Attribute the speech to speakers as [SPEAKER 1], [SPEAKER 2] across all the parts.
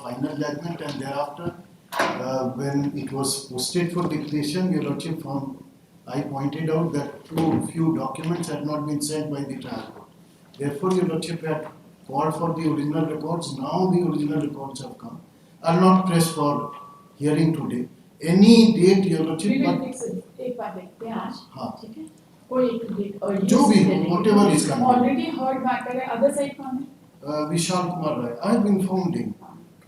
[SPEAKER 1] final judgment, and thereafter, when it was posted for declaration, Your Lordship found, I pointed out that few documents had not been sent by the trial court. Therefore, Your Lordship had called for the original records. Now the original records have come. Are not pressed for hearing today. Any date, Your Lordship.
[SPEAKER 2] We will fix it. एक बार देखते हैं आज.
[SPEAKER 1] हाँ.
[SPEAKER 2] ठीक है. कोई एक date earliest.
[SPEAKER 1] जो भी whatever is coming.
[SPEAKER 2] Already heard matter है. Other side कौन है?
[SPEAKER 1] Vishal Kumar Rai. I have informed him.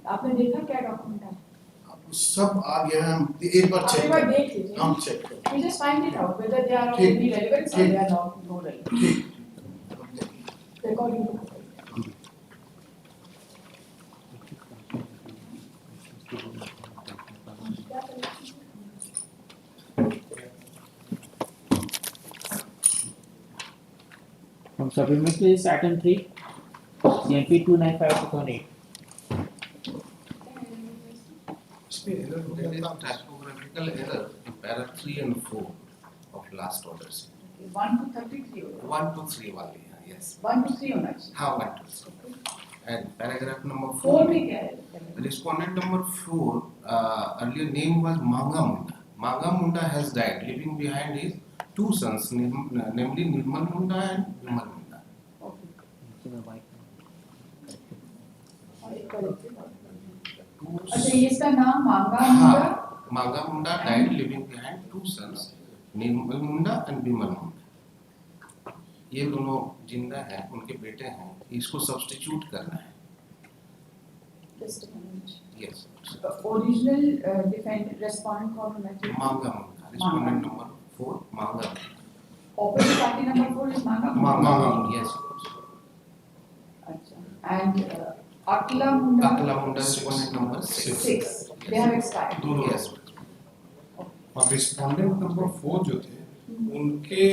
[SPEAKER 2] आपने देखा क्या डॉक्यूमेंट है?
[SPEAKER 1] सब आ गया है. हम एक बार चेक
[SPEAKER 2] करें. देख लीजिए.
[SPEAKER 1] हम चेक करें.
[SPEAKER 2] We just find it out whether they are of any relevance or they are not no relevant.
[SPEAKER 1] ठीक.
[SPEAKER 2] Recording to
[SPEAKER 3] From supplementary is item 3, CMP 295/2008.
[SPEAKER 4] There is a typographical error in para 3 and 4 of last orders.
[SPEAKER 2] 1 to 33
[SPEAKER 4] 1 to 3 only, yes.
[SPEAKER 2] 1 to 3 होना चाहिए.
[SPEAKER 4] हाँ, 1 to 3. And paragraph number
[SPEAKER 2] 4
[SPEAKER 4] 4.
[SPEAKER 2] में क्या है?
[SPEAKER 4] Respondent number 4, earlier name was Manga Munda. Manga Munda has died, leaving behind his two sons, namely Nirmal Munda and Vimal Munda.
[SPEAKER 2] अच्छा, ये इसका नाम मांगा मुंडा.
[SPEAKER 4] Manga Munda died, leaving behind two sons, Nirmal Munda and Vimal Munda. ये दोनों जिंदा हैं, उनके बेटे हैं. इसको सब्स्टिट्यूट करना है.
[SPEAKER 2] Just a minute.
[SPEAKER 4] Yes.
[SPEAKER 2] Original defendant respondent कौन होना चाहिए?
[SPEAKER 4] Manga Munda. Respondent number 4, Manga.
[SPEAKER 2] Opposite party number 4 is Manga Munda.
[SPEAKER 4] Manga. Yes.
[SPEAKER 2] अच्छा. And Akla Munda.
[SPEAKER 4] Akla Munda respondent number 6.
[SPEAKER 2] 6. They have expired.
[SPEAKER 4] Yes.
[SPEAKER 5] और respondent number 4 जो थे, उनके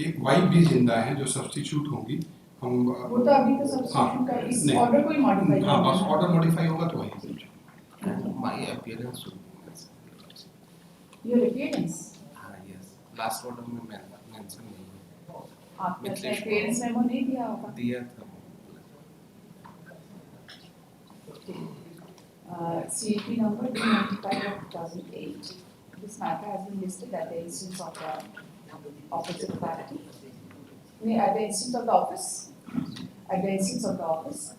[SPEAKER 5] एक wife भी जिंदा है जो सब्स्टिट्यूट होंगी. हम
[SPEAKER 2] वो तो अभी तो सब्स्टिट्यूट का इस ऑर्डर को ही मॉडिफाई करना है.
[SPEAKER 5] हाँ, बस ऑर्डर मॉडिफाई होगा तो वही.
[SPEAKER 4] My appearance should be mentioned.
[SPEAKER 2] Your appearance.
[SPEAKER 4] Yes. Last order में mention नहीं है.
[SPEAKER 2] आपने appearance मेमो नहीं दिया होगा.
[SPEAKER 4] दिया था.
[SPEAKER 2] CAP number 295/2008. This matter has been listed at the instance of the opposite party. At the instance of the office. At the instance of the office.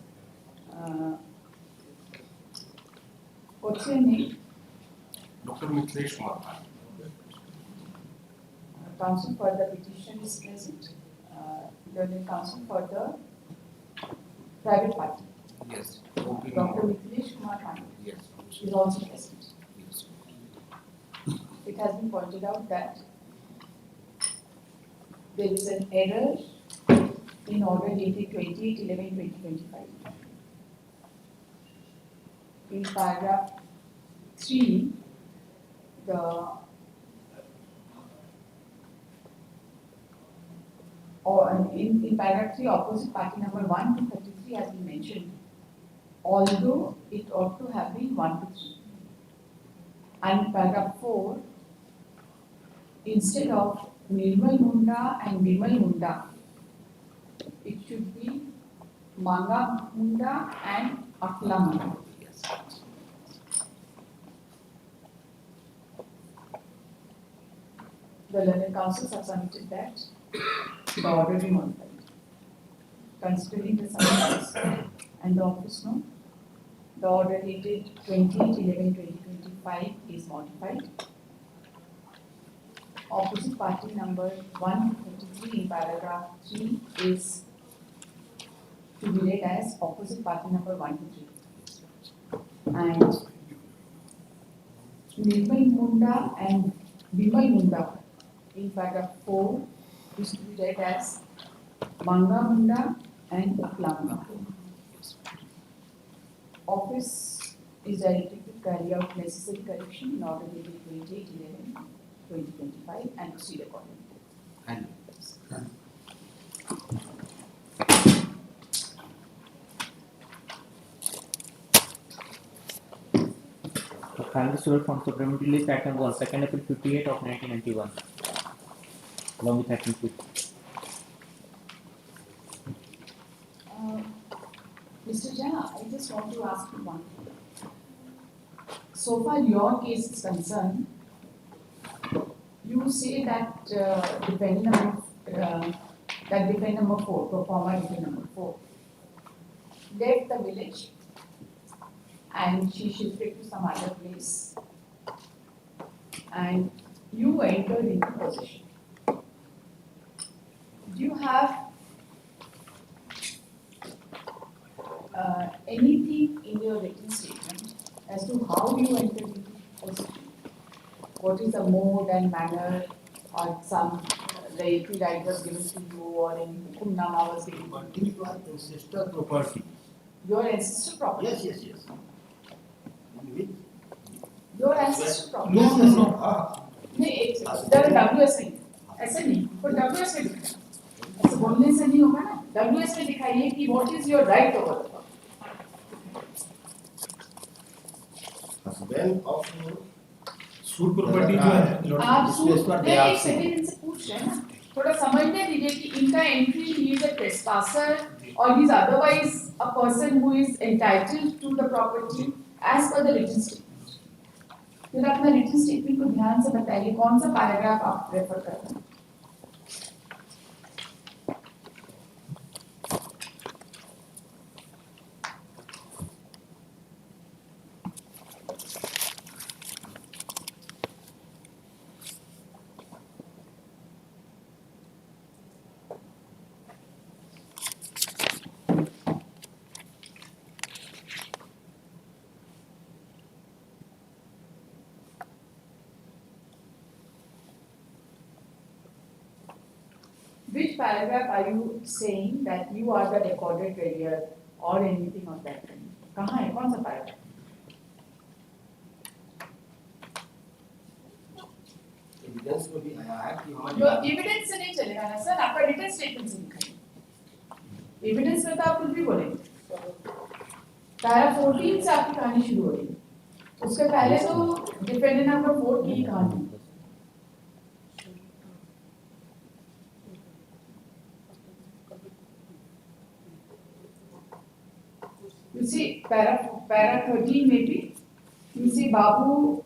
[SPEAKER 2] What's your name?
[SPEAKER 4] Dr. Mithilesh Kumar.
[SPEAKER 2] Counsel for the petition is present. The counsel for the private party.
[SPEAKER 4] Yes.
[SPEAKER 2] Dr. Mithilesh Kumar
[SPEAKER 4] Yes.
[SPEAKER 2] is also present.
[SPEAKER 4] Yes.
[SPEAKER 2] It has been pointed out that there is an error in order dated 28/11/2025. In paragraph 3, in paragraph 3, opposite party number 1 to 33 has been mentioned, although it ought to have been 1 to 3. And paragraph 4, instead of Nirmal Munda and Vimal Munda, it should be Manga Munda and Akla Munda.
[SPEAKER 4] Yes.
[SPEAKER 2] The learned counsels have submitted that the order be modified. Considering the summons and the office note, the order dated 28/11/2025 is modified. Opposite party number 1 to 33 in paragraph 3 is to be read as opposite party number 1 to 3. And Nirmal Munda and Vimal Munda in paragraph 4 is to be read as Manga Munda and Akla Munda. Office is directed to carry out necessary correction in order dated 28/11/2025 and proceed accordingly.
[SPEAKER 4] And
[SPEAKER 3] Finally, sold from supplementary list item 1, 2nd April 58 of 1991, along with item 2.
[SPEAKER 2] Mr. Jha, I just want to ask you one thing. so far your case is concerned, you say that defendant number 4, performer defendant number 4, left the village and she shifted to some other place and you entered into possession. Do you have anything in your written statement as to how you entered into possession? What is the mode and manner, or some laity right was given to you, or any hukumnama was given to
[SPEAKER 6] But
[SPEAKER 2] you?
[SPEAKER 6] these were ancestor property.
[SPEAKER 2] Your ancestor property?
[SPEAKER 6] Yes, yes, yes. In which?
[SPEAKER 2] Your ancestor property?
[SPEAKER 6] Yes, yes, yes.
[SPEAKER 2] नहीं एक second जरा WS में ऐसे नहीं पर WS में दिखाइए ऐसे बोलने से नहीं होगा ना WS में दिखाइए कि what is your right over the
[SPEAKER 6] Husband of
[SPEAKER 5] suit property जो है
[SPEAKER 2] आप
[SPEAKER 6] This
[SPEAKER 2] suit
[SPEAKER 6] is what they
[SPEAKER 2] नहीं
[SPEAKER 6] are
[SPEAKER 2] एक सेकंड इनसे पूछ रहे हैं ना थोड़ा समझने दीजिए कि इनका entry he is a trespasser or he is otherwise a person who is entitled to the property as per the written statement. फिर अपना रिटन स्टेटमेंट को ध्यान से बताइए कौन सा पैराग्राफ आप रेफर कर रहे हैं. Which paragraph are you saying that you are the recorded carrier or anything of that kind? कहाँ है कौन सा paragraph?
[SPEAKER 6] evidence में भी आया है कि हमारी
[SPEAKER 2] जो evidence से नहीं चलेगा ना सर आपका written statement से दिखाइए. Evidence में तो आप कुछ भी बोलेंगे. पैरा 14 से आपकी कहानी शुरू हो रही है. उसके पहले तो डिफेंडेंट नंबर 4 की कहानी. You see, para 13 maybe. You see, Babu.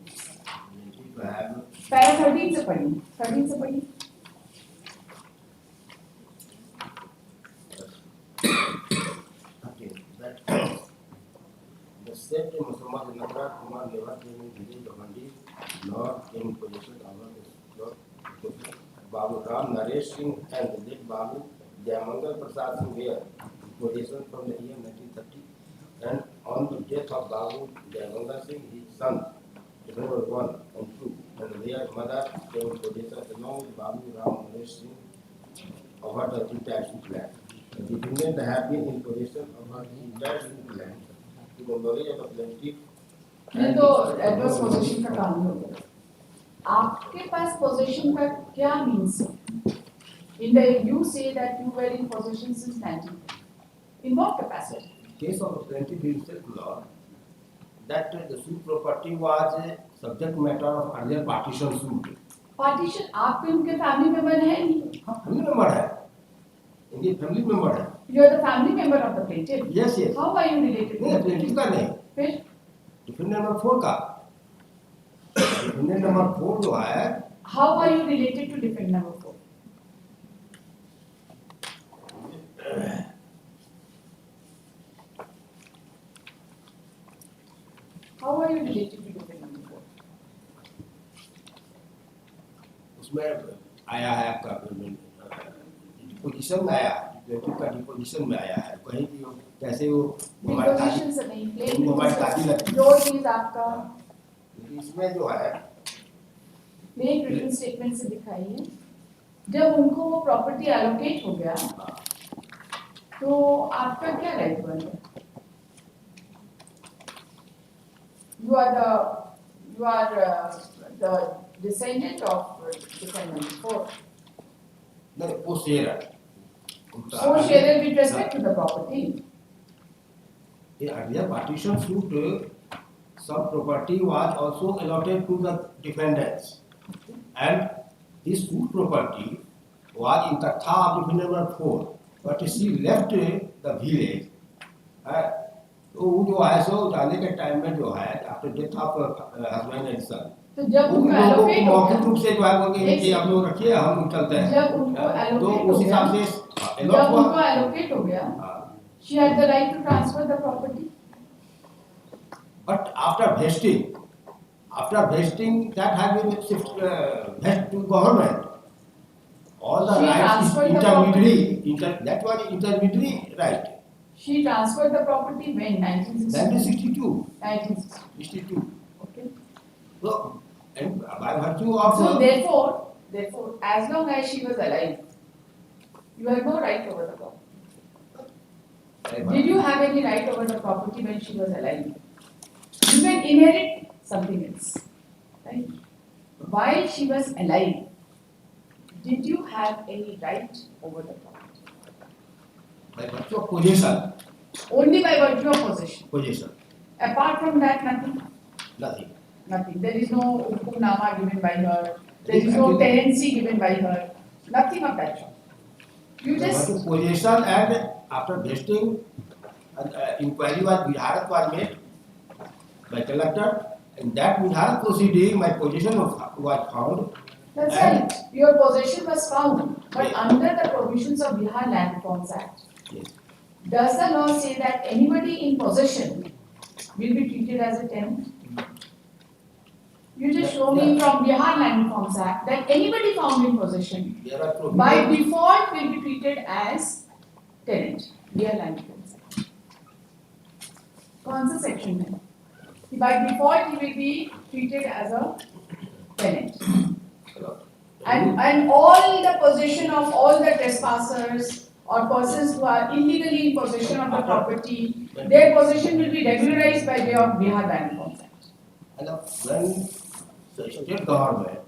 [SPEAKER 2] Para 13 से पढ़ी. 13 से पढ़ी.
[SPEAKER 6] Okay, that the said Muhammad Nabra Kumar never came in village of Handi, nor came in possession of Lord Babu Ram Naresh Singh and the late Babu Jayamangal Prasad Singh were in possession from the year 1930. And on the death of Babu Jayamangal Singh, his son, November 1 and 2, and their mother came in possession along with Babu Ram Naresh Singh of her entire land. The defendant have been in possession of her entire land to the knowledge of the plaintiff.
[SPEAKER 2] ये तो adverse position का काम हो गया. आपके पास position का क्या means है? In the you say that you were in possession since 19. In what capacity?
[SPEAKER 6] Case of the plaintiff himself, Lord, that the suit property was a subject matter of earlier partition suit.
[SPEAKER 2] Partition आपके उनके family member है नहीं?
[SPEAKER 6] हाँ, family member है. इनकी family member है.
[SPEAKER 2] You are the family member of the plaintiff.
[SPEAKER 6] Yes, yes.
[SPEAKER 2] How are you related to
[SPEAKER 6] नहीं,
[SPEAKER 2] the
[SPEAKER 6] plaintiff का नहीं.
[SPEAKER 2] फिर
[SPEAKER 6] Defendant number 4 का. Defendant number 4 जो है.
[SPEAKER 2] how are you related to defendant number 4? How are you related to defendant number 4?
[SPEAKER 6] उसमें आया है आपका डिपोजिशन में आया, प्लेंटिफ का डिपोजिशन में आया है. कहीं कि कैसे वो हमारे
[SPEAKER 2] Deposition से नहीं, plain
[SPEAKER 6] वो हमारी ताजी लगती
[SPEAKER 2] जो चीज आपका
[SPEAKER 6] है. इसमें जो है
[SPEAKER 2] plain written statement से दिखाई है. जब उनको वो प्रॉपर्टी एलोकेट हो गया तो आपका क्या राइट बन गया? You are the descendant of defendant 4.
[SPEAKER 6] नहीं वो शेयर है.
[SPEAKER 2] So share with respect to the property.
[SPEAKER 6] In earlier partition suit, some property was also allotted to the defendants, and this suit property was in the of defendant number 4. But she left the village तो वो जो है सो जाने के time में जो है after death of husband and son
[SPEAKER 2] तो जब
[SPEAKER 6] उन
[SPEAKER 2] उनको
[SPEAKER 6] लोगों को
[SPEAKER 2] allocate हो
[SPEAKER 6] मौखिक
[SPEAKER 2] गया,
[SPEAKER 6] रूप से जो है वो
[SPEAKER 2] एक
[SPEAKER 6] कि आप लोग रखिए हम चलते हैं
[SPEAKER 2] जब उनको
[SPEAKER 6] तो
[SPEAKER 2] allocate
[SPEAKER 6] उस
[SPEAKER 2] हो
[SPEAKER 6] हिसाब
[SPEAKER 2] गया,
[SPEAKER 6] से
[SPEAKER 2] जब
[SPEAKER 6] अलॉट हुआ
[SPEAKER 2] उनको allocate हो गया,
[SPEAKER 6] हाँ।
[SPEAKER 2] she had the right to transfer the property.
[SPEAKER 6] But after vesting, that has been vested to government. All the
[SPEAKER 2] She
[SPEAKER 6] rights is
[SPEAKER 2] transferred the
[SPEAKER 6] intermediary. That was intermediary right.
[SPEAKER 2] She transferred the property when 1962.
[SPEAKER 6] 1962,
[SPEAKER 2] 1962.
[SPEAKER 6] 62.
[SPEAKER 2] Okay.
[SPEAKER 6] So, and by virtue of
[SPEAKER 2] So therefore, as long as she was alive, you had no right over the property. Did you have any right over the property when she was alive? You can inherit something else, right? While she was alive, did you have any right over the property?
[SPEAKER 6] by virtue of possession.
[SPEAKER 2] Only by virtue of possession.
[SPEAKER 6] Possession.
[SPEAKER 2] Apart from that, nothing.
[SPEAKER 6] Nothing.
[SPEAKER 2] Nothing. There is no hukumnama given by her. There is no tenancy given by her. Nothing of that sort. You
[SPEAKER 6] By
[SPEAKER 2] just
[SPEAKER 6] virtue of possession and after vesting, inquiry was made by collector. In that Vidharat proceeding, my possession was found.
[SPEAKER 2] That's
[SPEAKER 6] And-
[SPEAKER 2] right. Your possession was found, but
[SPEAKER 6] Yes.
[SPEAKER 2] under the provisions of Bihar Land Reforms Act,
[SPEAKER 6] Yes.
[SPEAKER 2] does the law say that anybody in possession will be treated as a tenant? You just show me from Bihar Land Reforms Act that anybody found in possession
[SPEAKER 6] There are
[SPEAKER 2] by
[SPEAKER 6] provisions.
[SPEAKER 2] default will be treated as tenant. Bihar Land Reforms Act. कौन सा section है? कि by default he will be treated as a tenant. And all the possession of all the trespassers or persons who are illegally in possession of the property, their possession will be regularized by way of Bihar Land Reforms Act.
[SPEAKER 6] And when the state government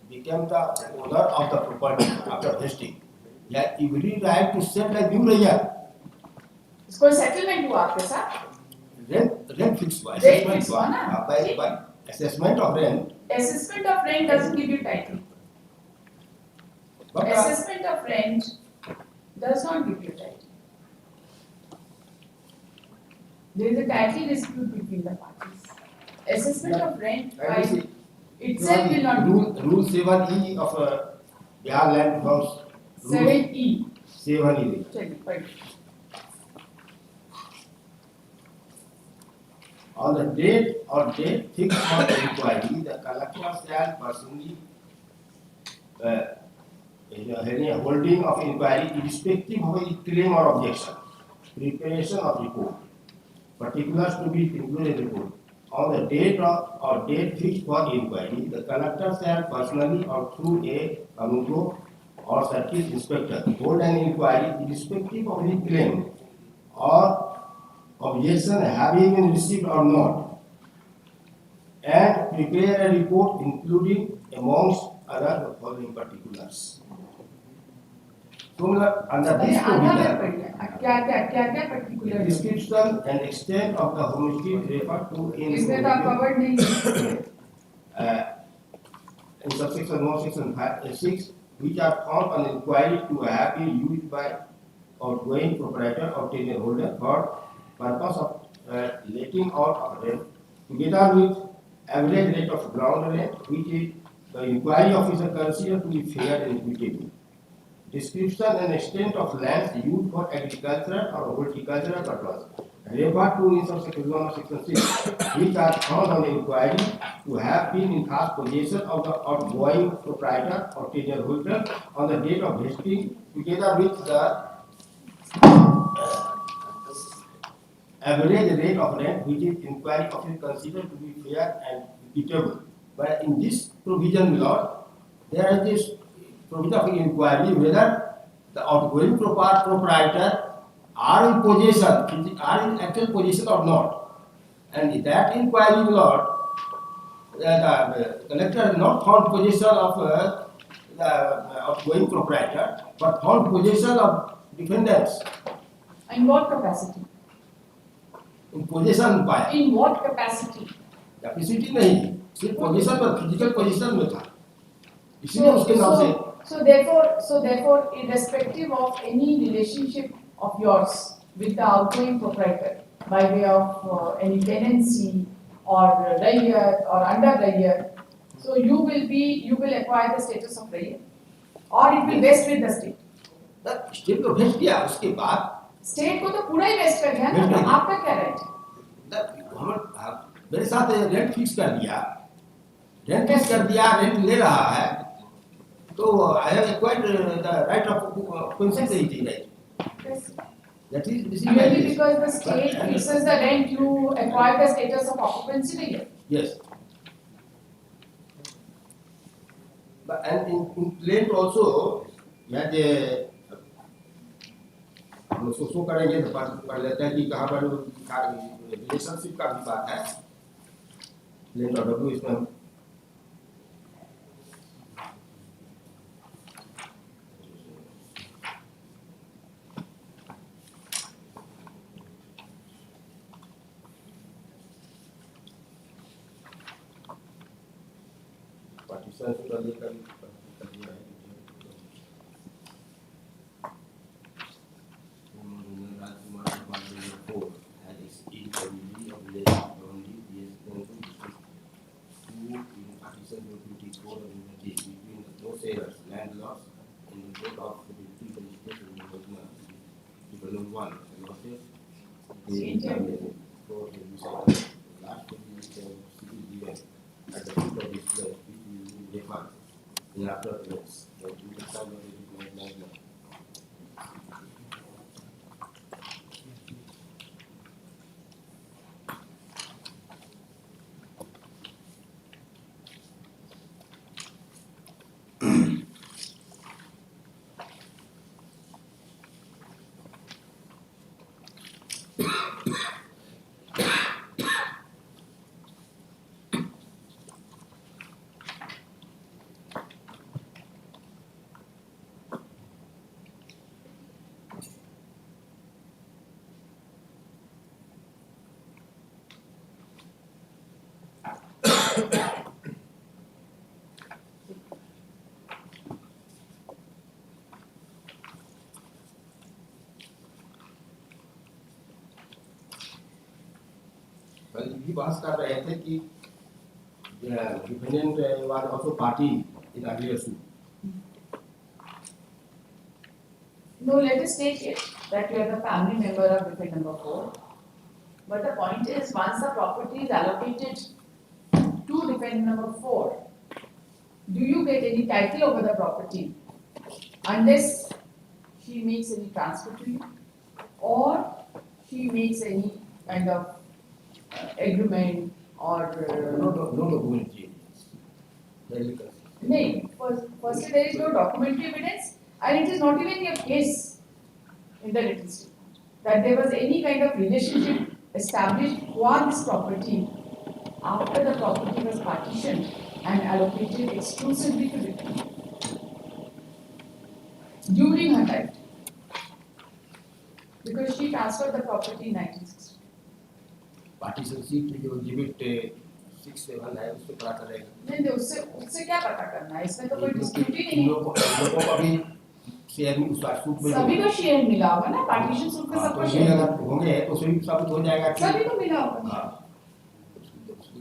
[SPEAKER 6] became the owner of the property after vesting, they had every right to set a new rent.
[SPEAKER 2] इसको settlement हुआ आपके साथ?
[SPEAKER 6] Rent fixed by
[SPEAKER 2] Rent
[SPEAKER 6] assessment
[SPEAKER 2] fixed हुआ ना?
[SPEAKER 6] by assessment of rent.
[SPEAKER 2] Assessment of rent doesn't give you title.
[SPEAKER 6] But
[SPEAKER 2] Assessment of rent does not give you title. There is a title dispute between the parties. Assessment of rent by itself will not give you.
[SPEAKER 6] Rule 7E of Bihar Land Reforms.
[SPEAKER 2] 7E.
[SPEAKER 6] 7E.
[SPEAKER 2] Check, right.
[SPEAKER 6] On the date or date fixed for the inquiry, the collector shall personally having a holding of inquiry irrespective of any claim or objection, preparation of report, particulars to be included in report. On the date or date fixed for inquiry, the collector shall personally or through a commungo or circuit inspector hold an inquiry irrespective of any claim or objection having been received or not, and prepare a report including amongst other the following particulars. So, under this provision,
[SPEAKER 2] क्या particular है?
[SPEAKER 6] description and extent of the homestead referred to
[SPEAKER 2] इसमें तो आप covered नहीं है.
[SPEAKER 6] in subsection 1, section 6, which are found on inquiry to have been used by outgoing proprietor or tenure holder for purpose of letting out of rent, together with average rate of ground rent, which is the inquiry officer considered to be fair and equitable. Description and extent of lands used for agricultural or horticultural purpose, referred to in subsection 1 of section 6, which are found on inquiry to have been in past possession of the outgoing proprietor or tenure holder on the date of vesting, together with the average rate of rent, which is inquiry officer considered to be fair and equitable. But in this provision law, there is this provision of inquiry whether the outgoing proprietor are in possession, are in actual possession or not. And that inquiry law, the collector has not found possession of the outgoing proprietor, but found possession of defendants.
[SPEAKER 2] In what capacity?
[SPEAKER 6] In possession by
[SPEAKER 2] In what capacity?
[SPEAKER 6] Capacity नहीं, सिर्फ position पर physical position में था, इसीलिए उसके नाम से
[SPEAKER 2] So therefore, irrespective of any relationship of yours with the outgoing proprietor, by way of any tenancy or rayat or under rayat, so you will acquire the status of rayat, or it will vest with the state.
[SPEAKER 6] State को भेज दिया उसके बाद
[SPEAKER 2] state को तो पूरा ही waste कर दिया ना, तो आपका क्या राइट है?
[SPEAKER 6] मेरे साथ रेंट फिक्स कर दिया, रेंट ले रहा है, तो I have acquired the right of occupancy, right? That is, this is my
[SPEAKER 2] Merely
[SPEAKER 6] case.
[SPEAKER 2] because the state fixes the rent, you acquire the status of occupancy rayat.
[SPEAKER 6] Yes. But and in complaint also, या जे हम सो करेंगे तो पढ़ लेते हैं कि कहाँ पर रिलेशनशिप का भी बात है, लेट और डब्ल्यू इसमें पार्टीशन से लेकर landlords in the court of the Development 1 and also for the last civil event at the foot of this place, which we refund in after events. That we can sign on the कल भी बात कर रहे थे कि dependent was also party in earlier suit.
[SPEAKER 2] No, let us take it that you are the family member of defendant number 4. But the point is, once the property is allocated to defendant number 4, do you get any title over the property unless she makes any transfer to you or she makes any kind of agreement or
[SPEAKER 6] No documentary evidence.
[SPEAKER 2] no, firstly there is no documentary evidence and it is not even your case in the written statement that there was any kind of relationship established for this property after the property was partitioned and allocated exclusively to defendant during her life, because she transferred the property in 1960.
[SPEAKER 6] Partition seat में जो exhibit 6-7 है उससे पता चलेगा.
[SPEAKER 2] नहीं, उससे क्या पता करना है, इसमें तो कोई डिस्प्यूट ही नहीं है.
[SPEAKER 6] लोगों को अभी शेयर में उसका सूट में
[SPEAKER 2] सभी को शेयर मिला होगा ना, पार्टीशन सूट का सबको
[SPEAKER 6] तो
[SPEAKER 2] शेयर
[SPEAKER 6] अगर होंगे तो सभी साबित हो जाएगा कि
[SPEAKER 2] सभी को मिला होगा.
[SPEAKER 6] हाँ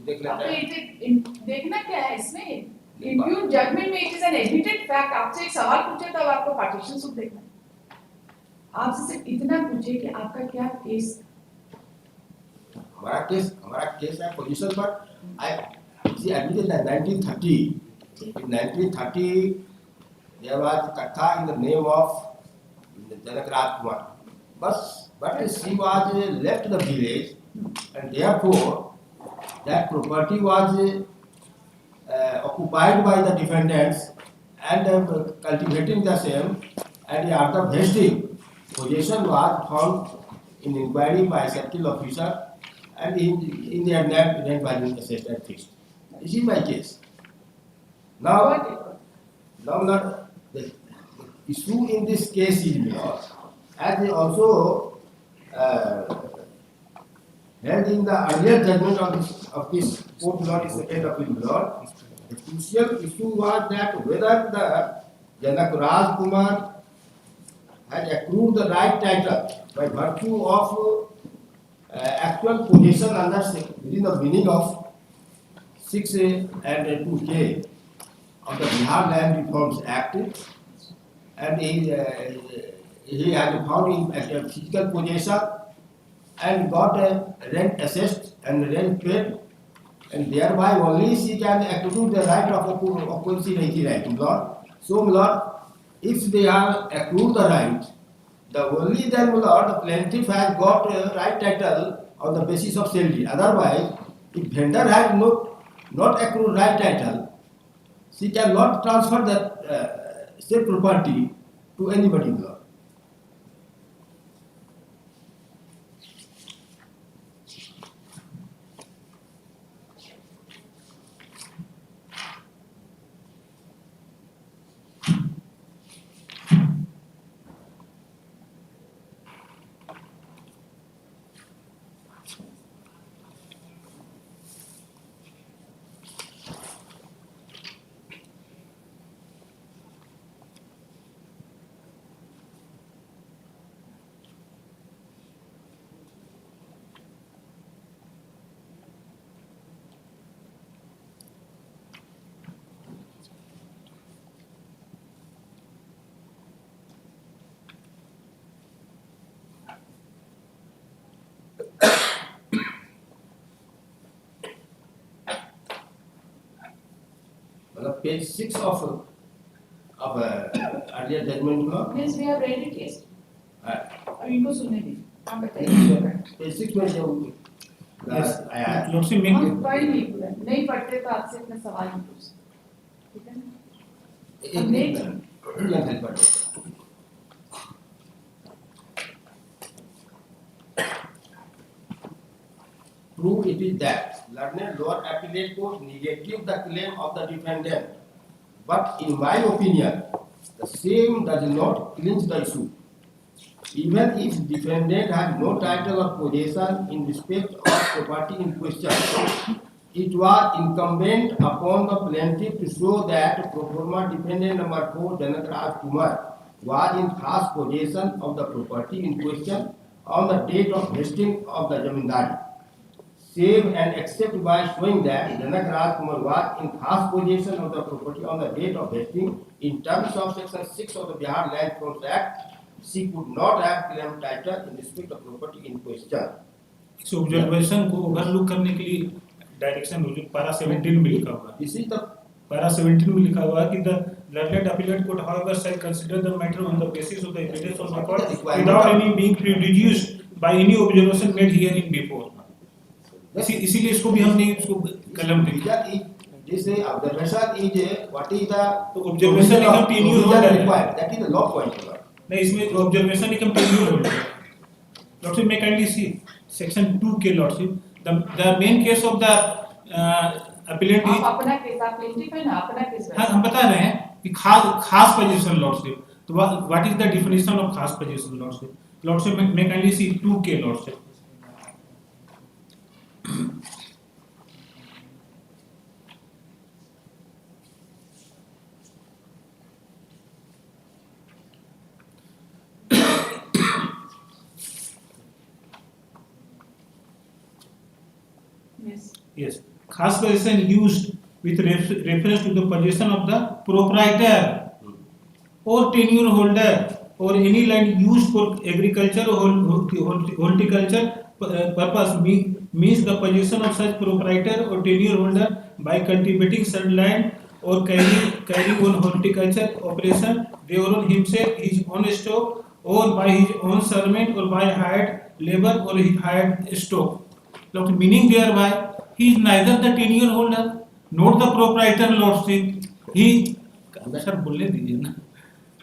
[SPEAKER 6] देख
[SPEAKER 2] अब
[SPEAKER 6] लेते
[SPEAKER 2] तो
[SPEAKER 6] हैं.
[SPEAKER 2] देखना क्या है इसमें, इम्प्यूट जजमेंट में it is an admitted fact. आपसे एक सवाल पूछे तब आपको पार्टीशन सूट देखना है. आपसे सिर्फ इतना पूछे कि आपका क्या केस.
[SPEAKER 6] हमारा केस है पोजीशन पर आई सी admitted in 1930. In 1930 there was katha in the name of Janak Rajkumar, but she was left the village and therefore that property was occupied by the defendants and cultivating the same, and after vesting possession was found in inquiry by circle officer and in their name rent value assessed and fixed. This is my case. Now not the issue in this case is because as they also held in the earlier judgment of this court law is the head of the law. The crucial issue was that whether the Janak Rajkumar had accrued the right title by virtue of actual possession within the meaning of 6A and 2K of the Bihar Land Reforms Act, and he had found him at a physical possession and got a rent assessed and rent paid, and thereby only she can accrue the right of occupancy right, Lord. So, Lord, if they have accrued the right, the only then, Lord, the plaintiff has got a right title on the basis of salary. Otherwise, if vendor has not accrued right title, she cannot transfer that state property to anybody, Lord. Page 6 of earlier judgment law.
[SPEAKER 2] Yes, we have read it yesterday. अब इनको सुनने दें, आप बताइए।
[SPEAKER 6] Page 6 में जो आया
[SPEAKER 3] Lordship, make
[SPEAKER 2] हम पढ़ नहीं पढ़ते तो आपसे अपना सवाल नहीं पूछ सकते, ठीक है ना?
[SPEAKER 6] एक मिनट पढ़ लेता हूं। Prove it is that learned lower appellate court negative the claim of the defendant, but in my opinion, the same does not clinch the issue. Even if defendant had no title or possession in respect of property in question, it was incumbent upon the plaintiff to show that pro forma defendant number 4, Janak Raj Kumar, was in khas possession of the property in question on the date of vesting of the zamindari. Save and except by showing that Janak Raj Kumar was in khas possession of the property on the date of vesting in terms of section 6 of the Bihar Land Reforms Act, she could not have claimed title in respect of property in question.
[SPEAKER 7] इस observation को overlook करने के लिए direction हो जो पारा 17 में लिखा हुआ है।
[SPEAKER 6] This is the
[SPEAKER 7] पारा 17 में लिखा हुआ है कि the learned appellate court however shall consider the matter on the basis of the evidence on record without any being prejudiced by any observation made herein before. इसीलिए इसको भी हमने इसको कलम देखा।
[SPEAKER 6] This observation is what is the
[SPEAKER 7] observation is a tenure holder
[SPEAKER 6] required. That is the law point.
[SPEAKER 7] नहीं इसमें observation एक कंटिन्यू होल्डर है। लॉर्डशिप में काइंडली सी सेक्शन 2 के lordship the main case of the appellate is
[SPEAKER 2] आप अपना case आप plaintiff है ना, अपना केस
[SPEAKER 7] हां हम बता रहे हैं कि खास पोजीशन लॉर्डशिप। तो what is the definition of खास पोजीशन लॉर्डशिप। लॉर्डशिप में काइंडली सी 2 के lordship Yes, khas possession used with reference to the possession of the proprietor or tenure holder or any land used for agriculture or horticulture purpose means the possession of such proprietor or tenure holder by cultivating such land or carrying on horticulture operation thereon himself, his own stock, or by his own servant or by hired labor or his hired stock. Meaning thereby he is neither the tenure holder nor the proprietor lordship. He sir बोलने दीजिए ना,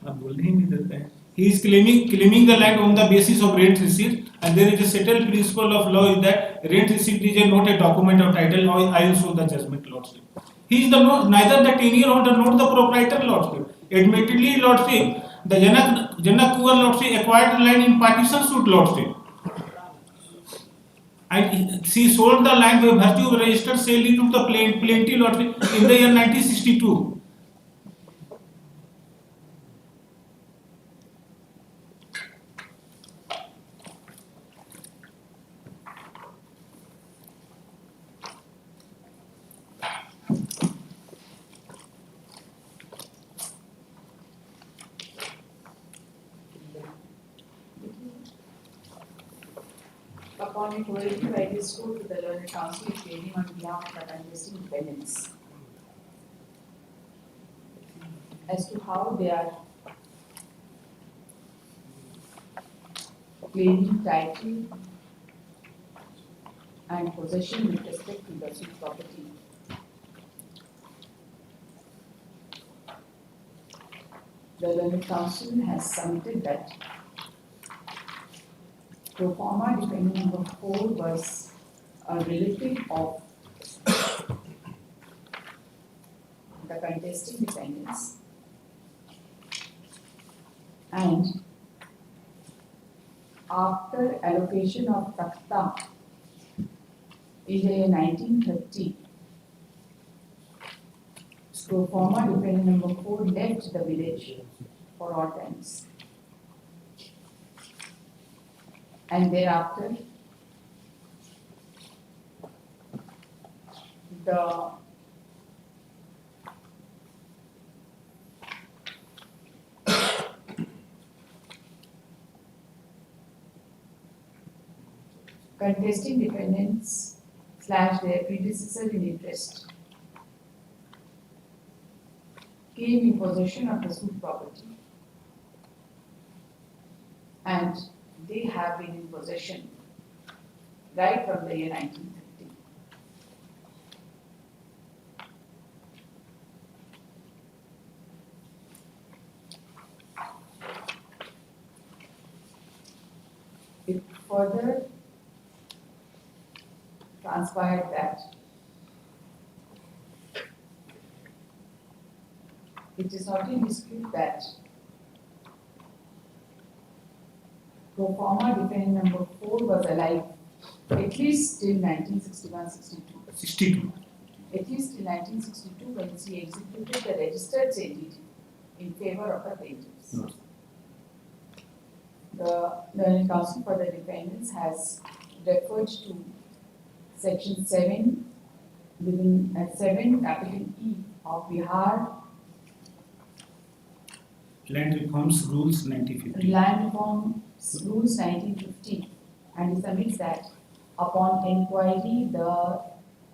[SPEAKER 7] आप बोलने ही नहीं देते हैं। He is claiming the land on the basis of rent receipt, and there is a settled principle of law is that rent receipt is not a document of title. Now I will show the judgment lordship. He is neither the tenure holder nor the proprietor lordship. Admittedly lordship, the Janak Kumar lordship acquired the land in partition suit lordship. And she sold the land by virtue of registered sale to the plaintiff lordship in the year 1962.
[SPEAKER 2] upon a cooperative ideas go to the learned council is claiming on behalf of the contesting defendants as to how they are claiming title and possession with respect to the suit property. The learned council has submitted that pro forma defendant number 4 was a relative of the contesting defendants, and after allocation of takhta in the year 1930, pro forma defendant number 4 left the village for all times. And thereafter, the contesting defendants / their predecessor in interest came in possession of the suit property, and they have been in possession right from the year 1930. It further transpired that it is not in dispute that pro forma defendant number 4 was alive at least till 1961-62.
[SPEAKER 7] 62.
[SPEAKER 2] At least till 1962 when he executed the registered sale deed in favor of the plaintiffs.
[SPEAKER 7] No.
[SPEAKER 2] The learned counsel for the defendants has referred to section 7 within 7 capital E of Bihar
[SPEAKER 7] Land Reforms Rules 1950.
[SPEAKER 2] Land Reforms Rules 1950, and it submits that upon inquiry the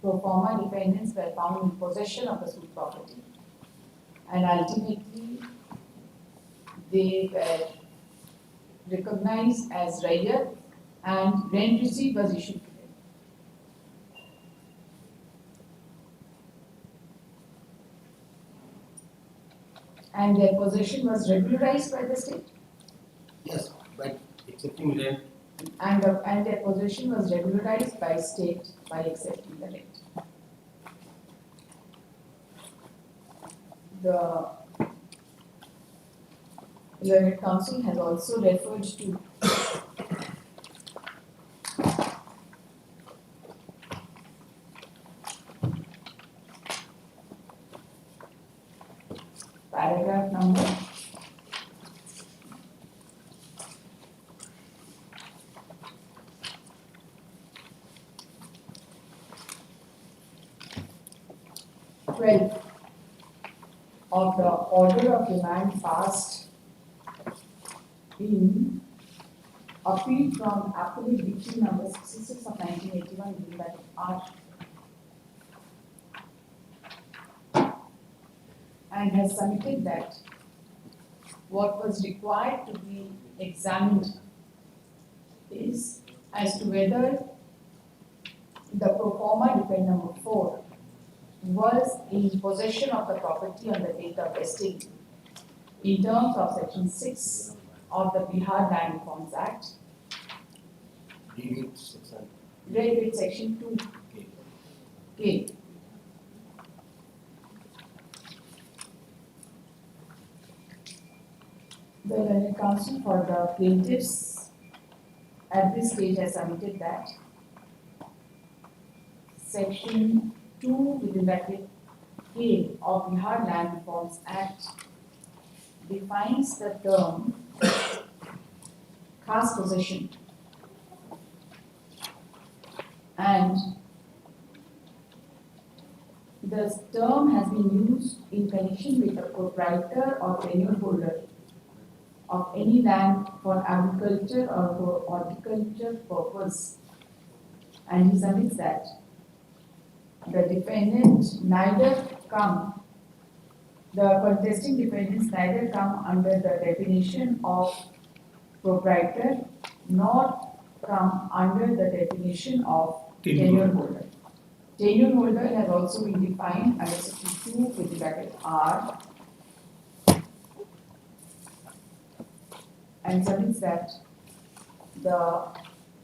[SPEAKER 2] pro forma defendants were found in possession of the suit property, and ultimately they were recognized as Rayat and rent receipt was issued to them. And their possession was regularized by the state,
[SPEAKER 6] Yes, but accepting rent,
[SPEAKER 2] and their possession was regularized by state by accepting the rent. The learned counsel has also referred to paragraph number 12 of the order of remand passed in appeal from appellate decree number 66 of 1981 given by R, and has submitted that what was required to be examined is as to whether the pro forma defendant number 4 was in possession of the property on the date of vesting in terms of section 6 of the Bihar Land Reforms Act,
[SPEAKER 6] deed with section
[SPEAKER 2] read with section 2
[SPEAKER 6] K.
[SPEAKER 2] K. The learned counsel for the plaintiffs at this stage has submitted that section 2 within bracket K of Bihar Land Reforms Act defines the term khas possession, and the term has been used in connection with the proprietor or tenure holder of any land for agriculture or for horticulture purpose and he submits that the contesting defendants neither come under the definition of proprietor nor come under the definition of tenure holder. Tenure holder has also been defined under section 2 with the bracket R and submits that the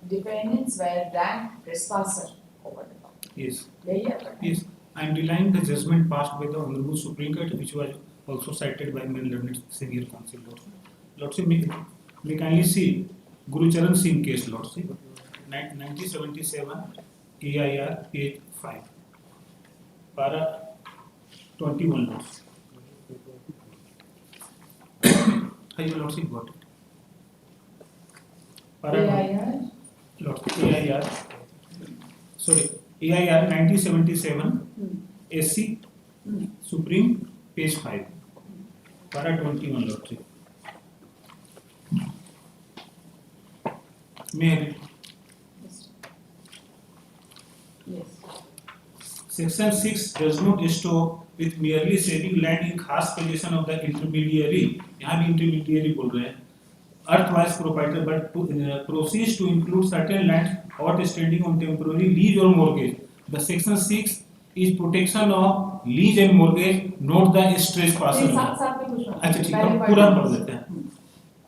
[SPEAKER 2] defendants were ranked trespasser over the law.
[SPEAKER 7] Yes.
[SPEAKER 2] Yeah.
[SPEAKER 7] Yes, I am denying the judgment passed by the Honorable Supreme Court, which was also cited by my learned senior counsel. Lordship, may kindly see Guru Charan Singh case, Lordship, 1977, AIR, page 5, para 21, Lordship. Have you, Lordship, got it?
[SPEAKER 2] AIR,
[SPEAKER 7] Lordship, AIR, sorry, AIR 1977, SC, Supreme, page 5, para 21, Lordship. May I read?
[SPEAKER 2] yes.
[SPEAKER 7] Section 6 does not stop with merely saving land in खास possession of the intermediary. यहाँ भी intermediary बोल रहे हैं. Earthwise proprietor, but proceeds to include certain lands outstanding on temporary lease or mortgage. The section 6 is protection of lease and mortgage, not the trespassers.
[SPEAKER 2] साथ में कुछ
[SPEAKER 7] अच्छा ठीक है, पूरा पढ़ लेते हैं.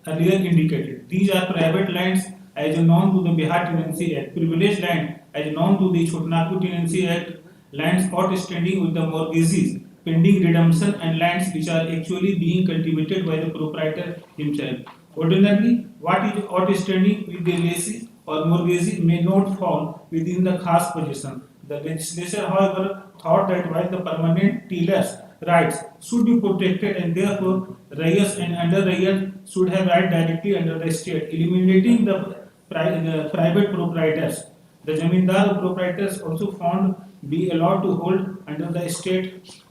[SPEAKER 7] Earlier indicated, these are private lands as known to the Bihar Tenancy Act, privileged land as known to the Chotnagpur Tenancy Act, lands outstanding with the mortgages, pending redemption, and lands which are actually being cultivated by the proprietor himself. Ordinarily, what is outstanding with the leases or mortgages may not fall within the khas possession. The legislature, however, thought that while the permanent tillers' rights should be protected and therefore rayers and under rayers should have right directly under the state, eliminating the private proprietors. The zamindar proprietors also found be allowed to hold under the state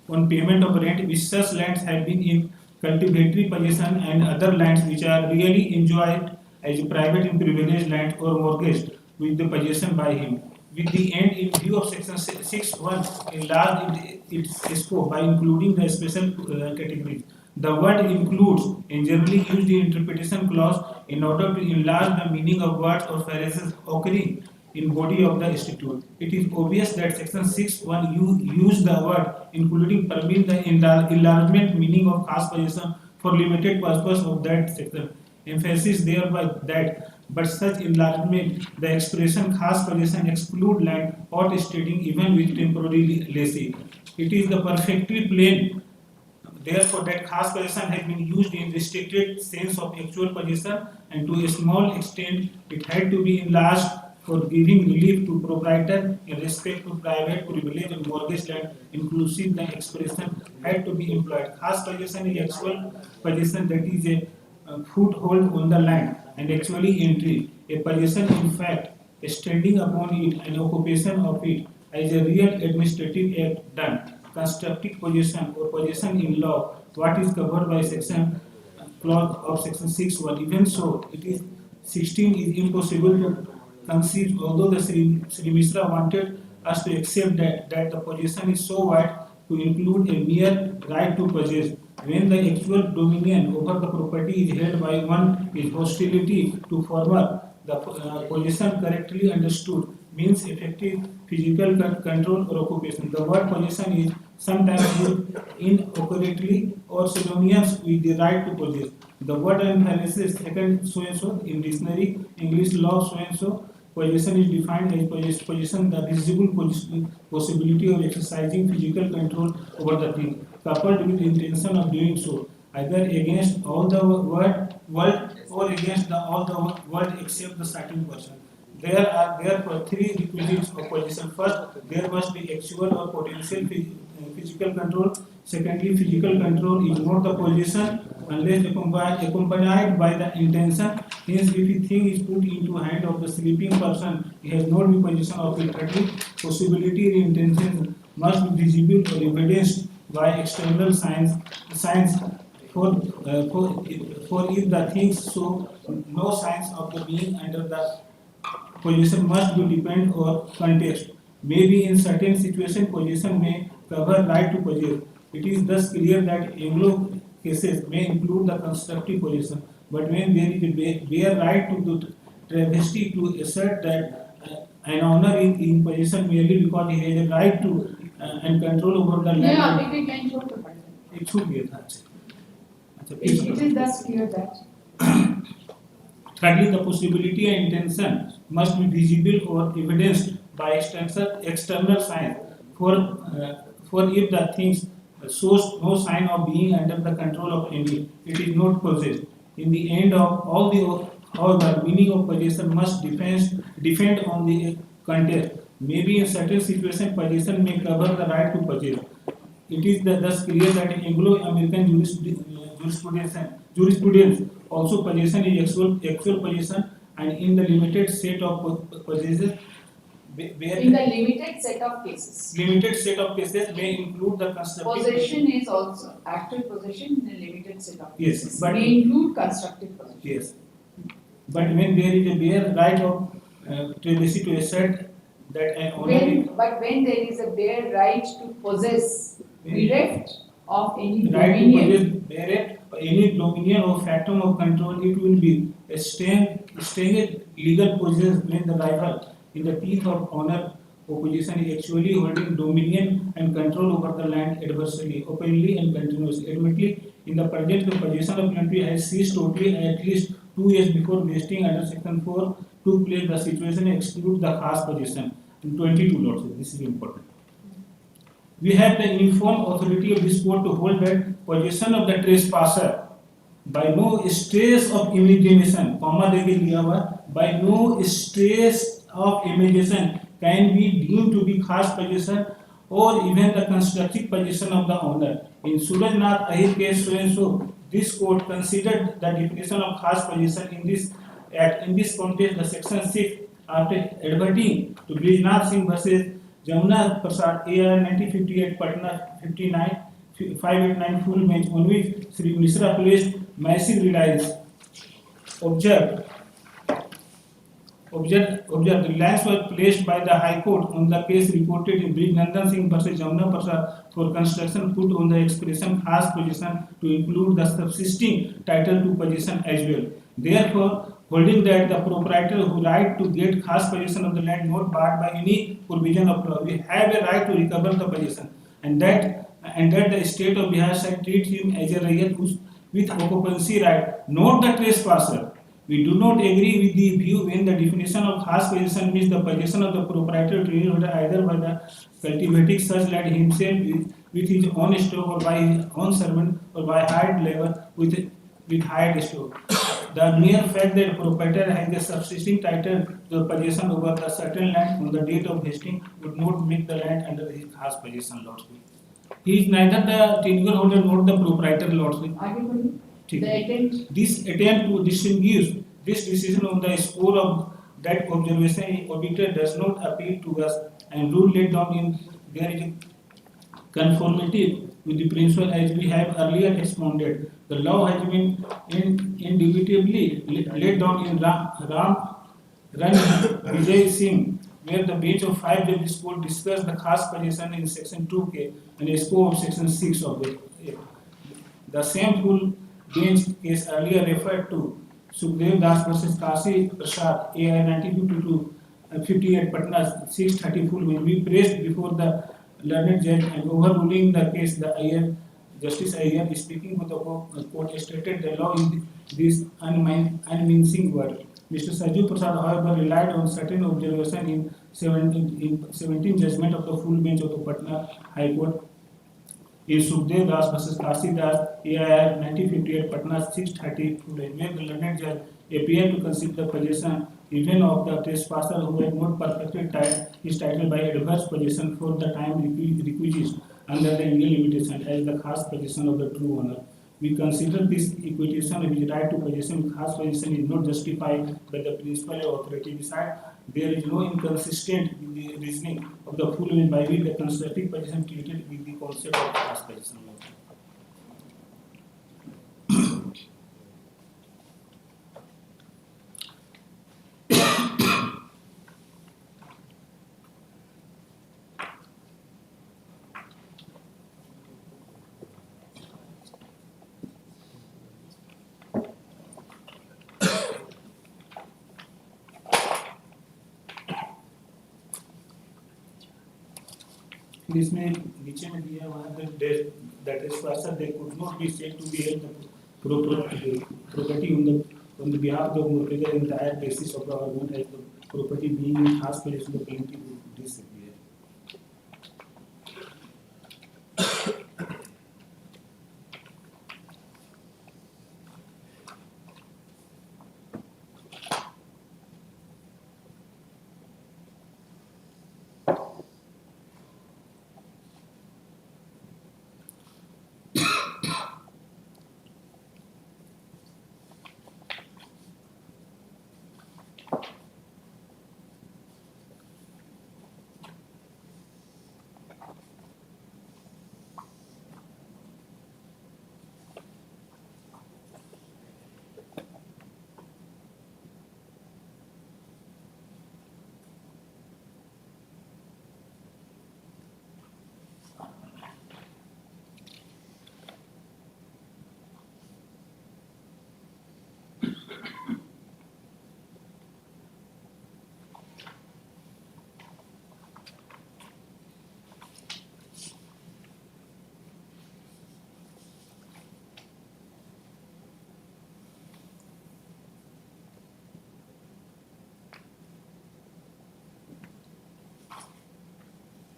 [SPEAKER 7] on payment of rent, which such lands have been in cultivatory possession and other lands which are really enjoyed as private and privileged land or mortgaged with the possession by him. With the end in view of section 6.1 enlarge its scope by including the special categories. The word includes and generally used the interpretation clause in order to enlarge the meaning of words or phrases occurring in body of the statute. It is obvious that section 6.1 use the word including permit the enlargement meaning of khas possession for limited purpose of that section. Emphasis thereby that but such enlargement, the expression khas possession exclude land outstanding even with temporary lessee. It is the perfectly plain therefore that khas possession has been used in restricted sense of actual possession and to a small extent it had to be enlarged for giving relief to proprietor in respect to private privilege and mortgage land inclusive the expression had to be employed. Khas possession is actual possession that is a foothold on the land and actually entry, a possession in fact, standing upon it and occupation of it as a real administrative act done. Constructive possession or possession in law, what is covered by section clause of section 6.1. Even so, it is 16 is impossible to conceive, although the Sri Mishra wanted us to accept that the possession is so wide to include a mere right to possess. When the actual dominion over the property is held by one, is hostility to former. The possession correctly understood means effective physical control or occupation. The word possession is sometimes used inaccurately or synonymous with the right to possess. The word emphasis second so and so in dictionary English law so and so. Possession is defined as possession, the visible possibility of exercising physical control over the thing, coupled with the intention of doing so, either against all the world or against all the world except the certain person. There are therefore three requisites of possession. First, there must be actual or potential physical control. Secondly, physical control is not the possession unless accompanied by the intention. Hence, if a thing is put into hand of the sleeping person, he has not the possession of it. Thirdly, possibility and intention must be visible or evidenced by external signs. For if the things show no signs of the being under the possession must be depend or context. Maybe in certain situation possession may cover right to possess. It is thus clear that Anglo cases may include the constructive possession, but when there is a bare right to the travesty to assert that an owner is in possession merely because he has a right to and control over the
[SPEAKER 2] Yeah,
[SPEAKER 7] land.
[SPEAKER 2] if it can show the person.
[SPEAKER 7] It should be that.
[SPEAKER 2] It is thus clear that
[SPEAKER 7] Thirdly, the possibility and intention must be visible or evidenced by external signs. For if the things shows no sign of being under the control of any, it is not possessed. In the end of all the however, meaning of possession must depend on the context. Maybe in certain situations possession may cover the right to possess. It is thus clear that Anglo-American jurisprudence also possession is actual possession, and in the limited set of possessions where
[SPEAKER 2] in the limited set of cases,
[SPEAKER 7] limited set of cases may include the constructive
[SPEAKER 2] possession is also actual possession in a limited set of
[SPEAKER 7] Yes,
[SPEAKER 2] cases.
[SPEAKER 7] but-
[SPEAKER 2] May include constructive possession.
[SPEAKER 7] Yes, but when there is a bare right of privacy to assert that an owner
[SPEAKER 2] When there is a bare right to possess, bereft of any
[SPEAKER 7] right to
[SPEAKER 2] dominion,
[SPEAKER 7] possess merit or any dominion or phantom of control, it will be a staying legal possession when the rival in the teeth of honor opposition is actually holding dominion and control over the land adversely, openly and continuously. Admittedly, in the present, the possession of country has ceased totally at least 2 years before vesting under Section 4 took place. The situation excludes the khas possession in 22 laws. This is important. We have the uniform authority of this court to hold that possession of the trespasser by no stress of imagination, comma देके लिया हुआ, by no stress of imagination can be deemed to be khas possession or even the constructive possession of the owner. In Surajnath Ahir case so and so, this court considered the definition of khas possession in this act. In this context, the section 6, after adverting to Brijnath Singh versus Jamuna Prasad, AR 1958, Patna 589 full bench, on which Sri Misra placed massive reliance. Observe, the reliance was placed by the High Court on the case reported in Brijnandan Singh versus Jamuna Prasad for construction put on the expression khas possession to include the subsisting title to possession as well. Therefore, holding that the proprietor who right to get khas possession of the land not barred by any provision of law, we have a right to recover the possession, and that the state of Bihar shall treat him as a rayat with occupancy right, not the trespasser. We do not agree with the view when the definition of khas possession means the possession of the proprietor to either by the cultivating such land himself with his own stock or by his own servant or by hired labor with hired stock. The mere fact that proprietor has a subsisting title to possession over the certain land on the date of vesting would not make the land under his khas possession lawful. He is neither the tenure holder nor the proprietor lawful.
[SPEAKER 2] आगे बढ़िए.
[SPEAKER 7] ठीक
[SPEAKER 2] The
[SPEAKER 7] है.
[SPEAKER 2] attempt
[SPEAKER 7] This attempt to distinguish this decision on the score of that observation auditor does not appeal to us, and rule laid down in there is conformity with the principle as we have earlier expounded. The law has been indubitably laid down in Ram Vijay Singh, where the bench of 5 judges court discussed the khas possession in section 2K and a scope of section 6 of the Act. The same full bench case earlier referred to Sukhdev Das versus Kasi Prasad, AI 1952-58, Patna 630 full bench. We pressed before the learned judge and overruling the case, the Iyer, Justice Iyer, speaking with the court, stated the law in this unmincing word. Mr. Saju Prasad, however, relied on certain observation in 17 judgment of the full bench of the Patna High Court. In Sukhdev Das versus Kasi Das, AIR 1958, Patna 630, where the learned judge appeared to consider the possession even of the trespasser who had not perfected his title by adverse possession for the time requisite under the Indian limitation as the khas possession of the true owner. We consider this equitation of his right to possession with khas possession is not justified by the principle of authority. Besides, there is no inconsistent with the reasoning of the full bench by which the constructive possession treated with the concept of khas possession. फिर इसमें नीचे में दिया हुआ है that trespassers they could not be said to be held the property on the behalf of the mortgagor in the entire basis of the argument as the property being in first place in the plaintiff would disappear.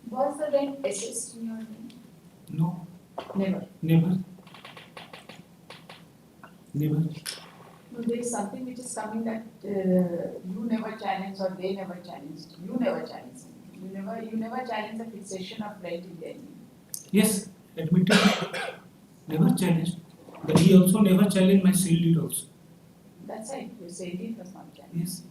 [SPEAKER 2] Was the rent assessed in your name?
[SPEAKER 7] No,
[SPEAKER 2] Never.
[SPEAKER 7] never.
[SPEAKER 2] No, there is something which is coming that you never challenged or they never challenged. You never challenged. You never challenged the fixation of rent in their name.
[SPEAKER 7] Yes, admitted. Never challenged. But he also never challenged my sale deed also.
[SPEAKER 2] That's right. You said it was not challenged.
[SPEAKER 7] Yes.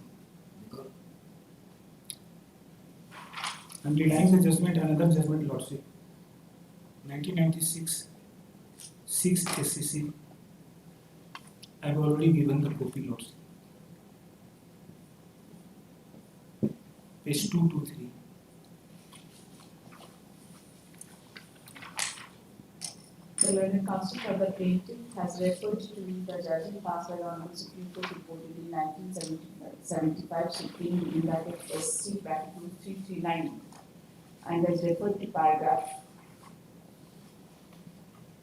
[SPEAKER 7] I'm denying the judgment, another judgment, Lordship. 1996, 6 SCC. I've already given the copy, Lordship. Page 223.
[SPEAKER 2] The learned counsel for the plaintiff has referred to the judgment passed by the Honorable Supreme Court reported in 1975 Supreme United SC bracket 2339 and has referred to paragraph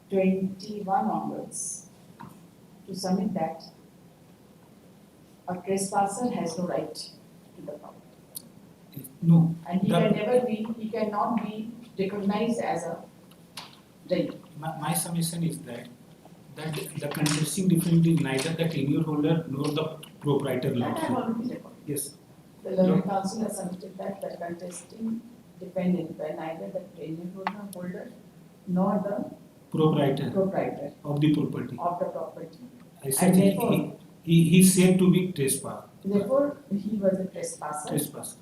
[SPEAKER 2] 21 onwards to submit that a trespasser has no right to the property.
[SPEAKER 7] No.
[SPEAKER 2] And he cannot be recognized as a rent.
[SPEAKER 7] My submission is that the contesting defendant is neither the tenure holder nor the proprietor,
[SPEAKER 2] That I have
[SPEAKER 7] Lordship.
[SPEAKER 2] already recorded.
[SPEAKER 7] Yes.
[SPEAKER 2] The learned counsel has submitted that the contesting defendant were neither the tenure holder nor the
[SPEAKER 7] Proprietor
[SPEAKER 2] proprietor
[SPEAKER 7] of the property.
[SPEAKER 2] of the property.
[SPEAKER 7] I said
[SPEAKER 2] And therefore-
[SPEAKER 7] he said to be trespass.
[SPEAKER 2] Therefore, he was a trespasser.
[SPEAKER 7] Trespass.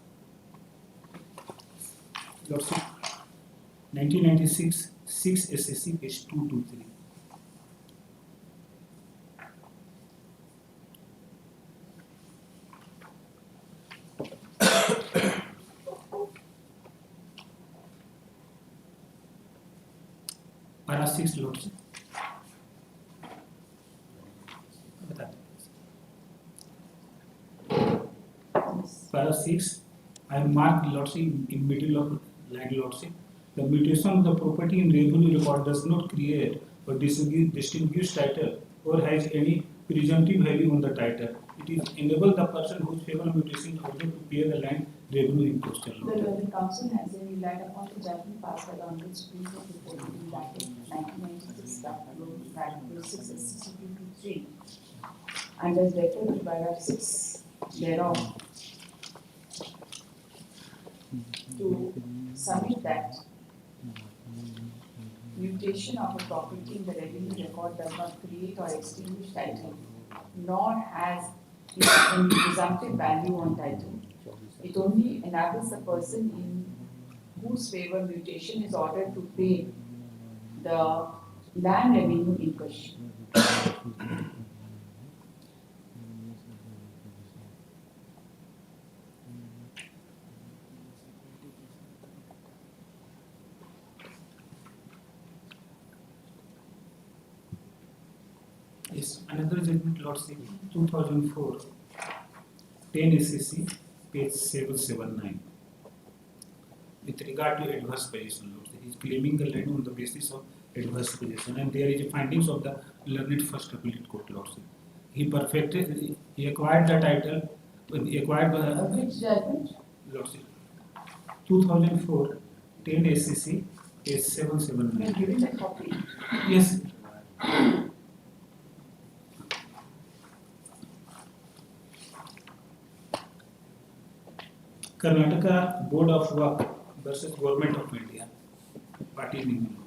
[SPEAKER 7] Lordship, 1996, 6 SSC, page 223. Para 6, Lordship. बता दो. Para 6, I have marked Lordship in middle of land Lordship. The mutation of the property in revenue record does not create or distinguish title or has any presumptive value on the title. It is enable the person whose favor mutation order to pay the land revenue in question.
[SPEAKER 2] The learned counsel has then relied upon the judgment passed by the Honorable Supreme Court reported in bracket 1996 bracket 6 SCC 223 and has referred to paragraph 6 thereof to submit that mutation of a property in the revenue record does not create or extinguish title, nor has any presumptive value on title. It only enables the person in whose favor mutation is ordered to pay the land revenue in question.
[SPEAKER 7] Yes, another judgment, Lordship, 2004, 10 SCC, page 779. with regard to adverse possession. He is claiming the land on the basis of adverse possession, and there is a findings of the learned first appellate court. He perfected, he acquired the title, he acquired the
[SPEAKER 2] Which judgment?
[SPEAKER 7] Lordship. 2004, 10 SCC, case
[SPEAKER 2] You are
[SPEAKER 7] 779.
[SPEAKER 2] giving the copy.
[SPEAKER 7] Yes. Karnataka Board of Work versus Government of India. Party name.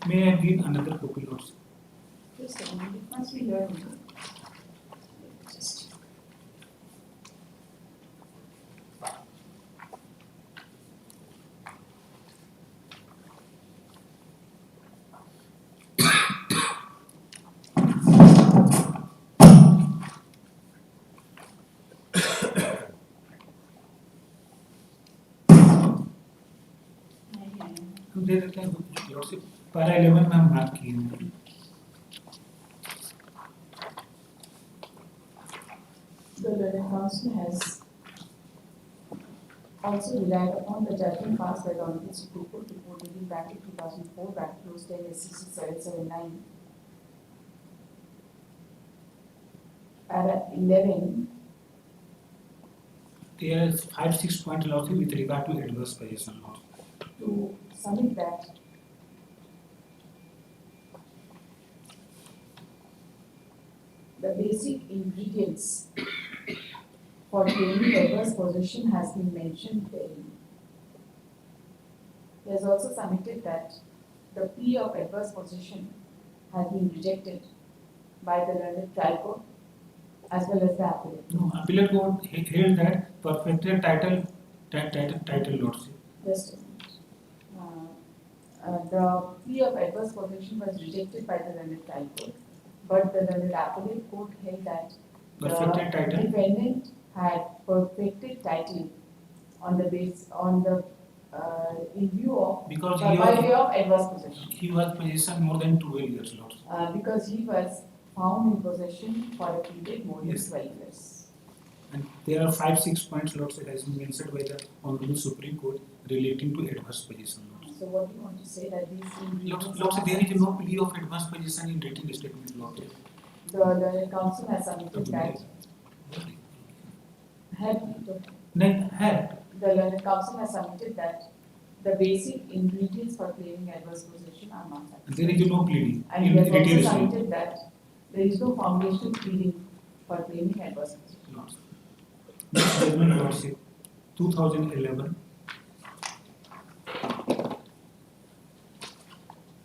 [SPEAKER 7] May I give another copy, Lords?
[SPEAKER 2] Just a moment, it must be here. Just.
[SPEAKER 7] हम दे देते हैं lordship para 11 में हम बात किए हैं
[SPEAKER 2] The learned council has also relied upon the judgment passed by the Honorable Supreme Court reported in bracket 2004 bracket close 10 SCC 779 para 11
[SPEAKER 7] there is 5-6 point lordship with regard to adverse possession law
[SPEAKER 2] to submit that the basic ingredients for claiming adverse possession has been mentioned therein. He has also submitted that the plea of adverse possession has been rejected by the learned trial court as well as the appellate.
[SPEAKER 7] no appellate court held that perfected title lordship
[SPEAKER 2] Just a minute. The plea of adverse possession was rejected by the learned trial court, but the learned appellate court held that
[SPEAKER 7] perfected
[SPEAKER 2] the
[SPEAKER 7] title
[SPEAKER 2] defendant had perfected title on the base in view of
[SPEAKER 7] because
[SPEAKER 2] by way of adverse possession.
[SPEAKER 7] he was possession more than 12 years lordship
[SPEAKER 2] Because he was found in possession for a period more than
[SPEAKER 7] Yes.
[SPEAKER 2] 12 years.
[SPEAKER 7] and there are 5-6 points lordship has been mentioned by the Honorable Supreme Court relating to adverse possession lordship
[SPEAKER 2] So what do you want to say that these ingredients
[SPEAKER 7] lordship
[SPEAKER 2] are-
[SPEAKER 7] there is no plea of adverse possession in written statement lordship
[SPEAKER 2] The learned counsel has submitted that
[SPEAKER 7] नहीं है
[SPEAKER 2] the learned counsel has submitted that the basic ingredients for claiming adverse possession are not satisfied.
[SPEAKER 7] there is no pleading
[SPEAKER 2] And he
[SPEAKER 7] in
[SPEAKER 2] has also
[SPEAKER 7] written statement
[SPEAKER 2] submitted that there is no foundational pleading for claiming adverse possession.
[SPEAKER 7] Next judgment lordship 2011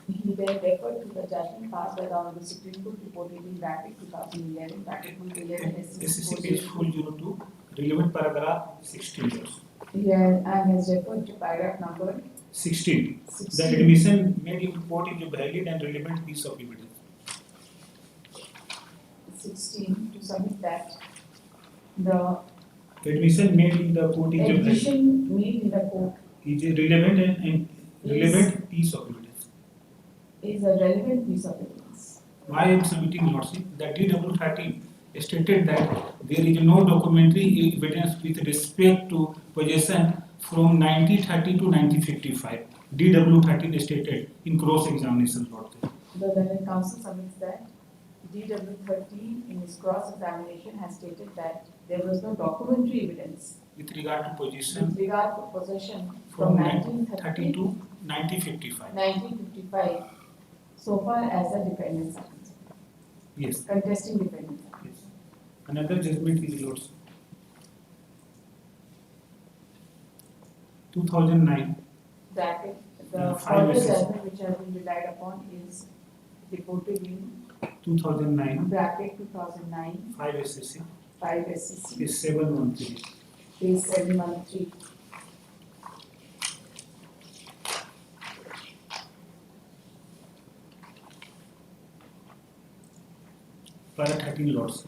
[SPEAKER 2] He then referred to the judgment passed by the Honorable Supreme Court reported in bracket 2011 bracket 11
[SPEAKER 7] SCC page 402 relevant paragraph 16 years.
[SPEAKER 2] Here and has referred to paragraph number
[SPEAKER 7] 16.
[SPEAKER 2] 16.
[SPEAKER 7] The admission made in court is a valid and relevant piece of evidence.
[SPEAKER 2] 16 to submit that the
[SPEAKER 7] Admission made in the court is a valid,
[SPEAKER 2] admission made in the court
[SPEAKER 7] is a relevant and relevant piece of evidence.
[SPEAKER 2] is a relevant piece of evidence.
[SPEAKER 7] Why I am submitting lordship? The DW13 stated that there is no documentary evidence with respect to possession from 1930 to 1955. DW13 stated in cross-examination lordship.
[SPEAKER 2] The learned counsel submits that DW13 in his cross-examination has stated that there was no documentary evidence
[SPEAKER 7] With regard to possession
[SPEAKER 2] with regard to possession
[SPEAKER 7] from
[SPEAKER 2] from
[SPEAKER 7] 1930
[SPEAKER 2] 1930
[SPEAKER 7] to 1955.
[SPEAKER 2] 1955 so far as the defendants are concerned,
[SPEAKER 7] Yes.
[SPEAKER 2] contesting defendants are concerned.
[SPEAKER 7] Yes. Another judgment is lordship. 2009
[SPEAKER 2] Bracket, the
[SPEAKER 7] five
[SPEAKER 2] further
[SPEAKER 7] SSC.
[SPEAKER 2] judgment which has been relied upon is reported in
[SPEAKER 7] 2009
[SPEAKER 2] bracket 2009
[SPEAKER 7] 5 SSC
[SPEAKER 2] 5 SCC
[SPEAKER 7] is 713.
[SPEAKER 2] page 713.
[SPEAKER 7] Para 13 lords.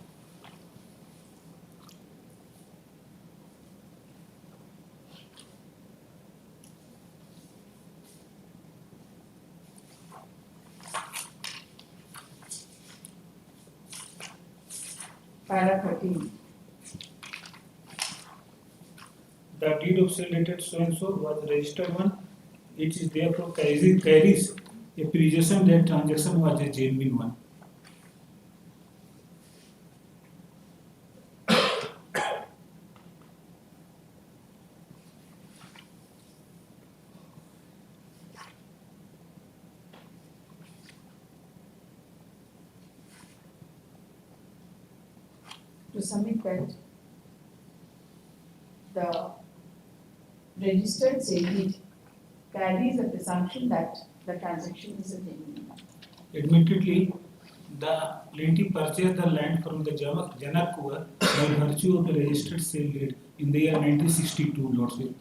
[SPEAKER 2] Para 13.
[SPEAKER 7] the deed of sale dated so and so was registered one. It is therefore carries a presumption that transaction was a genuine one.
[SPEAKER 2] To submit that the registered sale deed carries a presumption that the transaction is a genuine one.
[SPEAKER 7] Admittedly, the plaintiff purchased the land from the Janak Kuwar by virtue of the registered sale deed in the year 1962, Lordship.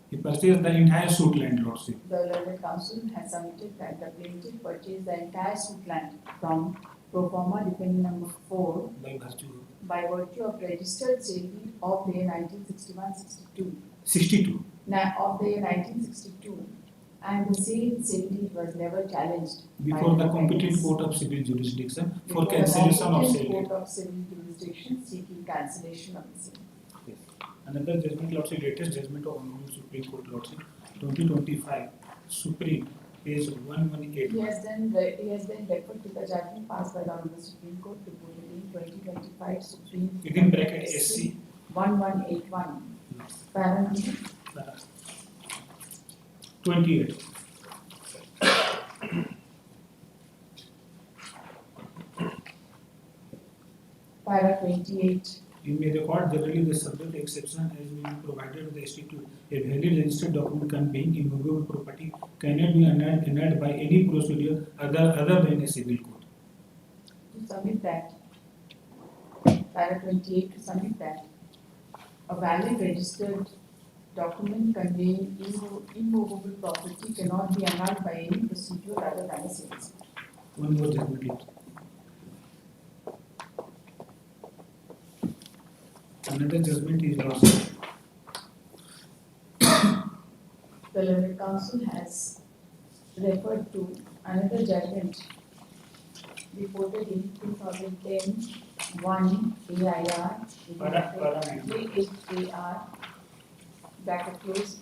[SPEAKER 7] He purchased the entire suit land, Lordship.
[SPEAKER 2] The learned counsel has submitted that the plaintiff purchased the entire suit land from pro forma dependent number 4
[SPEAKER 7] By virtue
[SPEAKER 2] by virtue of registered sale deed of the year 1961-62.
[SPEAKER 7] 62.
[SPEAKER 2] Now, of the year 1962, and the sale deed was never challenged
[SPEAKER 7] Before
[SPEAKER 2] by
[SPEAKER 7] the competent
[SPEAKER 2] defendants.
[SPEAKER 7] court of civil jurisdiction for
[SPEAKER 2] Before the
[SPEAKER 7] cancellation of
[SPEAKER 2] competent
[SPEAKER 7] sale deed.
[SPEAKER 2] court of civil jurisdiction seeking cancellation of the sale.
[SPEAKER 7] Yes. Another judgment, Lordship, latest judgment of Honorable Supreme Court, Lordship, 2025, Supreme, page 118.
[SPEAKER 2] He has then referred to the judgment passed by the Honorable Supreme Court reported in 2025 Supreme.
[SPEAKER 7] Within bracket SC.
[SPEAKER 2] 1181. Para number
[SPEAKER 7] 28.
[SPEAKER 2] Para 28.
[SPEAKER 7] You may record generally the subject exception as may be provided with the statute. A valid registered document conveying immovable property cannot be annulled by any procedure other than a civil court.
[SPEAKER 2] To submit that, para 28 to submit that, a valid registered document conveying immovable property cannot be annulled by any procedure other than a civil suit.
[SPEAKER 7] One more judgment, Lord. Another judgment is lost.
[SPEAKER 2] The learned counsel has referred to another judgment reported in 2010 1 AIR
[SPEAKER 7] Para
[SPEAKER 2] 38AR bracket close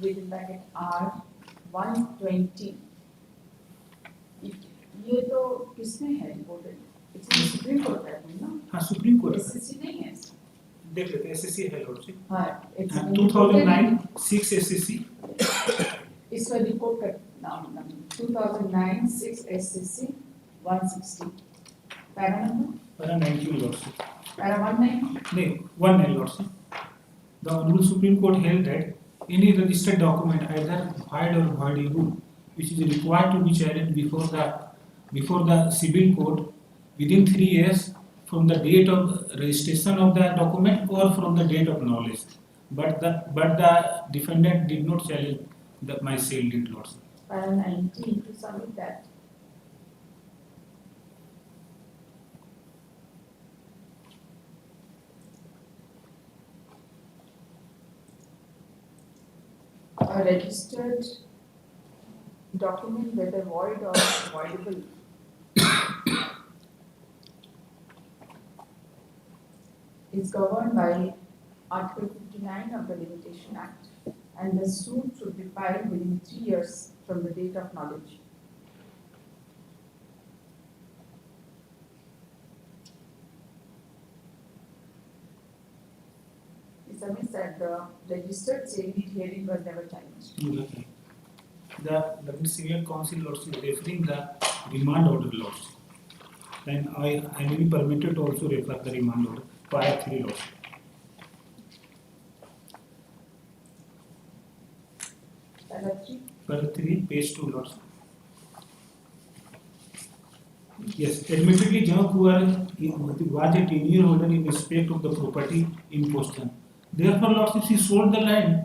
[SPEAKER 2] within bracket R 120. ये तो किसमें है reported? It's supreme court है ना?
[SPEAKER 7] हाँ supreme court
[SPEAKER 2] SSC नहीं है?
[SPEAKER 7] देख लेते हैं एसएससी है लॉर्डशिप
[SPEAKER 2] हाँ, it's
[SPEAKER 7] 2009 6 एसएससी
[SPEAKER 2] इसका रिपोर्ट का नाम 2009 6 SSC 160 para number
[SPEAKER 7] para 19 lordship
[SPEAKER 2] para 19
[SPEAKER 7] नहीं 19 lordship. The Honorable Supreme Court held that any registered document either void or voidable which is required to be challenged before the civil court within 3 years from the date of registration of the document or from the date of knowledge, but the defendant did not challenge my sale deed, lordship.
[SPEAKER 2] Para 19 to submit that a registered document whether void or voidable is governed by Article 59 of the Limitation Act, and the suit should be filed within 3 years from the date of knowledge. It submits that the registered sale deed hearing was never challenged.
[SPEAKER 7] The civil council lordship referring the remand order, lordship. Then I may be permitted to also refer the remand order para 3 lordship. Para 3 page 2 lordship. Yes, admittedly, Janak Kuwar was a 10-year holder in respect of the property in question. Therefore, lordship, he sold the land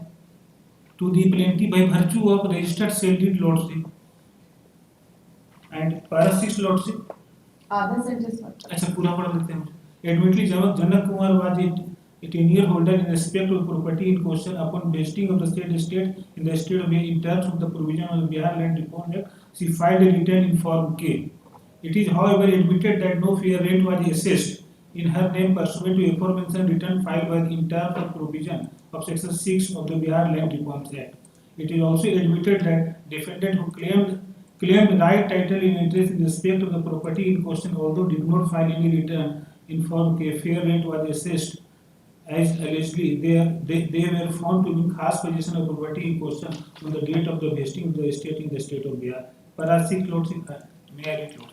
[SPEAKER 7] to the plaintiff by virtue of registered sale deed, lordship. And para 6 lordship.
[SPEAKER 2] आधा sentence मत
[SPEAKER 7] अच्छा पूरा पढ़ लेते हैं. Admittedly, Janak Kumar was a 10-year holder in respect of property in question upon vesting of the state estate in the state of Bihar in terms of the provision of the Bihar Land Reform Act. She filed a return in Form K. It is, however, admitted that no fair rate was assessed in her name pursuant to aforementioned return filed by the entire for provision of section 6 of the Bihar Land Reforms Act. It is also admitted that defendant who claimed right title in interest in respect of the property in question, although did not file any return in form a fair rent was assessed as allegedly they were found to be in khas possession of property in question on the date of the vesting of the estate in the state of Bihar. Parasik Lordship, may I read Lord?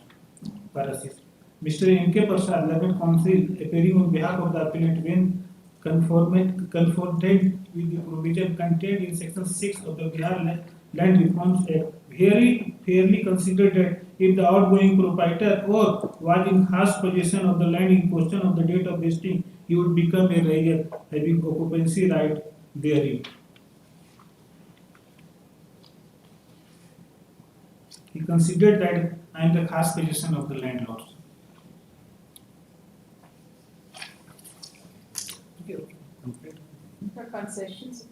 [SPEAKER 7] Parasik. Mr. N.K. Prasad, learned counsel, appearing on behalf of the appellant when confronted with the provision contained in section 6 of the Bihar Land Reforms Act, very fairly considered that if the outgoing proprietor or was in khas possession of the land in question on the date of vesting, he would become a rayat having occupancy right therein. He considered that I am the khas possession of the landlord. Okay.
[SPEAKER 2] The concessions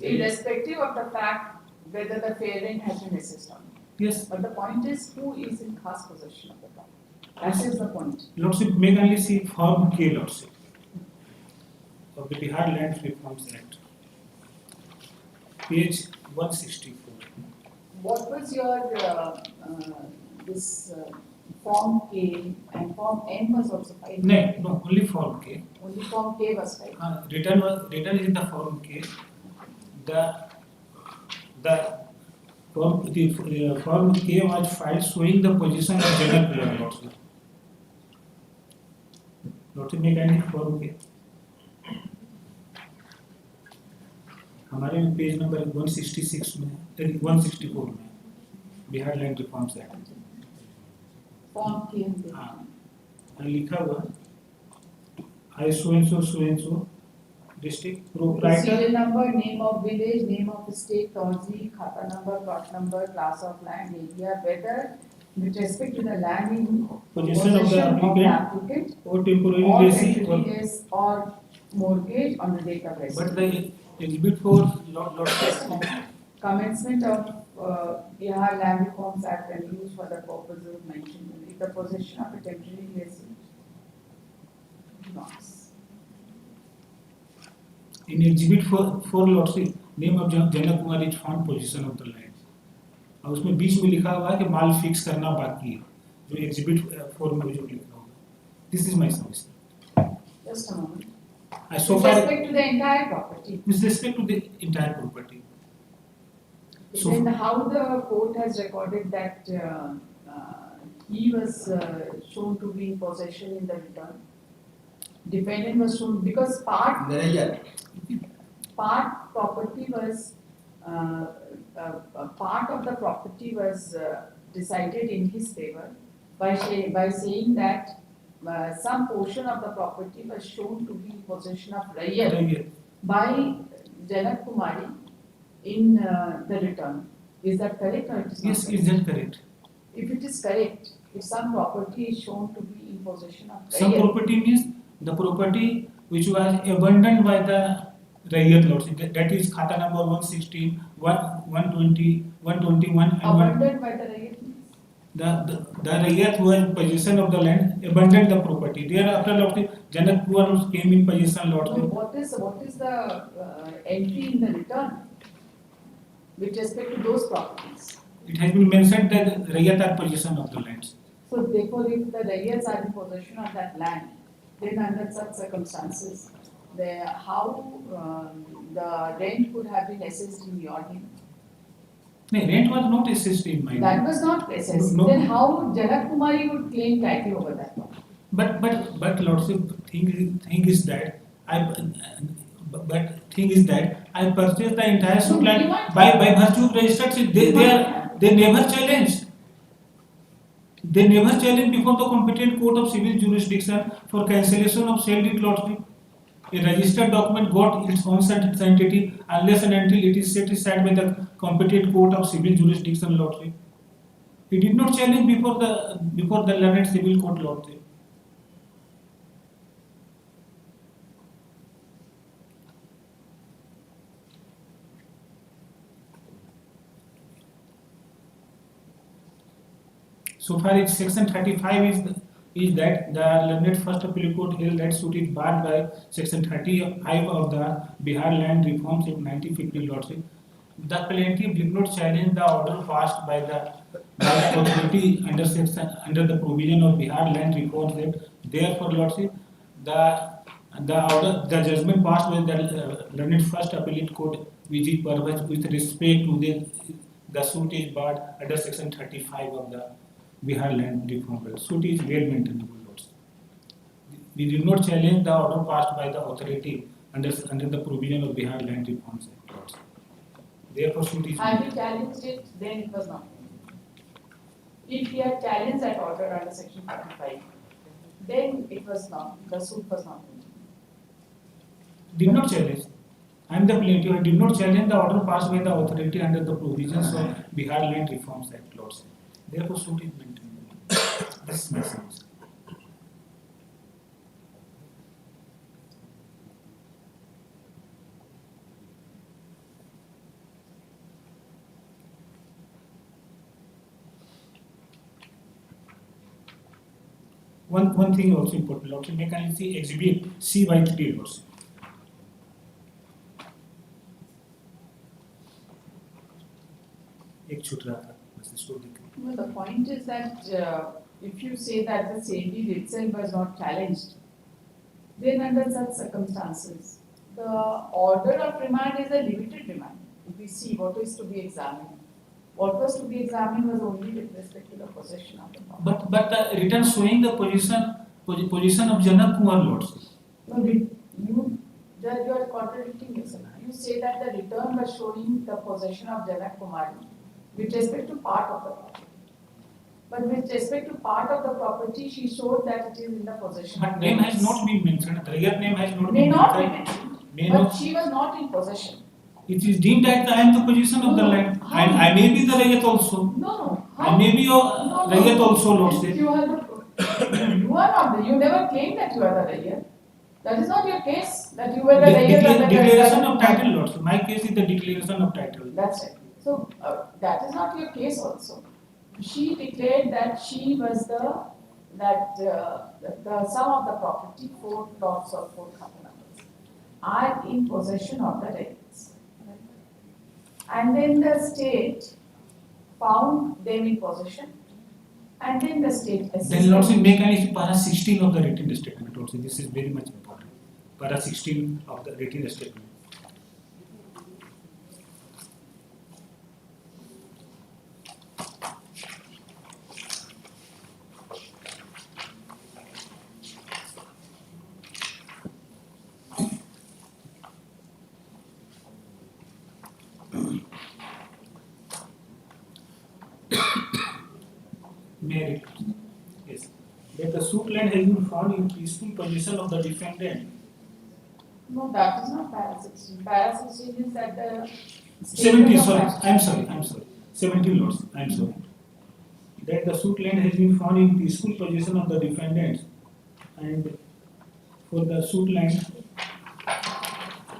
[SPEAKER 2] irrespective of the fact whether the fair rent has been assessed on.
[SPEAKER 7] Yes.
[SPEAKER 2] But the point is who is in khas possession of the property. That is the point.
[SPEAKER 7] Lordship, may I only see Form K, Lordship, of the Bihar Land Reforms Act, page 164.
[SPEAKER 2] What was your this Form K and Form N was also filed?
[SPEAKER 7] No, only Form K.
[SPEAKER 2] Only Form K was filed.
[SPEAKER 7] Written is in the Form K. The Form K was filed showing the position of Janak Kumar, Lordship. Lordship, may I need Form K? हमारे में page number 166 में 164 में Bihar land reforms act
[SPEAKER 2] Form K
[SPEAKER 7] हाँ लिखा हुआ I so and so district proprietor
[SPEAKER 2] Serial number, name of village, name of state, Torzi, khata number, plot number, class of land, area, whether with respect to the land in
[SPEAKER 7] possession of the applicant or temporary lessee
[SPEAKER 2] or mortgage on the date of receipt.
[SPEAKER 7] but the exhibit for lot
[SPEAKER 2] Commencement of Bihar Land Reforms Act and used for the purposes mentioned in the possession of a temporary lessee. Notes.
[SPEAKER 7] in exhibit for lordship name of Janak Kumar is found possession of the land और उसमें बीच में लिखा हुआ है कि माल fix करना बाकी है जो एग्जिबिट 4 में जो लिखा हुआ है this is my submission
[SPEAKER 2] Just a moment.
[SPEAKER 7] I so
[SPEAKER 2] With
[SPEAKER 7] far
[SPEAKER 2] respect to the entire property.
[SPEAKER 7] with respect to the entire property so
[SPEAKER 2] Then how the court has recorded that he was shown to be in possession in the return. Defendant was shown because part property was part of the property was decided in his favor by saying that some portion of the property was shown to be in possession of Rayat by Janak Kumari in the return. Is that correct or it is not?
[SPEAKER 7] yes is that correct
[SPEAKER 2] If it is correct, if some property is shown to be in possession of
[SPEAKER 7] some
[SPEAKER 2] Rayat,
[SPEAKER 7] property means the property which was abandoned by the Rayat lordship that is khata number 116 120 121 and
[SPEAKER 2] abandoned by the Rayat means?
[SPEAKER 7] the Rayat who was in possession of the land abandoned the property thereafter lordship Janak Kumar came in possession
[SPEAKER 2] So
[SPEAKER 7] lordship
[SPEAKER 2] what is the entry in the return with respect to those properties?
[SPEAKER 7] it has been mentioned that Rayat are possession of the lands
[SPEAKER 2] So therefore, if the Rayats are in possession of that land, then under such circumstances, how the rent could have been assessed in your name?
[SPEAKER 7] no rent was not assessed in my name.
[SPEAKER 2] That was not assessed.
[SPEAKER 7] No.
[SPEAKER 2] Then how Janak Kumari would claim title over that property?
[SPEAKER 7] But lordship thing is that I purchased the entire
[SPEAKER 2] No,
[SPEAKER 7] land
[SPEAKER 2] you want-
[SPEAKER 7] by virtue of registered seat. They never challenged. They never challenged before the competent court of civil jurisdiction for cancellation of sale deed lordship. A registered document got its own sanctity unless and until it is set aside by the competent court of civil jurisdiction lordship. He did not challenge before the learned civil court lordship. so far as section 35 is that the learned first appellate court held that suit is barred by section 35 of the Bihar Land Reforms Act 1950 Lordship. The plaintiff did not challenge the order passed by the authority under the provision of Bihar Land Reforms Act. Therefore, Lordship, the judgment passed by the learned first appellate court, which is purpose with respect to the suit is barred under section 35 of the Bihar Land Reform Act. Suit is well maintainable, Lordship. We did not challenge the order passed by the authority under the provision of Bihar Land Reforms Act, Lordship. Therefore, suit is.
[SPEAKER 2] Had we challenged it, then it was not. If we had challenged that order under section 45, then it was not, the suit was not.
[SPEAKER 7] Did not challenge. I am the plaintiff. I did not challenge the order passed by the authority under the provisions of Bihar Land Reforms Act, Lordship. Therefore, suit is maintained. This is my sense. One thing also important, Lordship, may can see exhibit C by 3, Lordship. एक छूट रहा था बस इसको देख लीजिए.
[SPEAKER 2] Well, the point is that if you say that the safety itself was not challenged, then under such circumstances, the order of remand is a limited remand. If we see what is to be examined, what was to be examined was only with respect to the possession of the property.
[SPEAKER 7] But the return showing the position of Janak Kumar, Lordship.
[SPEAKER 2] No, you are contradicting yourself. You say that the return was showing the possession of Janak Kumar with respect to part of the property. But with respect to part of the property, she showed that it is in the possession.
[SPEAKER 7] But name has not been mentioned. The real name has not
[SPEAKER 2] May
[SPEAKER 7] been
[SPEAKER 2] not be
[SPEAKER 7] mentioned.
[SPEAKER 2] mentioned, but she was not in possession.
[SPEAKER 7] It is deemed that I am the possession of the
[SPEAKER 2] No,
[SPEAKER 7] land.
[SPEAKER 2] how?
[SPEAKER 7] And I may be the Rayat also.
[SPEAKER 2] No.
[SPEAKER 7] I may be your Rayat also, Lordship.
[SPEAKER 2] You are not. You never claimed that you are the Rayat. That is not your case. That you were the Rayat.
[SPEAKER 7] Declaration of title, Lordship. My case is the declaration of title.
[SPEAKER 2] That's right. So that is not your case also. She declared that she was the sum of the property, 4 plots or 4 numbers, are in possession of the Rayats. And then the state found them in possession, and then the state assessed.
[SPEAKER 7] Then Lordship, make an para 16 of the written statement also. This is very much important. Para 16 of the written statement. Merit. Yes. That the suit land has been found in peaceful possession of the defendant.
[SPEAKER 2] No, that is not para 16. Para 16 is that the
[SPEAKER 7] 17, sorry. I'm sorry. 17 Lords, I'm sorry. That the suit land has been found in peaceful possession of the defendants, and for the suit land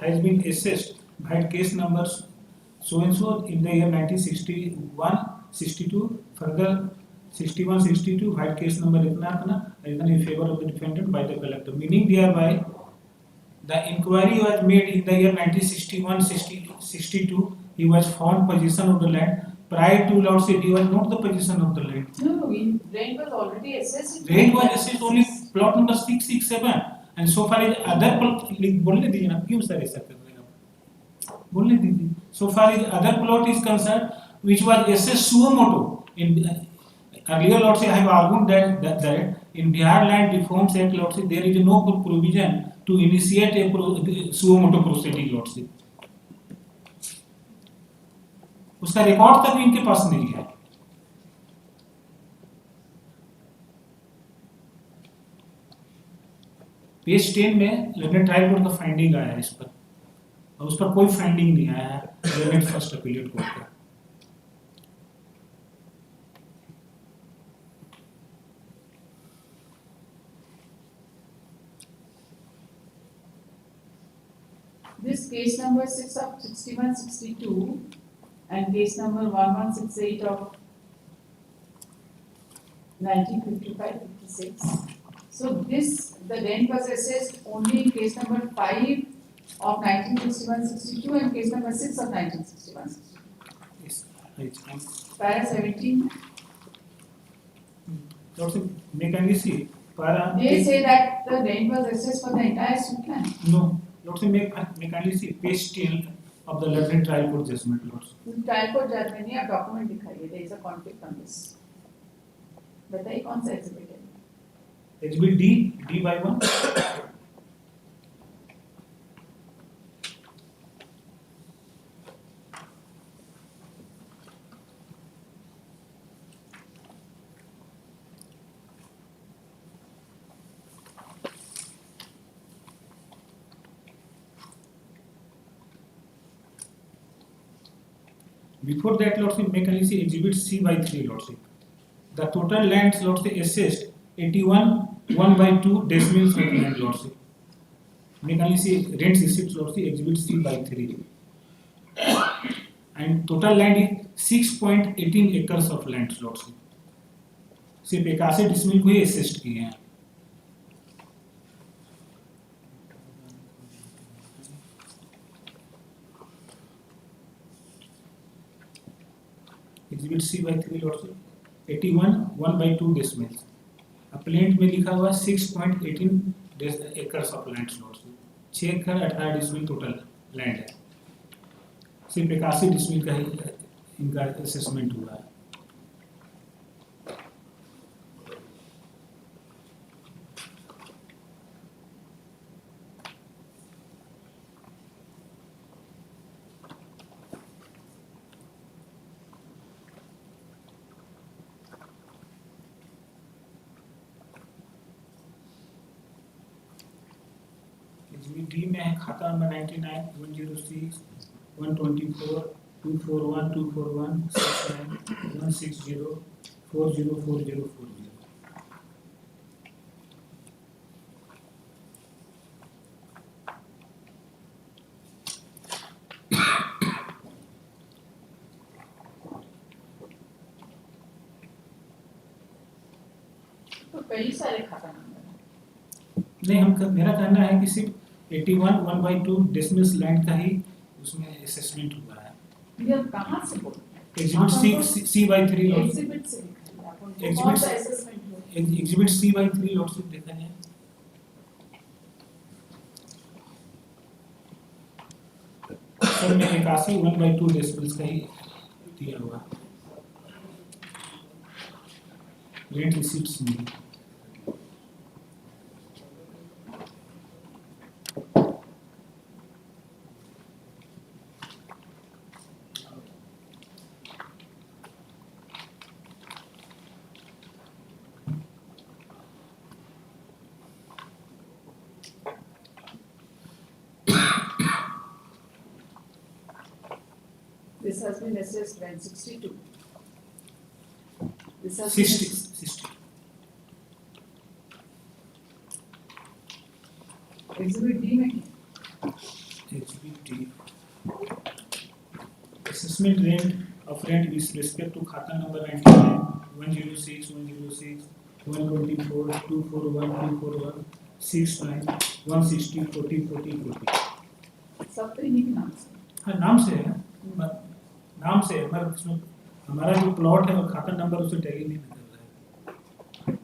[SPEAKER 7] has been assessed by case numbers so and so in the year 1961, 62, further 61, 62, by case number itna in favor of the defendant by the collector. Meaning thereby the inquiry was made in the year 1961, 62. He was found possession of the land. Prior to Lordship, he was not the possession of the land.
[SPEAKER 2] No, rent was already assessed.
[SPEAKER 7] Rent was assessed only plot number 667, and so far as other बोलने दीजिए ना, क्यों sir ऐसा कर रहे हैं आप? बोलने दीजिए. So far as other plot is concerned, which was assessed suo motu. In earlier Lordship, I have argued that in Bihar Land Reforms Act, Lordship, there is no provision to initiate a suo motu proceeding, Lordship. उसका record तक भी इनके पास नहीं है. Page 10 में London trial court का finding आया है इस पर, और उस पर कोई फाइंडिंग नहीं आया है लंदन फर्स्ट अपीलेट कोर्ट का.
[SPEAKER 2] This case number 6 of 6162 and case number 1168 of 1955-56. So this, the rent was assessed only in case number 5 of 1961-62 and case number 6 of 1961-62.
[SPEAKER 7] Yes, I
[SPEAKER 2] Para 17,
[SPEAKER 7] Lordship, may kindly see para.
[SPEAKER 2] they say that the rent was assessed for the entire suit land.
[SPEAKER 7] No, Lordship, may kindly see page 10 of the London Trial Court judgment, Lordship.
[SPEAKER 2] Trial court judgment ने आप document दिखाइए, there is a conflict on this. बताइए कौन सा exhibit है?
[SPEAKER 7] Exhibit D/1. Before that, Lordship, may kindly see Exhibit C/3, Lordship. The total lands, Lordship, assessed 81/1/2 decimals of land, Lordship. May kindly see rents received, Lordship, Exhibit C/3. And total land is 6.18 acres of land, Lordship. सिर्फ 81 decimal को ही asset किए हैं. Exhibit C/3, Lordship. 81/1/2 decimals. Plaint में लिखा हुआ 6.18 acres of land, Lordship. 6 एकड़ 18 decimal total land है. सिर्फ 81 डिसमिल का ही इनका असेसमेंट हुआ है. डी में है खाता नंबर 99 106 124 241 241 69 160 404040.
[SPEAKER 2] तो कई सारे खाता नंबर
[SPEAKER 7] नहीं, मेरा कहना है कि सिर्फ 81/1/2 डेसिमल्स लैंड का ही उसमें असेसमेंट हुआ है.
[SPEAKER 2] ये कहाँ से बोल रहे हैं?
[SPEAKER 7] एग्जिबिट C/3
[SPEAKER 2] एग्जिबिट से लिखा है, आप उनको कौन सा असेसमेंट हुआ?
[SPEAKER 7] एग्जिबिट C/3 लॉर्डशिप देखा है. सब में 81/1/2 डेसिमल्स का ही दिया हुआ. रेंट रिसीट्स में
[SPEAKER 2] This has been assessed when 62. This has
[SPEAKER 7] 60.
[SPEAKER 2] Exhibit D में
[SPEAKER 7] Exhibit D. Assessment rent of rent with respect to खाता number 99 106 106 124 241 241 69 160 40 40 40.
[SPEAKER 2] सब तो इन्हीं के नाम से.
[SPEAKER 7] हाँ, नाम से है. नाम से हमारा जो प्लॉट है वो खाता नंबर उसे टैली नहीं कर रहा है.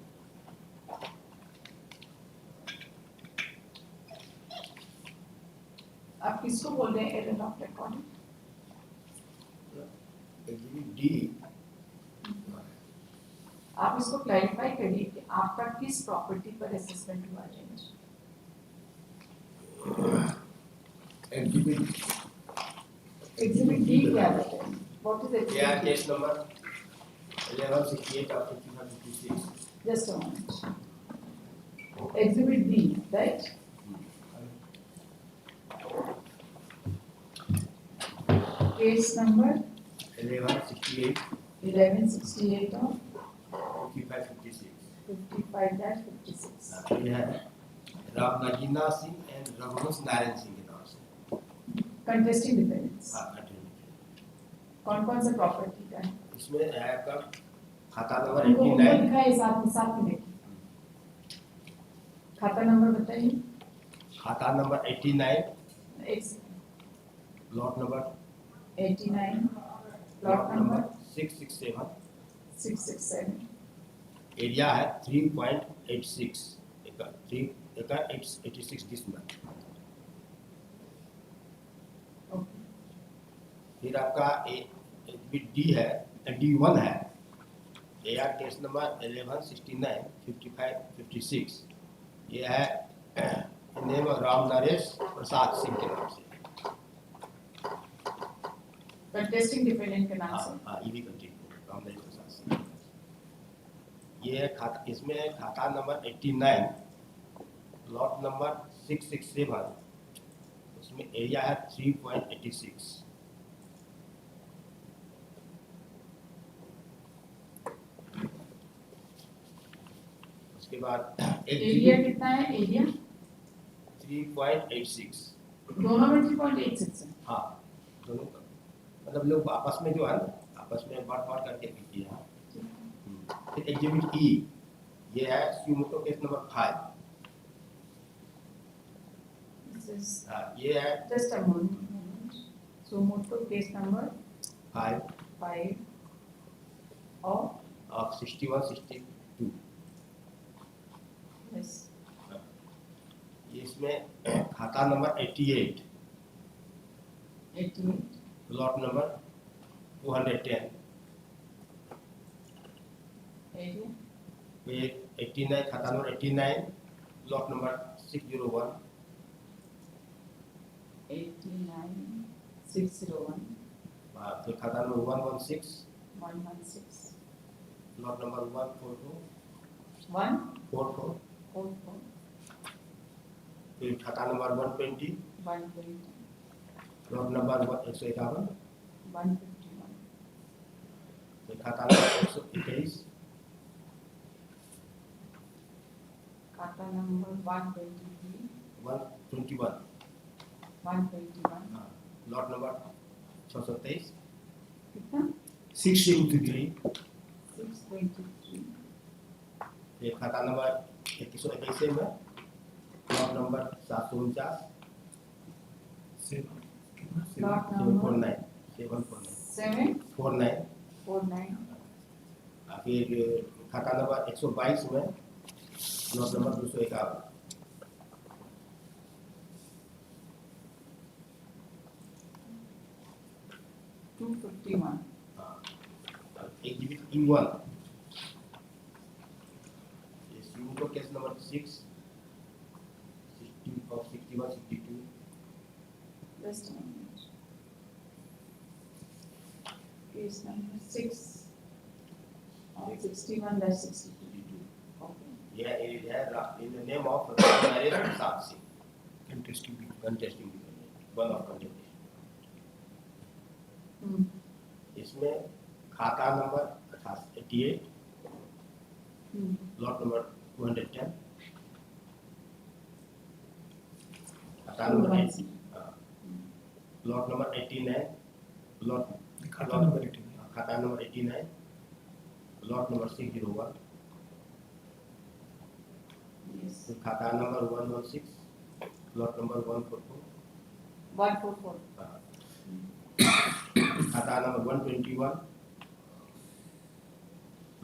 [SPEAKER 2] आप किसको बोल रहे हैं error of recording?
[SPEAKER 6] Exhibit D.
[SPEAKER 2] आप इसको क्लैरिफाई करिए कि आपका किस प्रॉपर्टी पर असेसमेंट हुआ रेंट.
[SPEAKER 6] एग्जिबिट
[SPEAKER 2] एग्जिबिट डी क्या है? व्हाट इज
[SPEAKER 6] क्या
[SPEAKER 2] exhibit?
[SPEAKER 6] Case number 1168 of 5556.
[SPEAKER 2] Just a moment. Exhibit D, right? Case number
[SPEAKER 6] 1168
[SPEAKER 2] 1168 of
[SPEAKER 6] 5556.
[SPEAKER 2] 55-56.
[SPEAKER 6] ये है रामनागिना सिंह एंड रघुवंश नारायण सिंह के नाम से.
[SPEAKER 2] Contesting defendants.
[SPEAKER 6] हाँ, अटेंड.
[SPEAKER 2] कौन कौन सा प्रॉपर्टी का है?
[SPEAKER 6] इसमें है आपका खाता नंबर
[SPEAKER 2] उनको
[SPEAKER 6] 89
[SPEAKER 2] दिखाइए, साथ में देखिए। खाता नंबर बताइए।
[SPEAKER 6] खाता नंबर 89
[SPEAKER 2] एक
[SPEAKER 6] lot number
[SPEAKER 2] 89
[SPEAKER 6] lot
[SPEAKER 2] plot
[SPEAKER 6] number
[SPEAKER 2] number
[SPEAKER 6] 667
[SPEAKER 2] 667
[SPEAKER 6] area है 3.86 एकड़ 86 डिसमिल।
[SPEAKER 2] ओके।
[SPEAKER 6] फिर आपका डी है D1 है AR केस नंबर 1169 55 56 ये है नेम राम नरेश प्रसाद सिंह के नाम से।
[SPEAKER 2] कंटेस्टिंग डिपेंडेंट के नाम से।
[SPEAKER 6] हाँ ये भी कंटिन्यू राम नरेश प्रसाद सिंह। ये खाता इसमें खाता नंबर 89 लॉट नंबर 667 उसमें एरिया है 3.86। उसके बाद
[SPEAKER 2] एरिया कितना है? एरिया
[SPEAKER 6] 3.86।
[SPEAKER 2] दोनों में 3.86 है।
[SPEAKER 6] हाँ दोनों का मतलब लोग आपस में जो है ना आपस में बांट करके भी किया। फिर एग्जिबिट ई ये है suo motu case number 5।
[SPEAKER 2] This is
[SPEAKER 6] ये है
[SPEAKER 2] just a moment. Sumoto case number
[SPEAKER 6] 5
[SPEAKER 2] 5 of
[SPEAKER 6] 6162।
[SPEAKER 2] yes.
[SPEAKER 6] इसमें खाता नंबर 88 लॉट नंबर 210
[SPEAKER 2] area
[SPEAKER 6] फिर 89 खाता नंबर 89 लॉट नंबर 601
[SPEAKER 2] 89601
[SPEAKER 6] फिर खाता नंबर 116
[SPEAKER 2] 116
[SPEAKER 6] लॉट नंबर 144
[SPEAKER 2] 144
[SPEAKER 6] फिर खाता नंबर 120
[SPEAKER 2] 120
[SPEAKER 6] लॉट नंबर 151
[SPEAKER 2] 151
[SPEAKER 6] फिर खाता नंबर 121
[SPEAKER 2] खाता नंबर 123
[SPEAKER 6] 121
[SPEAKER 2] 121
[SPEAKER 6] लॉट नंबर 623
[SPEAKER 2] कितना
[SPEAKER 7] 623
[SPEAKER 2] 623
[SPEAKER 6] फिर खाता नंबर 121 में लॉट नंबर 749
[SPEAKER 2] Lot number
[SPEAKER 6] 749
[SPEAKER 2] 749
[SPEAKER 6] फिर खाता नंबर 122 में lot number 251
[SPEAKER 2] 251
[SPEAKER 6] exhibit E1 suo motu case number 6 61 62
[SPEAKER 2] just a moment. Case number 6 61-62. Okay.
[SPEAKER 6] यह एरिया है in the name of Naresh Prasad Singh
[SPEAKER 5] contesting
[SPEAKER 6] contesting one of contesting. इसमें खाता नंबर 88 लॉट नंबर 210 खाता number 80 lot number 89 lot
[SPEAKER 5] खाता number 89
[SPEAKER 6] खाता number 89 lot number 601
[SPEAKER 2] Yes.
[SPEAKER 6] फिर खाता number 116 lot number 144
[SPEAKER 2] 144
[SPEAKER 6] खाता नंबर 121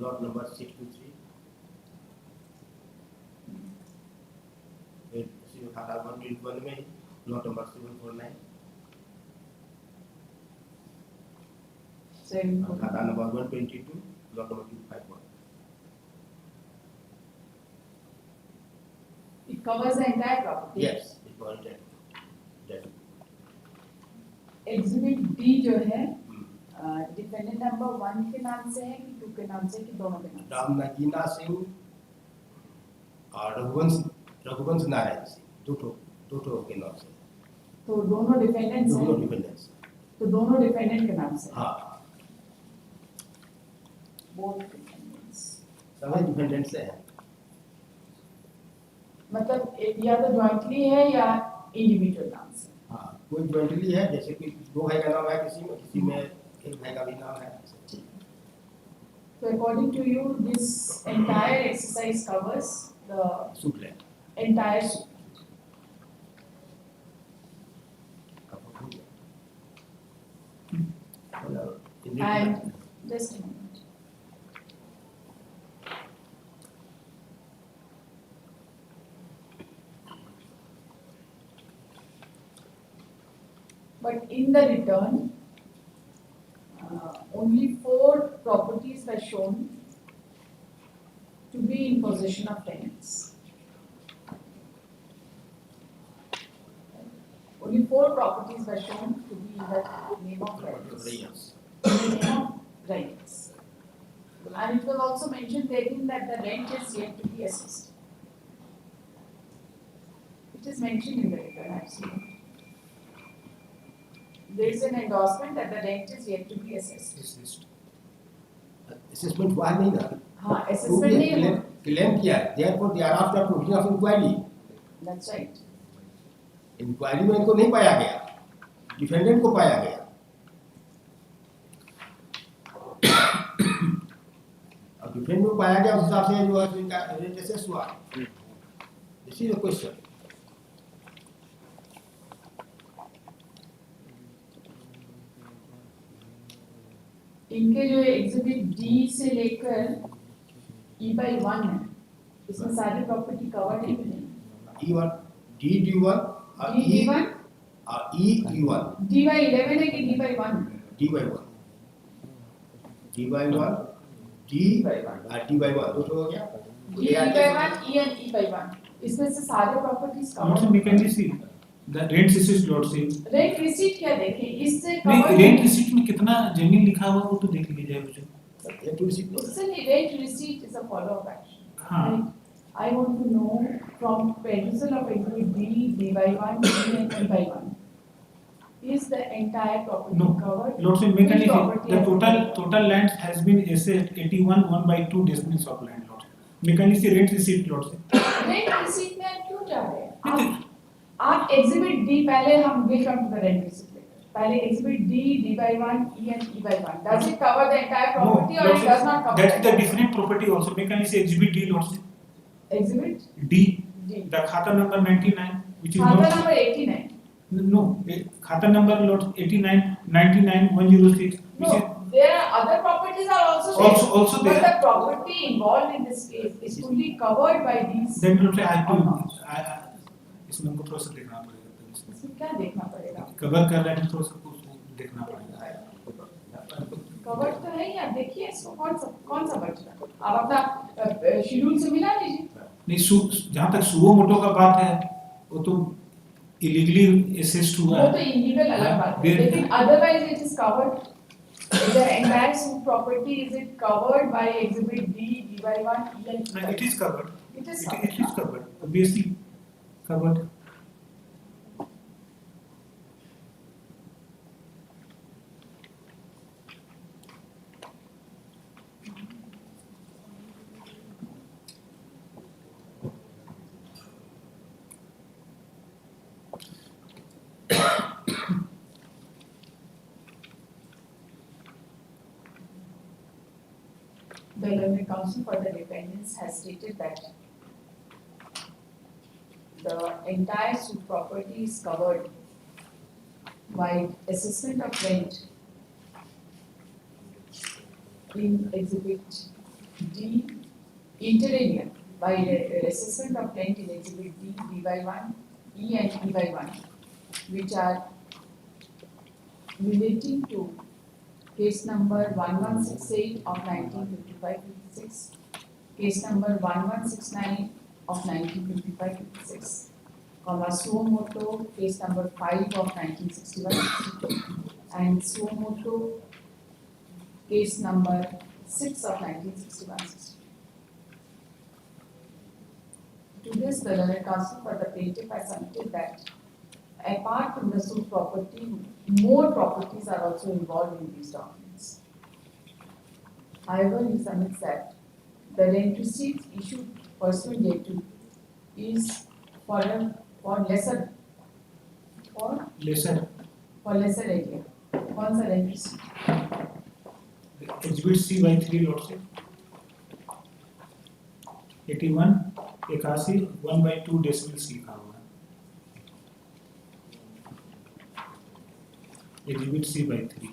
[SPEAKER 6] लॉट नंबर 623 फिर उसी खाता 121 में लॉट नंबर 749 खाता number 122 lot number 251
[SPEAKER 2] It covers the entire property.
[SPEAKER 6] yes it was that
[SPEAKER 2] Exhibit D जो है डिपेंडेंट नंबर 1 के नाम से है कि 2 के नाम से कि दोनों के नाम से?
[SPEAKER 6] राम नगीना सिंह और रघुवंश नारायण सिंह दो के नाम से
[SPEAKER 2] तो दोनों डिपेंडेंट्स
[SPEAKER 6] दोनों
[SPEAKER 2] हैं।
[SPEAKER 6] डिपेंडेंट्स
[SPEAKER 2] तो दोनों डिपेंडेंट के नाम से।
[SPEAKER 6] हाँ
[SPEAKER 2] बोथ डिपेंडेंट्स
[SPEAKER 6] सभी डिपेंडेंट्स हैं।
[SPEAKER 2] मतलब या तो जॉइंटली है या इंडिविजुअल नाम से।
[SPEAKER 6] हाँ कोई ज्वाइंटली है जैसे कि दो भाई का नाम है किसी में एक भाई का भी नाम है।
[SPEAKER 2] So according to you, this entire exercise covers the
[SPEAKER 6] suit land.
[SPEAKER 2] entire suit. And just a moment. But in the return, only 4 properties were shown to be in possession of tenants. Only 4 properties were shown to be in the name of rentals. In the name of rents. And it was also mentioned therein that the rent is yet to be assessed. It is mentioned in the return, I've seen it. There is an endorsement that the rent is yet to be assessed.
[SPEAKER 6] Assessment हुआ नहीं ना?
[SPEAKER 2] हाँ, assessment नहीं हुआ.
[SPEAKER 6] Claim किया. Therefore they are after provision of inquiry.
[SPEAKER 2] That's right.
[SPEAKER 6] Inquiry में इनको नहीं पाया गया, डिफेंडेंट को पाया गया। अब डिफेंडेंट को पाया गया उस हिसाब से जो है इनका रेट असेस हुआ। This is the question.
[SPEAKER 2] इनके जो एग्जिबिट डी से लेकर E/1 है, इसमें सारी प्रॉपर्टी कवर्ड है कि नहीं?
[SPEAKER 6] E1, D1 और
[SPEAKER 2] D1
[SPEAKER 6] और E1,
[SPEAKER 2] D/11 है कि D/1?
[SPEAKER 6] D/1, D/1, D और D/1 दो हो गया।
[SPEAKER 2] D/1, E and E/1 इसमें से सारे properties
[SPEAKER 7] Lord,
[SPEAKER 2] covered.
[SPEAKER 7] we can see the rent receipt, Lord say.
[SPEAKER 2] Rent receipt क्या देखें, इससे
[SPEAKER 7] नहीं,
[SPEAKER 2] कवर्ड
[SPEAKER 7] रेंट रिसीट में कितना जमीन लिखा हुआ वो तो देख लीजिए मुझे।
[SPEAKER 2] उससे नहीं, rent receipt is a follow up action.
[SPEAKER 7] हाँ।
[SPEAKER 2] I want to know from perusal of exhibit D/1, E and E/1, is the entire property
[SPEAKER 7] No,
[SPEAKER 2] covered?
[SPEAKER 7] Lord say
[SPEAKER 2] Which
[SPEAKER 7] mechanically
[SPEAKER 2] property
[SPEAKER 7] the
[SPEAKER 2] are
[SPEAKER 7] total land has been assessed 81/1/2 decimals of land, Lord. Mechanically rent receipt, Lord say.
[SPEAKER 2] Rent receipt में आप क्यों जा रहे हैं?
[SPEAKER 7] नहीं,
[SPEAKER 2] आप exhibit D, पहले हम will come to the rent receipt letter. पहले exhibit D, D/1, E and E/1, does it cover the entire
[SPEAKER 7] No,
[SPEAKER 2] property or
[SPEAKER 7] Lord
[SPEAKER 2] it
[SPEAKER 7] say,
[SPEAKER 2] does not cover?
[SPEAKER 7] that's the different property also. Mechanically exhibit D, Lord say.
[SPEAKER 2] Exhibit
[SPEAKER 7] D,
[SPEAKER 2] D.
[SPEAKER 7] the खाता number 99, which is
[SPEAKER 2] खाता
[SPEAKER 7] not.
[SPEAKER 2] number 89.
[SPEAKER 7] No, खाता number Lord 89, 99, 106, which
[SPEAKER 2] No,
[SPEAKER 7] is
[SPEAKER 2] there are other properties are also there.
[SPEAKER 7] also
[SPEAKER 2] But
[SPEAKER 7] there.
[SPEAKER 2] the property involved in this case is fully covered by these.
[SPEAKER 7] Then Lord say I
[SPEAKER 2] or
[SPEAKER 7] have
[SPEAKER 2] not.
[SPEAKER 7] to इसमें हमको थोड़ा सा देखना पड़ेगा।
[SPEAKER 2] इसमें क्या देखना पड़ेगा?
[SPEAKER 7] कवर कर रहे हैं थोड़ा सा कुछ देखना पड़ेगा।
[SPEAKER 2] कवर तो है ही, आप देखिए इसको कौन सा बच रहा है। आप अपना शेड्यूल से मिला लीजिए।
[SPEAKER 7] नहीं, जहाँ तक सुओ मोटो का बात है वो तो इलीगली असेस्ड हुआ
[SPEAKER 2] वो
[SPEAKER 7] है।
[SPEAKER 2] तो इलीगल अलग बात है,
[SPEAKER 7] There-
[SPEAKER 2] लेकिन otherwise it is covered. The entire suit property, is it covered by exhibit D, D/1, E and E?
[SPEAKER 7] It is covered.
[SPEAKER 2] It is
[SPEAKER 7] It is covered. Obviously covered.
[SPEAKER 2] The learned counsel for the defendants has stated that the entire suit property is covered by assessment of rent in exhibit D, inter alia, by assessment of rent in exhibit D, D/1, E and E/1, which are relating to case number 1168 of 1955-56, case number 1169 of 1955-56, Suomoto case number 5 of 1961, and Suomoto case number 6 of 1961. To this, the learned counsel for the plaintiff has submitted that apart from the suit property, more properties are also involved in these documents. However, he submits that the rent receipt issued pursuant thereto is for lesser
[SPEAKER 7] Lesser.
[SPEAKER 2] area. कौन सा rent receipt?
[SPEAKER 7] Exhibit C by 3 lordship 81 81 1/2 decimals लिखा हुआ है exhibit C by 3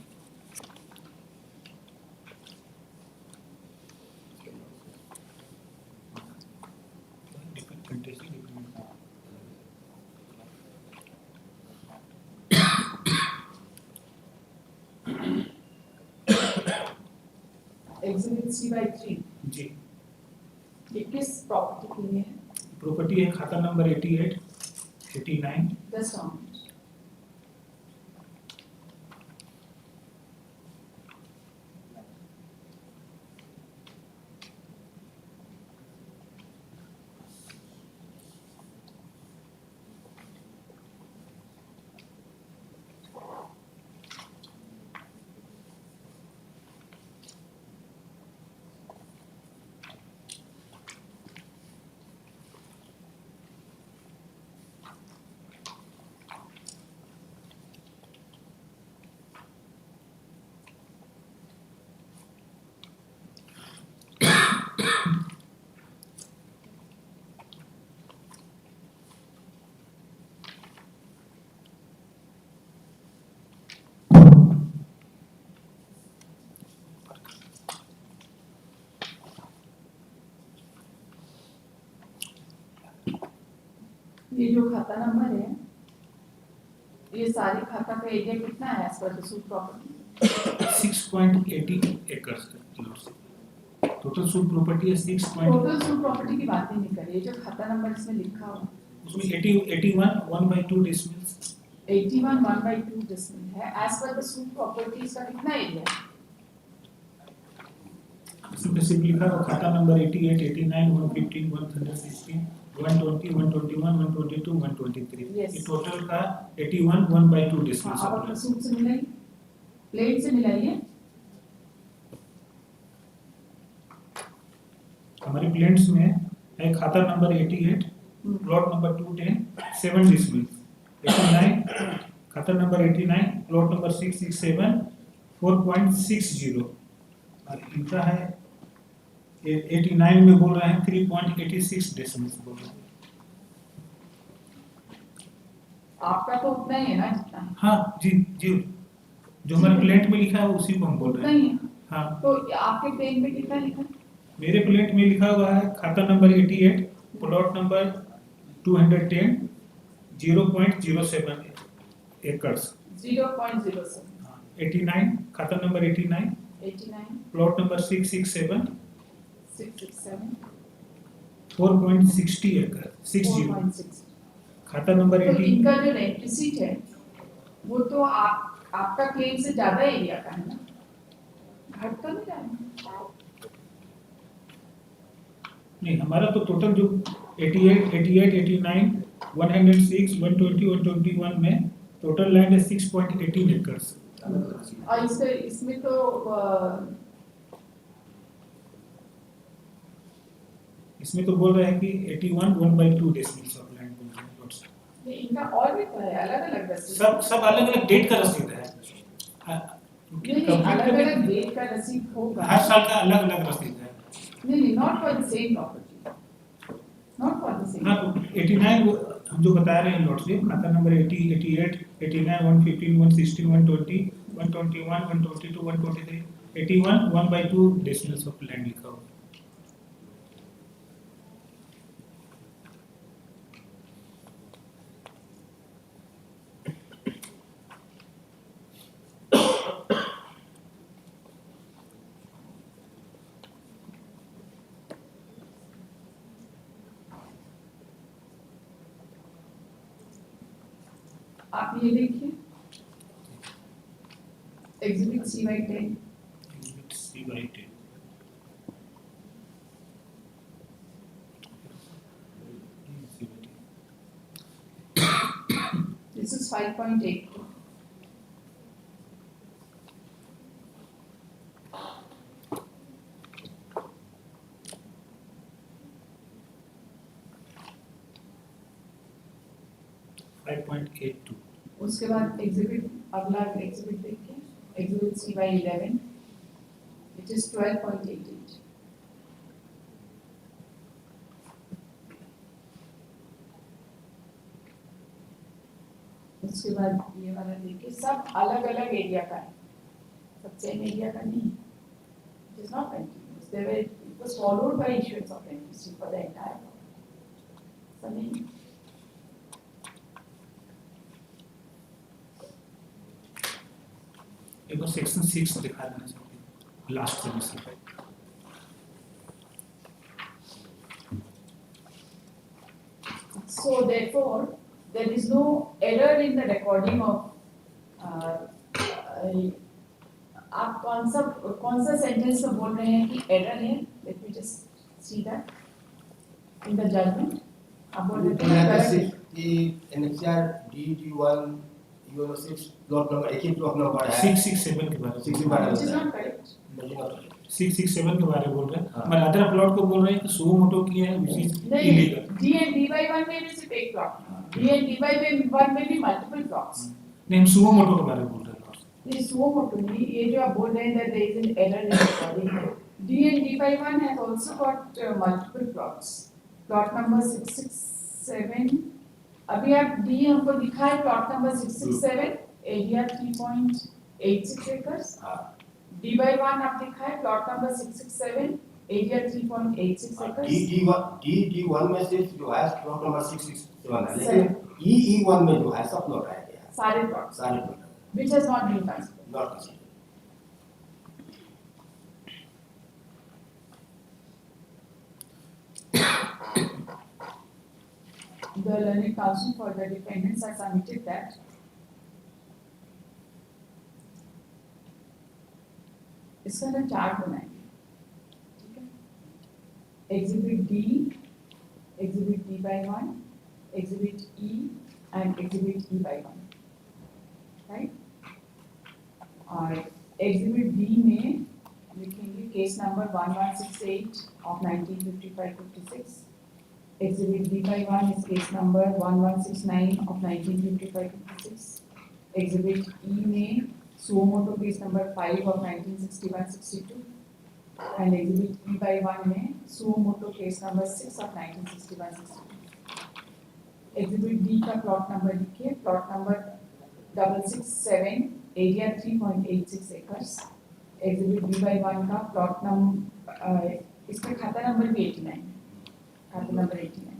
[SPEAKER 2] exhibit C by 3
[SPEAKER 7] जी
[SPEAKER 2] ये किस property के लिए है?
[SPEAKER 7] प्रॉपर्टी है खाता नंबर 88 89
[SPEAKER 2] Just a moment. ये जो खाता नंबर है ये सारी खाता का एरिया कितना है as per the suit property?
[SPEAKER 7] 6.80 acres total suit property है 6.
[SPEAKER 2] टोटल सूट प्रॉपर्टी की बात ही नहीं कर रही, जो खाता नंबर इसमें लिखा हुआ
[SPEAKER 7] उसमें 81 1/2 डेसिमल्स
[SPEAKER 2] 81 1/2 डेसिमल है। As per the suit property इसका कितना एरिया है?
[SPEAKER 7] इसमें सिर्फ लिखा है खाता नंबर 88 89 115 116 120 121 122 123
[SPEAKER 2] Yes.
[SPEAKER 7] ये टोटल का 81 1/2
[SPEAKER 2] हाँ,
[SPEAKER 7] डेसिमल्स
[SPEAKER 2] अब अपना सूट से मिलाइए, प्लेट से मिलाइए।
[SPEAKER 7] हमारे प्लेन्स में है खाता नंबर 88 प्लॉट नंबर 210 7 डेसिमल्स 89 खाता नंबर 89 प्लॉट नंबर 667 4.60 और इनका है 89 में बोल रहे हैं 3.86 डेसिमल्स बोल रहे हैं।
[SPEAKER 2] आपका तो उतना ही है ना जितना है?
[SPEAKER 7] हाँ जी जी जो हमारे प्लेट में लिखा है उसी को हम बोल
[SPEAKER 2] उतना
[SPEAKER 7] रहे
[SPEAKER 2] ही
[SPEAKER 7] हैं।
[SPEAKER 2] है।
[SPEAKER 7] हाँ
[SPEAKER 2] तो आपके पेन में कितना लिखा है?
[SPEAKER 7] मेरे प्लेट में लिखा हुआ है खाता नंबर 88 प्लॉट नंबर 210 0.07 एकर्स
[SPEAKER 2] 0.07
[SPEAKER 7] 89 खाता नंबर 89
[SPEAKER 2] 89
[SPEAKER 7] प्लॉट नंबर 667
[SPEAKER 2] 667
[SPEAKER 7] 4.60 एकड़ 60
[SPEAKER 2] 4.6।
[SPEAKER 7] खाता नंबर
[SPEAKER 2] तो
[SPEAKER 7] 80
[SPEAKER 2] इनका जो रेंट रिसीट है वो तो आपका क्लेम से ज्यादा एरिया का है ना, घट तो नहीं रहा है?
[SPEAKER 7] नहीं हमारा तो टोटल जो 88 89 106 120 121 में टोटल लैंड है 6.18 एकर्स।
[SPEAKER 2] और इसमें तो
[SPEAKER 7] इसमें तो बोल रहे हैं कि 81 1/2 डेसिमल्स ऑफ लैंड बोल रहे हैं plots।
[SPEAKER 2] ये इनका और भी तो है, अलग अलग रसीद
[SPEAKER 7] सब अलग अलग डेट का रसीद है क्योंकि
[SPEAKER 2] नहीं,
[SPEAKER 7] complete
[SPEAKER 2] अलग
[SPEAKER 7] करने-
[SPEAKER 2] अलग डेट का रसीद होगा।
[SPEAKER 7] हर साल का अलग अलग रसीद है।
[SPEAKER 2] नहीं, not for the same property, not for the same.
[SPEAKER 7] हाँ तो 89 हम जो बता रहे हैं लॉटशिप खाता नंबर 80 88 89 115 116 120 121 122 123 81 1/2 डेसिमल्स ऑफ लैंड लिखा हुआ है।
[SPEAKER 2] आप ये देखिए exhibit CY10
[SPEAKER 7] CY10
[SPEAKER 2] this is 5.8
[SPEAKER 7] 5.82
[SPEAKER 2] उसके बाद एग्जिबिट अगला एग्जिबिट देखिए एग्जिबिट CY11 It is 12.88. उसके बाद ये वाला देखिए सब अलग अलग एरिया का है, सब सेम एरिया का नहीं. It is not continuous. It was followed by issuance of NTC for the entire so नहीं.
[SPEAKER 7] एक बार सेक्शन 6 दिखा देना चाहिए last semester.
[SPEAKER 2] So therefore, there is no error in the recording of आप कौन सा सेंटेंस में बोल रहे हैं कि एरर है? Let me just see that in the judgment. आप बोल रहे हैं
[SPEAKER 6] NXR DD1 6 plot number एक ही plot number है
[SPEAKER 7] 667 के बारे में.
[SPEAKER 6] 6 बारे
[SPEAKER 2] which is
[SPEAKER 6] में
[SPEAKER 2] not correct.
[SPEAKER 7] 667 के बारे में बोल रहे हैं.
[SPEAKER 6] हाँ.
[SPEAKER 7] पर अदर प्लॉट को बोल रहे हैं कि सो मोटो की है which is
[SPEAKER 2] नहीं,
[SPEAKER 7] illegal.
[SPEAKER 2] D and D by 1 में भी सिर्फ एक plot. D and D by 1 में भी multiple plots.
[SPEAKER 7] नहीं, हम सो मोटो के बारे में बोल रहे हैं.
[SPEAKER 2] ये सो मोटो नहीं, ये जो आप बोल रहे हैं that there is an error in recording. D and D by 1 has also got multiple plots. Plot number 667. अभी आप D हमको दिखा है plot number 667, area 3.86 acres. D by 1 आप दिखा है plot number 667, area 3.86 acres.
[SPEAKER 6] DD1 में सिर्फ जो है plot number 667 है, लेकिन EE1 में जो है सब plot है
[SPEAKER 2] सारे plots.
[SPEAKER 6] सारे plot
[SPEAKER 2] Which has not been considered.
[SPEAKER 6] not considered.
[SPEAKER 2] The learned counsel for the defendants has submitted that इसका ना चार्ट बनाएंगे, ठीक है? Exhibit D, Exhibit D by 1, Exhibit E and Exhibit E by 1, right? और Exhibit D में लिखेंगे case number 1168 of 1955-56. Exhibit D by 1 is case number 1169 of 1955-56. Exhibit E में Suomoto case number 5 of 1961-62. And Exhibit E by 1 में Suomoto case number 6 of 1961-62. Exhibit D का plot number लिखिए, plot number 667, area 3.86 acres. Exhibit D by 1 का plot number इसका खाता number भी 89 है. खाता नंबर 89.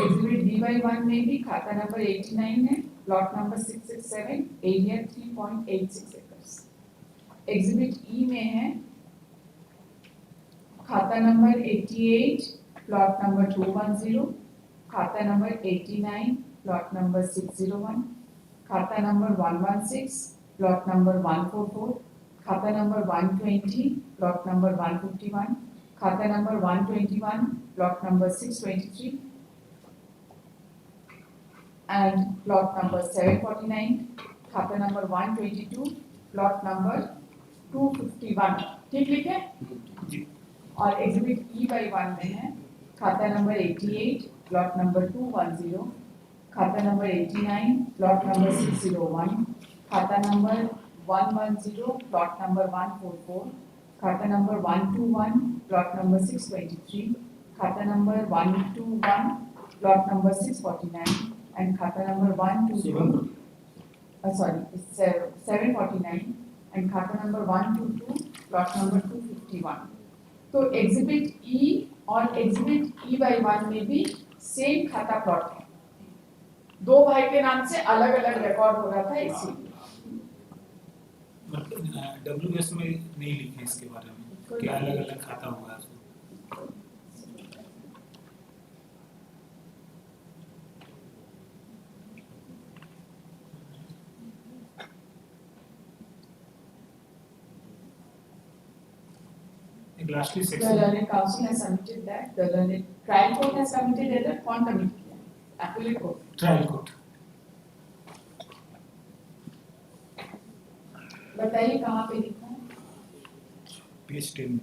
[SPEAKER 2] Exhibit D by 1 में भी खाता नंबर 89 है, plot number 667, area 3.86 acres. Exhibit E में है खाता नंबर 88, plot number 210, खाता नंबर 89, plot number 601, खाता नंबर 116, plot number 144, खाता नंबर 120, plot number 151, खाता number 121, plot number 623, and plot number 749, खाता नंबर 122, plot number 251. ठीक लिखे? और एग्जिबिट E by 1 में है खाता नंबर 88, plot number 210, खाता नंबर 89, plot number 601, खाता नंबर 110, plot number 144, खाता नंबर 121, plot number 623, खाता नंबर 121, plot number 649, and खाता नंबर 122, sorry, 749, and खाता नंबर 122, plot number 251. तो एग्जिबिट E और एग्जिबिट E by 1 में भी सेम खाता प्लॉट है, दो भाई के नाम से अलग अलग रिकॉर्ड हो रहा था इसीलिए.
[SPEAKER 7] WS में नहीं लिखे इसके बारे में कि अलग अलग खाता हुआ है. Lastly,
[SPEAKER 2] The
[SPEAKER 7] section
[SPEAKER 2] learned counsel has submitted that, the learned trial court has submitted that, कौन कमिट किया? Appellate court.
[SPEAKER 7] trial court.
[SPEAKER 2] बताइए कहाँ पे लिखा है?
[SPEAKER 7] Page 10 में.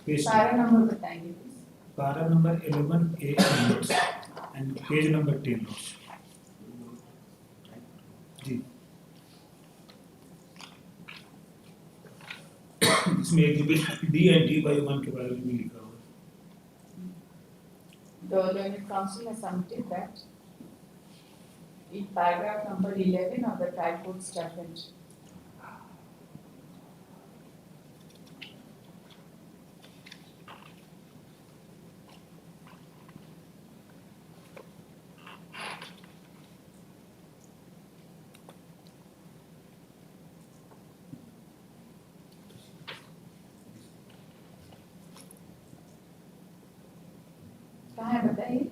[SPEAKER 7] पेज
[SPEAKER 2] पैरा नंबर बताएंगे प्लीज.
[SPEAKER 7] पारा number 11A notes and page number 10 notes. जी इसमें exhibit D and D by 1 के बारे में भी लिखा हुआ है.
[SPEAKER 2] The learned counsel has submitted that in paragraph number 11 of the trial court's judgment, कहाँ है बताइए,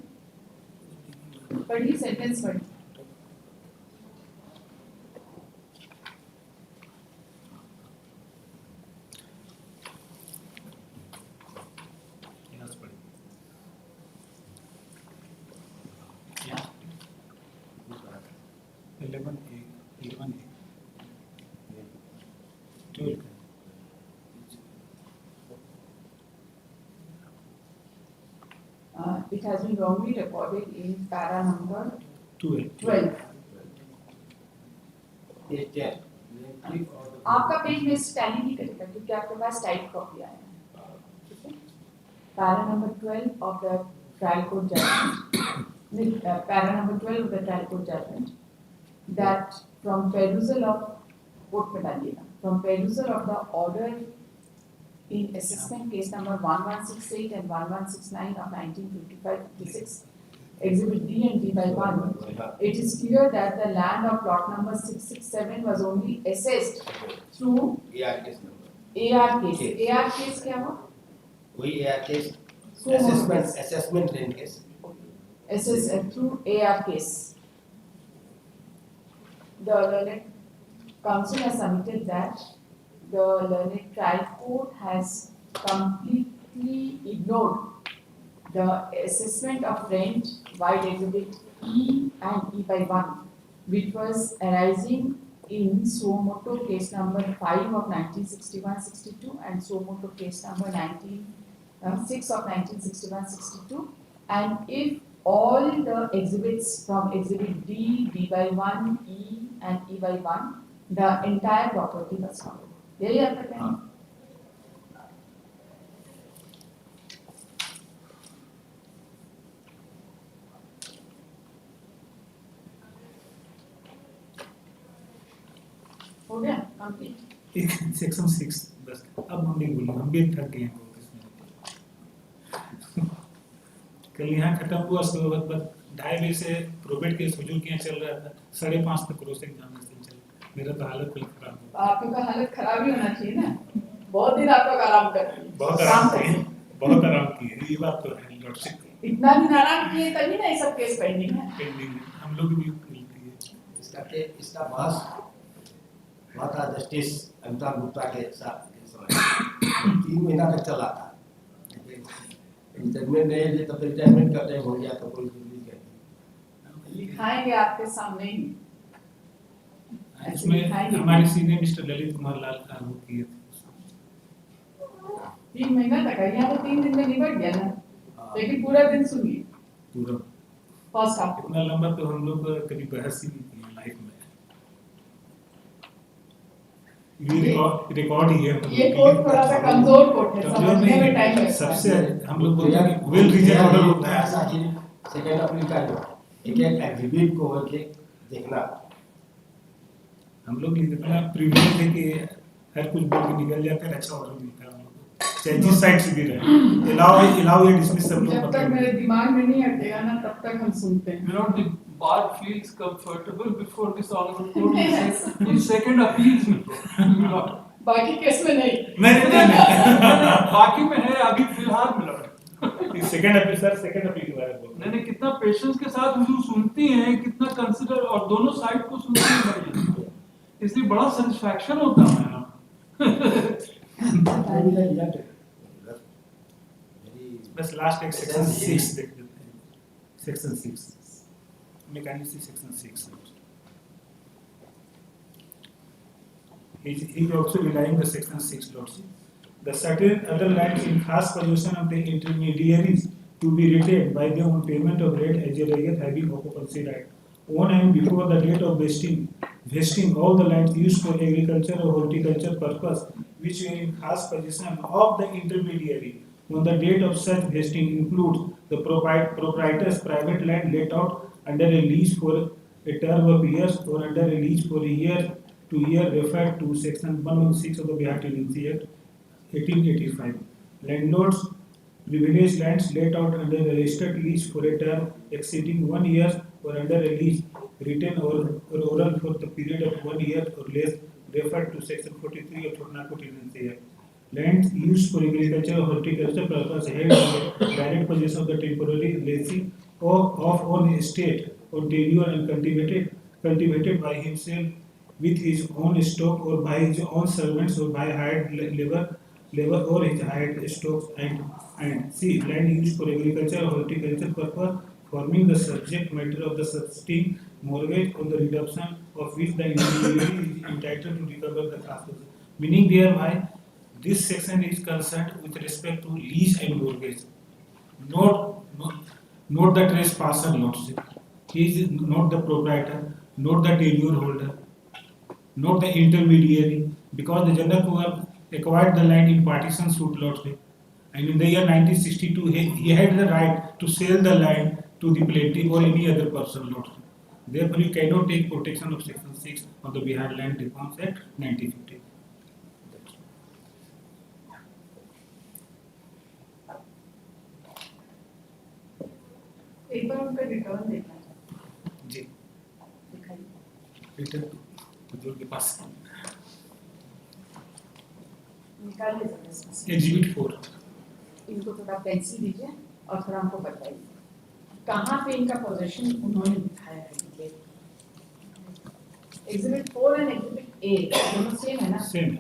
[SPEAKER 2] पढ़िए सेंटेंस पढ़िए.
[SPEAKER 7] यहाँ से पढ़िए. 11A 12.
[SPEAKER 2] It has been wrongly recorded in para number
[SPEAKER 7] 12.
[SPEAKER 2] 12.
[SPEAKER 6] Page 10.
[SPEAKER 2] आपका पेज में टैली नहीं करेगा क्योंकि आपके पास टाइप कॉपी आया है. ठीक है. Para number 12 of the trial court judgment, para number 12 of the trial court judgment, that from perusal of court में डालिएगा, from perusal of the order in assessment case number 1168 and 1169 of 1955-56, Exhibit D and D by 1, it is clear that the land of plot number 667 was only assessed through
[SPEAKER 6] AR case number.
[SPEAKER 2] AR case. AR case क्या हुआ?
[SPEAKER 6] वही AR case.
[SPEAKER 2] So
[SPEAKER 6] Assessment rent case.
[SPEAKER 2] through AR case. The learned counsel has submitted that the learned trial court has completely ignored the assessment of rent by Exhibit E and E by 1, which was arising in suo motu case number 5 of 1961-62 and suo motu case number 6 of 1961-62, and if all the exhibits from Exhibit D, D by 1, E and E by 1, the entire property was covered. यही आपका कहना है? हो गया complete.
[SPEAKER 7] एक section 6 बस. अब हम नहीं बोलेंगे, हम भी थक गए हैं बहुत इसमें. कल यहाँ खत्म हुआ, उसके बाद 2:30 बजे से प्रोबेट केस हुजूर के यहाँ चल रहा था, 5:30 तक क्रॉस एग्जामिनेशन चल. मेरा तो हालत बिल्कुल खराब हो.
[SPEAKER 2] आपका हालत खराब ही होना चाहिए ना. बहुत दिन आप लोग आराम कर रहे हैं.
[SPEAKER 7] बहुत
[SPEAKER 2] काम
[SPEAKER 7] आराम
[SPEAKER 2] करते
[SPEAKER 7] किए,
[SPEAKER 2] हैं.
[SPEAKER 7] बहुत आराम किए, ये बात तो है. लॉर्ड से
[SPEAKER 2] इतना दिन आराम किए तभी ना ये सब केस पेंडिंग है.
[SPEAKER 7] पेंडिंग है, हम लोग भी मिलती है.
[SPEAKER 6] इसका बहस हुआ था जस्टिस अमिताभ गुप्ता के साथ के समय 3 महीना तक चला था. रिटायरमेंट नहीं है, तब रिटायरमेंट का टाइम हो गया तो पुलिस रिलीज कर दी.
[SPEAKER 2] लिखाएंगे आपके सामने ही.
[SPEAKER 7] इसमें हमारे सीनियर मिस्टर ललित कुमार लाल का वो किए थे.
[SPEAKER 2] 3 महीना तक है, यहाँ तो 3 दिन में निपट गया ना. लेकिन पूरा दिन सुनिए.
[SPEAKER 7] पूरा
[SPEAKER 2] फर्स्ट हाफ
[SPEAKER 7] इतना लंबा तो हम लोग कभी बहस ही नहीं किए लाइफ में. ये रिकॉर्ड ही है.
[SPEAKER 2] ये कोर्ट थोड़ा सा कमजोर कोर्ट है,
[SPEAKER 7] कमजोर
[SPEAKER 2] समझने में
[SPEAKER 7] नहीं,
[SPEAKER 2] टाइम लगता है.
[SPEAKER 7] सबसे हम लोग बोलते हैं वेल रीजन ऑर्डर होता है.
[SPEAKER 6] ऐसा कि सेकंड अपील का जो एक एग्जिबिट को करके देखना.
[SPEAKER 7] हम लोग इतना प्रिविलेज है कि हर कुछ बोल के निकल जाते हैं, अच्छा ऑर्डर मिलता है हम लोग को, चाहे जिस साइड से भी रहे. इलाव या डिसमिस सब लोग
[SPEAKER 2] जब तक मेरे दिमाग में नहीं हटेगा ना तब तक हम सुनते हैं.
[SPEAKER 8] Lord, the bar feels comfortable before this honorable court. In second appeals में.
[SPEAKER 2] बाकी केस में नहीं.
[SPEAKER 8] बाकी में है अभी फिलहाल में लड़.
[SPEAKER 7] Second appeal sir, second appeal के बारे में बोल.
[SPEAKER 8] नहीं कितना पेशेंस के साथ हुजूर सुनती हैं, कितना कंसिडर और दोनों साइड को सुनती हैं, इसलिए बड़ा सेटिस्फैक्शन होता है.
[SPEAKER 7] बस लास्ट एक सेक्शन 6 देख लेते हैं. Section 6 mechanics section 6. He is also relying the section 6.c The certain other lands in khas possession of the intermediaries to be retained by them on payment of rent as a regular having occupancy right. On and before the date of vesting all the lands used for agriculture or horticulture purpose which were in khas possession of the intermediary on the date of such vesting includes the proprietor's private land let out under a lease for a term of years or under a lease for a year to year referred to section 116 of the Bihar Tenancy Act 1885. Landlords privilege lands let out under a registered lease for a term exceeding 1 year or under a lease written or oral for the period of 1 year or less referred to section 43 of Jharkhand Tenancy Act. Lands used for agriculture or horticulture purpose held in the direct possession of the temporary lessee or of on estate or tenure and cultivated by himself with his own stock or by his own servants or by hired labor or his hired stocks and C. Land used for agriculture or horticulture purpose forming the subject matter of the subsisting mortgage or the reduction of which the individual is entitled to recover the cost. Meaning thereby this section is concerned with respect to lease and mortgage, not the trespasser lordship. He is not the proprietor, not the tenure holder, not the intermediary, because the Janak who have acquired the land in partition suit lordship, and in the year 1962 he had the right to sell the land to the plaintiff or any other person lordship. Therefore, you cannot take protection of section 6 of the Bihar Land Reforms Act 1950.
[SPEAKER 2] एक बार उनका return देखना चाहते
[SPEAKER 7] जी
[SPEAKER 2] दिखाइए
[SPEAKER 7] return हुजूर के पास
[SPEAKER 2] निकाल ले सकते हैं
[SPEAKER 7] एग्जिबिट 4
[SPEAKER 2] इनको थोड़ा पेंसिल दीजिए और थोड़ा हमको बताइए कहाँ पे इनका पोजीशन उन्होंने दिखाया है एग्जिबिट 4 एंड एग्जिबिट 8 दोनों सेम है ना
[SPEAKER 7] सेम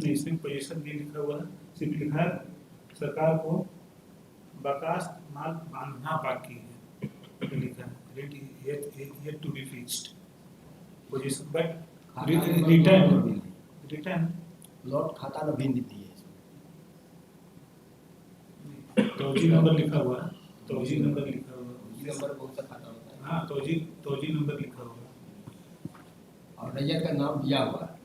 [SPEAKER 7] नहीं इसमें पोजीशन नहीं लिखा हुआ है सिर्फ लिखा है सरकार को बकास्त माल बांधना बाकी है लिखा है rate yet to be fixed position but return
[SPEAKER 6] lot खाता न भिन्न दिए
[SPEAKER 7] तोजी नंबर लिखा हुआ है तोजी नंबर लिखा हुआ है
[SPEAKER 6] उसी नंबर कौन सा खाता होता है
[SPEAKER 7] हाँ तोजी नंबर लिखा हुआ है
[SPEAKER 6] और रैयत का नाम दिया हुआ है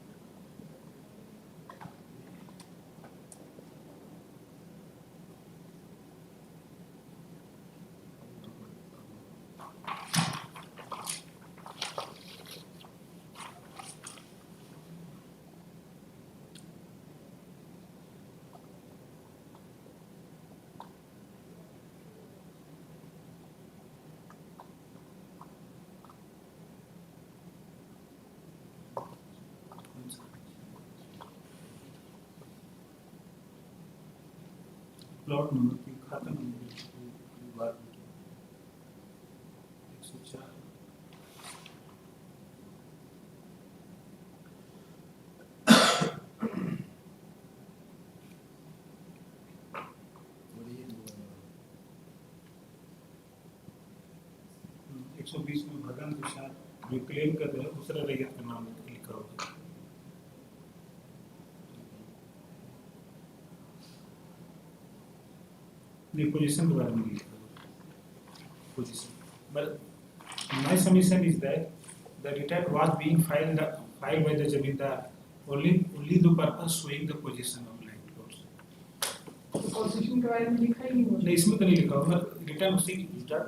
[SPEAKER 7] प्लॉट नंबर की खाता नंबर 104 120 में भगन तुषार जो क्लेम कर रहे हैं दूसरा रैयत का नाम लिखा होगा। नहीं, पोजीशन के बारे में लिखा होगा position, but my submission is that the return was being filed by the zamindar only the purpose showing the position of land plots.
[SPEAKER 2] Position के बारे में लिखा ही नहीं
[SPEAKER 7] नहीं,
[SPEAKER 2] मुझे।
[SPEAKER 7] इसमें तो नहीं लिखा होगा, रिटर्न उसी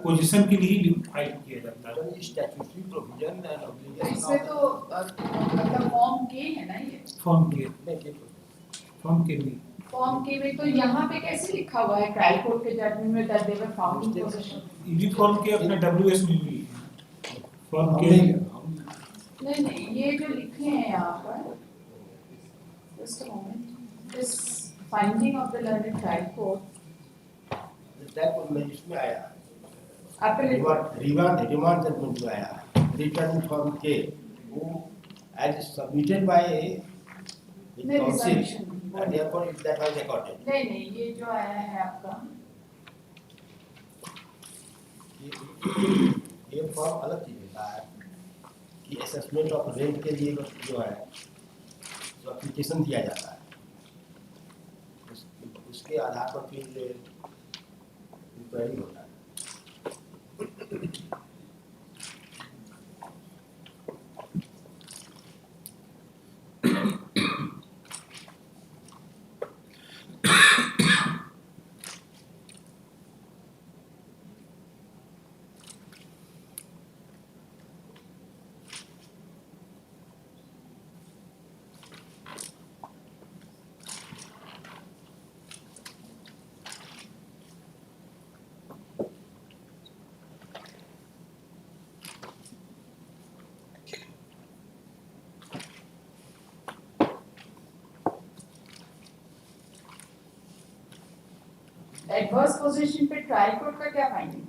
[SPEAKER 7] पोजीशन के लिए फाइल किया जाता है।
[SPEAKER 6] स्टैट्यूटरी प्रोविजन एंड ऑब्लिगेशन
[SPEAKER 2] इसमें तो मतलब फॉर्म के है ना ये,
[SPEAKER 7] फॉर्म के नहीं,
[SPEAKER 2] फॉर्म के में तो यहाँ पे कैसे लिखा हुआ है ट्रायल कोर्ट के जजमेंट में that they were found in position.
[SPEAKER 7] ये फॉर्म के अपना WS में भी फॉर्म के
[SPEAKER 2] नहीं ये जो लिखे हैं यहाँ पर, just a moment, this finding of the learned trial court
[SPEAKER 6] that में इसमें आया
[SPEAKER 2] आपने
[SPEAKER 6] रिमांड जजमेंट में आया रिटर्न फॉर्म के वो एज सबमिटेड बाय
[SPEAKER 2] नहीं,
[SPEAKER 6] council
[SPEAKER 2] resolution।
[SPEAKER 6] and therefore if that was accorded
[SPEAKER 2] नहीं ये जो आया है आपका,
[SPEAKER 6] ये फॉर्म अलग चीज होता है कि असेसमेंट ऑफ रेंट के लिए जो है जो एप्लीकेशन दिया जाता है उसके आधार पर फिर इंक्वायरी होता है।
[SPEAKER 2] एडवर्स पोजीशन पे ट्रायल कोर्ट का क्या फाइंडिंग,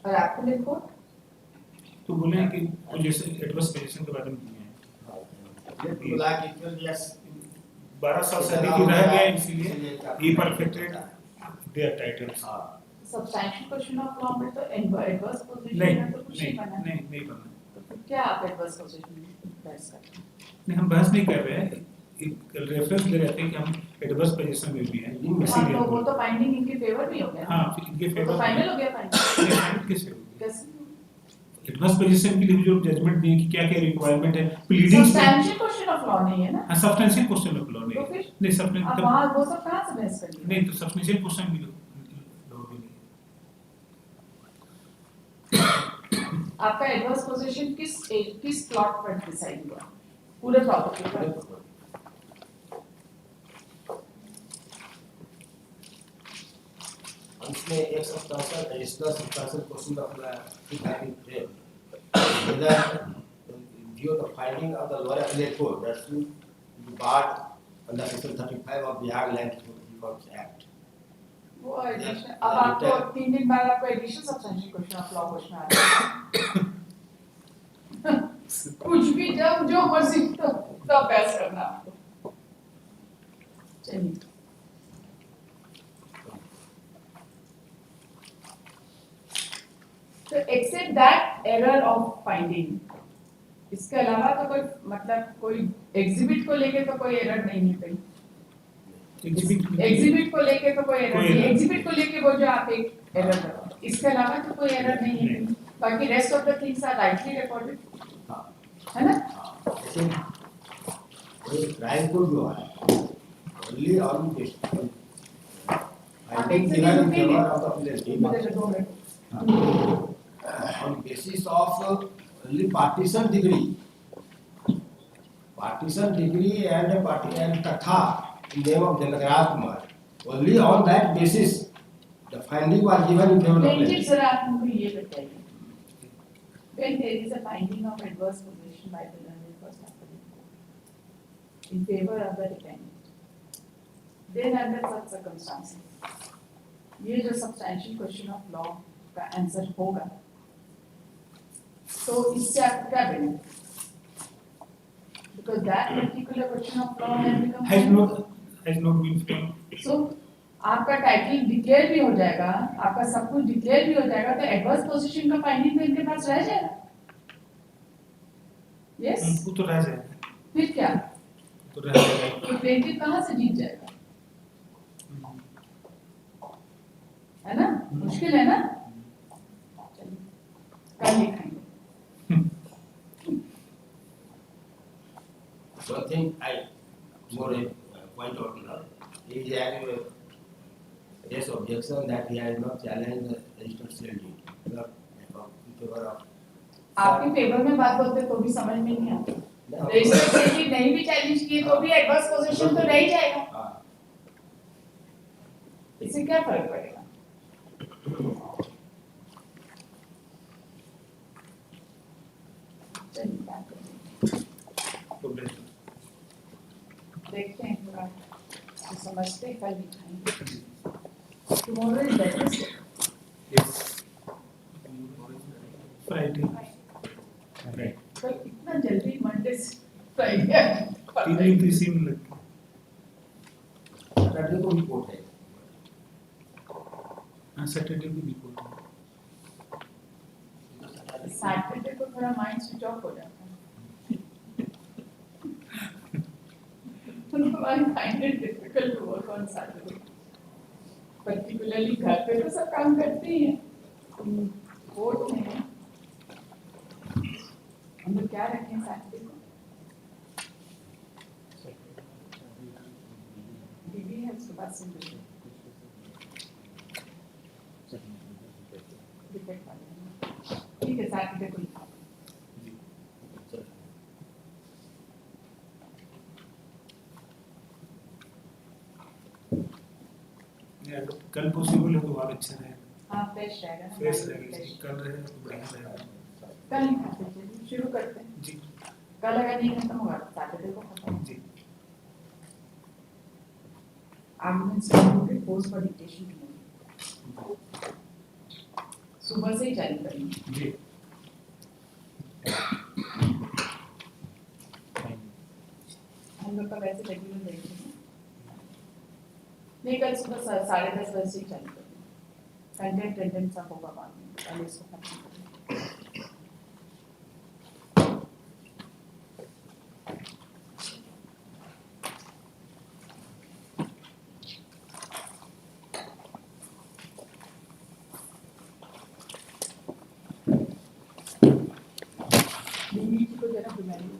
[SPEAKER 2] और आपने कोर्ट
[SPEAKER 7] तो बोले हैं कि पोजीशन एडवर्स पोजीशन के बारे में दिए हैं।
[SPEAKER 6] बोला कि फिर यस
[SPEAKER 7] 12 साल से अधिक रह गए इसीलिए ही perfected their titles.
[SPEAKER 2] Substantial question of law में तो एडवर्स पोजीशन
[SPEAKER 7] नहीं
[SPEAKER 2] में तो कुछ नहीं बना,
[SPEAKER 7] नहीं बना।
[SPEAKER 2] तो फिर क्या आप एडवर्स पोजीशन में बहस करते हैं?
[SPEAKER 7] नहीं, हम बहस नहीं कर रहे हैं, एक रेफरेंस दे रहे थे कि हम एडवर्स पोजीशन में भी हैं
[SPEAKER 2] हाँ,
[SPEAKER 7] इसीलिए
[SPEAKER 2] तो वो तो फाइंडिंग इनके फेवर में हो गया ना?
[SPEAKER 7] हाँ फिर इनके
[SPEAKER 2] वो तो
[SPEAKER 7] फेवर
[SPEAKER 2] फाइनल हो गया फाइंडिंग
[SPEAKER 7] कैसे होगी
[SPEAKER 2] कैसे?
[SPEAKER 7] एडवर्स पोजीशन के लिए जो जजमेंट दिए कि क्या क्या रिक्वायरमेंट है प्लीडिंग्स में।
[SPEAKER 2] सब्सटैंशियल क्वेश्चन ऑफ लॉ नहीं है ना?
[SPEAKER 7] हाँ, सब्सटेंशियल क्वेश्चन ऑफ लॉ
[SPEAKER 2] तो
[SPEAKER 7] नहीं
[SPEAKER 2] फिर
[SPEAKER 7] नहीं
[SPEAKER 2] अब
[SPEAKER 7] सब्सटेंशियल
[SPEAKER 2] वहाँ वो सब कहाँ से बहस कर लिया?
[SPEAKER 7] नहीं तो सब्सटेंशियल क्वेश्चन भी लॉ भी नहीं।
[SPEAKER 2] आपका एडवर्स पोजीशन किस प्लॉट पर डिसाइड हुआ? पूरे प्रॉपर्टी पर?
[SPEAKER 6] इसमें एक substantial additional substantial question of whether view the finding of the lower appellate court that should be barred under section 35 of Bihar Land Reforms Act.
[SPEAKER 2] वो एडिशन अब आपको 3 दिन बाद आपको additional substantial question of law question आ रहा है। कुछ भी जब जो मर्जी तो बहस करना आपको। चलिए तो except that error of finding, इसके अलावा तो कोई मतलब कोई एग्जिबिट को लेके तो कोई एरर नहीं है कहीं। एग्जिबिट को लेके तो कोई एरर नहीं है, एग्जिबिट को लेके वो जो आप एक एरर करो, इसके अलावा तो कोई एरर नहीं है कहीं। बाकी rest of the things are rightly recorded, है ना?
[SPEAKER 6] ट्रायल कोर्ट जो है only on
[SPEAKER 2] आप एक्चुअली रुके नहीं
[SPEAKER 6] on basis of only partition degree and party and tatha in name of Janagrat Kumar. Only on that basis the finding was given in favor of
[SPEAKER 2] plaintiff
[SPEAKER 6] plaintiff.
[SPEAKER 2] Sir आप हमको ये बताइए, when there is a finding of adverse possession by the learned first appellate court, in favor of the defendant. Then under such circumstances, ये जो substantial question of law का answer होगा, तो इससे आपको क्या बनेगा? Because that particular question of law has become
[SPEAKER 7] has not been framed.
[SPEAKER 2] so आपका टाइटल डिक्लेयर भी हो जाएगा, आपका सब कुछ डिक्लेयर भी हो जाएगा, तो एडवर्स पोजीशन का फाइंडिंग तो इनके पास रह जाएगा. यस,
[SPEAKER 7] वो तो रह जाएगा.
[SPEAKER 2] फिर क्या?
[SPEAKER 7] तो रह जाएगा.
[SPEAKER 2] तो प्लेंटिफ कहाँ से जीत जाएगा? है ना? मुश्किल है ना? चलिए कल लिखेंगे.
[SPEAKER 6] One thing I more point out now is having yes objection that he has not challenged the registered sale deed. Not in favor of.
[SPEAKER 2] आपके फेवर में बात बोलते तो भी समझ में नहीं आता. रजिस्टर्ड सेल डीड नहीं भी चैलेंज किए तो भी एडवर्स पोजीशन तो रह ही जाएगा.
[SPEAKER 6] हाँ.
[SPEAKER 2] इससे क्या फर्क पड़ेगा? चलिए बात करते हैं. देखते हैं पूरा तो समझते हैं, कल दिखाएंगे. Tomorrow is Wednesday.
[SPEAKER 7] Yes. Friday. Right.
[SPEAKER 2] कल इतना जल्दी मंडे से फ्राइडे.
[SPEAKER 7] तीन दिन तो इसी में लगता है.
[SPEAKER 6] सैटरडे को रिपोर्ट है.
[SPEAKER 7] हाँ, सैटरडे की रिपोर्ट है.
[SPEAKER 2] सैटरडे को थोड़ा माइंड स्विच ऑफ हो जाता है. I find it difficult to work on Saturday. Particularly घर पे तो सब काम करते ही हैं. कोर्ट में हम लोग क्या रखें सैटरडे को? दीदी है उसके बाद सुन लीजिए. ठीक है, सैटरडे को लिखा.
[SPEAKER 7] कल पॉसिबल है तो और अच्छा रहेगा.
[SPEAKER 2] हाँ, फ्रेश रहेगा ना.
[SPEAKER 7] फ्रेश रहेगा. कल रहे तो बढ़िया रहेगा.
[SPEAKER 2] कल ही खाते चलिए, शुरू करते हैं.
[SPEAKER 7] जी.
[SPEAKER 2] कल अगर नहीं खत्म होगा सैटरडे को खत्म.
[SPEAKER 7] जी.
[SPEAKER 2] आर्गुमेंट्स के पोस्ट फॉर डिक्टेशन सुबह से ही जारी करेंगे.
[SPEAKER 7] जी.
[SPEAKER 2] हम लोग का वैसे रेगुलर देखेंगे. नहीं, कल सुबह 10:30 बजे से ही चालू करेंगे. कंटेंट सब होगा बाद में. पहले इसको खत्म करेंगे. दीदी को जरा बुलाइए.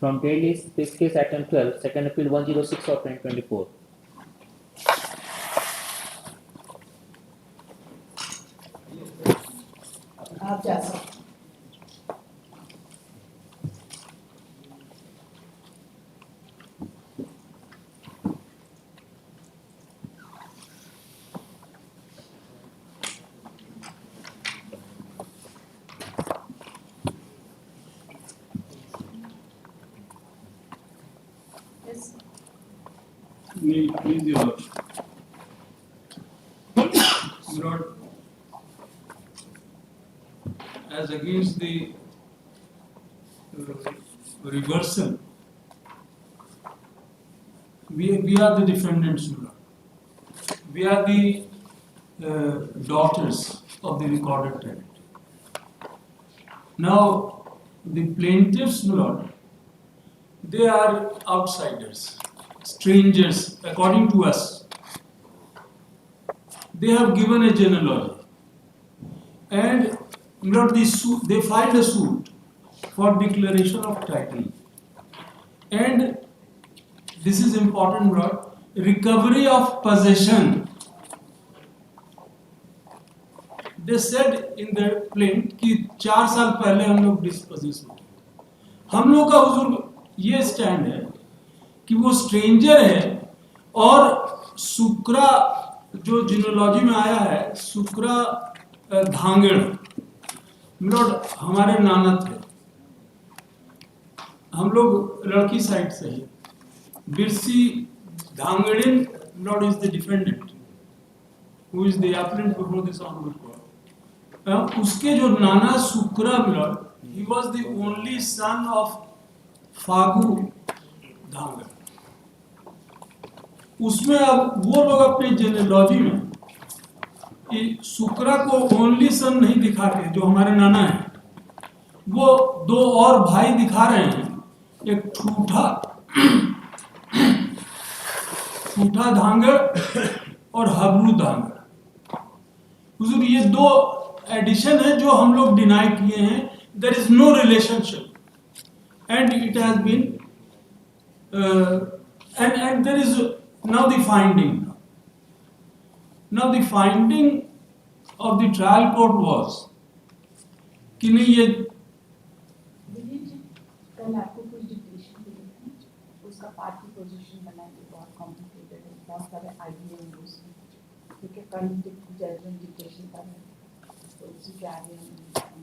[SPEAKER 3] From tail list, this case item 12, second appeal 106 of 2024.
[SPEAKER 2] आप जा सकते हैं. Yes.
[SPEAKER 8] Please, Your Lordship. Lord, as against the reversal, we are the defendants, Lord. We are the daughters of the recorded tenant. Now, the plaintiffs, Lord, they are outsiders, strangers, according to us. They have given a genealogy, and Lord, they filed a suit for declaration of title. And this is important, Lord, recovery of possession. They said in the plaint कि 4 साल पहले हम लोग dispossess हुए. हम लोग का हुजूर ये स्टैंड है कि वो स्ट्रेंजर है और शुक्रा जो जिनोलॉजी में आया है शुक्रा धांगड़, मिलोड हमारे नाना थे, हम लोग लड़की साइड से है। Birsi Dhangarin milord is the defendant who is the appellant before this honourable court. उसके जो नाना Shukra milord, he was the only son of Phagu Dhangar. उसमें अब वो लोग अपने जेनेलॉजी में शुक्रा को ओनली सन नहीं दिखा के, जो हमारे नाना है, वो दो और भाई दिखा रहे हैं, एक ठूठा धांगड़ और हबरू धांगड़। हुजूर ये दो एडिशन है जो हम लोग डिनाई किए हैं। There is no relationship and it has been and there is now the finding of the trial court was कि नहीं ये
[SPEAKER 2] कल आपको कुछ डिक्टेशन दिए थे, उसका पार्टी पोजीशन बनाएंगे, बहुत कॉम्प्लिकेटेड है, बहुत सारे आइडिया हैं उसमें, ठीक है। कल जजमेंट डिक्टेशन कर रहे हैं, तो उसी के आगे हम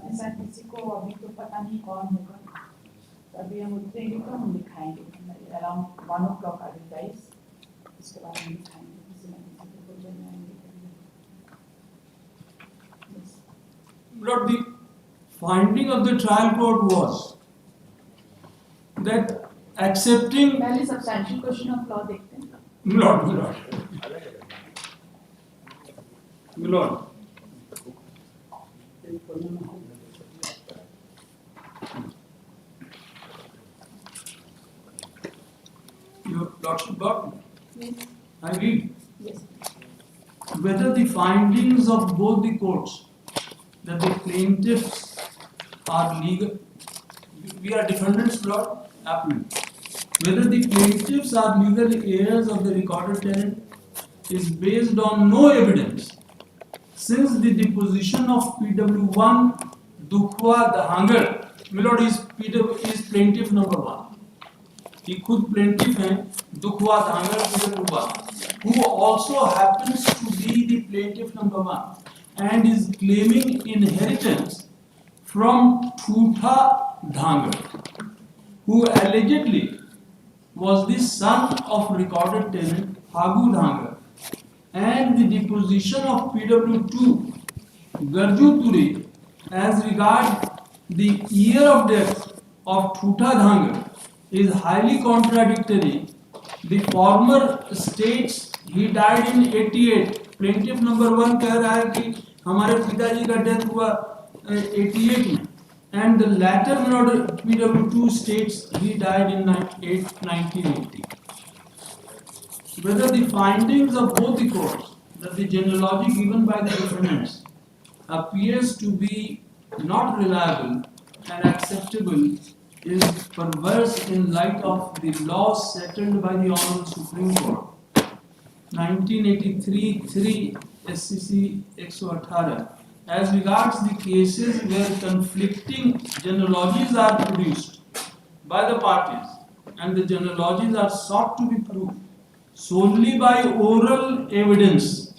[SPEAKER 2] ऐसा किसी को अभी तो पता नहीं कौन होगा, अभी हम उतरेंगे तो हम दिखाएंगे अराउंड 1 o'clock गाइस, इसके बाद हम दिखाएंगे किसी न किसी को बोल जाएंगे।
[SPEAKER 8] Lord, the finding of the trial court was that accepting
[SPEAKER 2] पहले सब्सटेंशियल क्वेश्चन ऑफ लॉ देखते हैं।
[SPEAKER 8] Lord. Your Lordship got me.
[SPEAKER 2] Yes.
[SPEAKER 8] I read.
[SPEAKER 2] Yes.
[SPEAKER 8] Whether the findings of both the courts that the plaintiffs are legal, we are defendants, Lord, appellant. Whether the plaintiffs are legal heirs of the recorded tenant is based on no evidence, since the deposition of PW1 Dukhwa Dhanger, Milord is plaintiff number 1. He खुद plaintiff हैं दुखवा धांगर PW1, who also happens to be the plaintiff number 1 and is claiming inheritance from Thutha Dhanger, who allegedly was the son of recorded tenant Hagu Dhanger, and the deposition of PW2 Garju Turi as regard the year of death of Thutha Dhanger is highly contradictory. The former states he died in 88. Plaintiff number 1 कह रहा है कि हमारे पिताजी का death हुआ 88 में, and the latter PW2 states he died in 1980. Whether the findings of both the courts that the genealogy given by the defendants appears to be not reliable and acceptable is perverse in light of the laws settled by the Honorable Supreme Court 1983-3 SCC 118 as regards the cases where conflicting genealogies are produced by the parties and the genealogies are sought to be proved solely by oral evidence,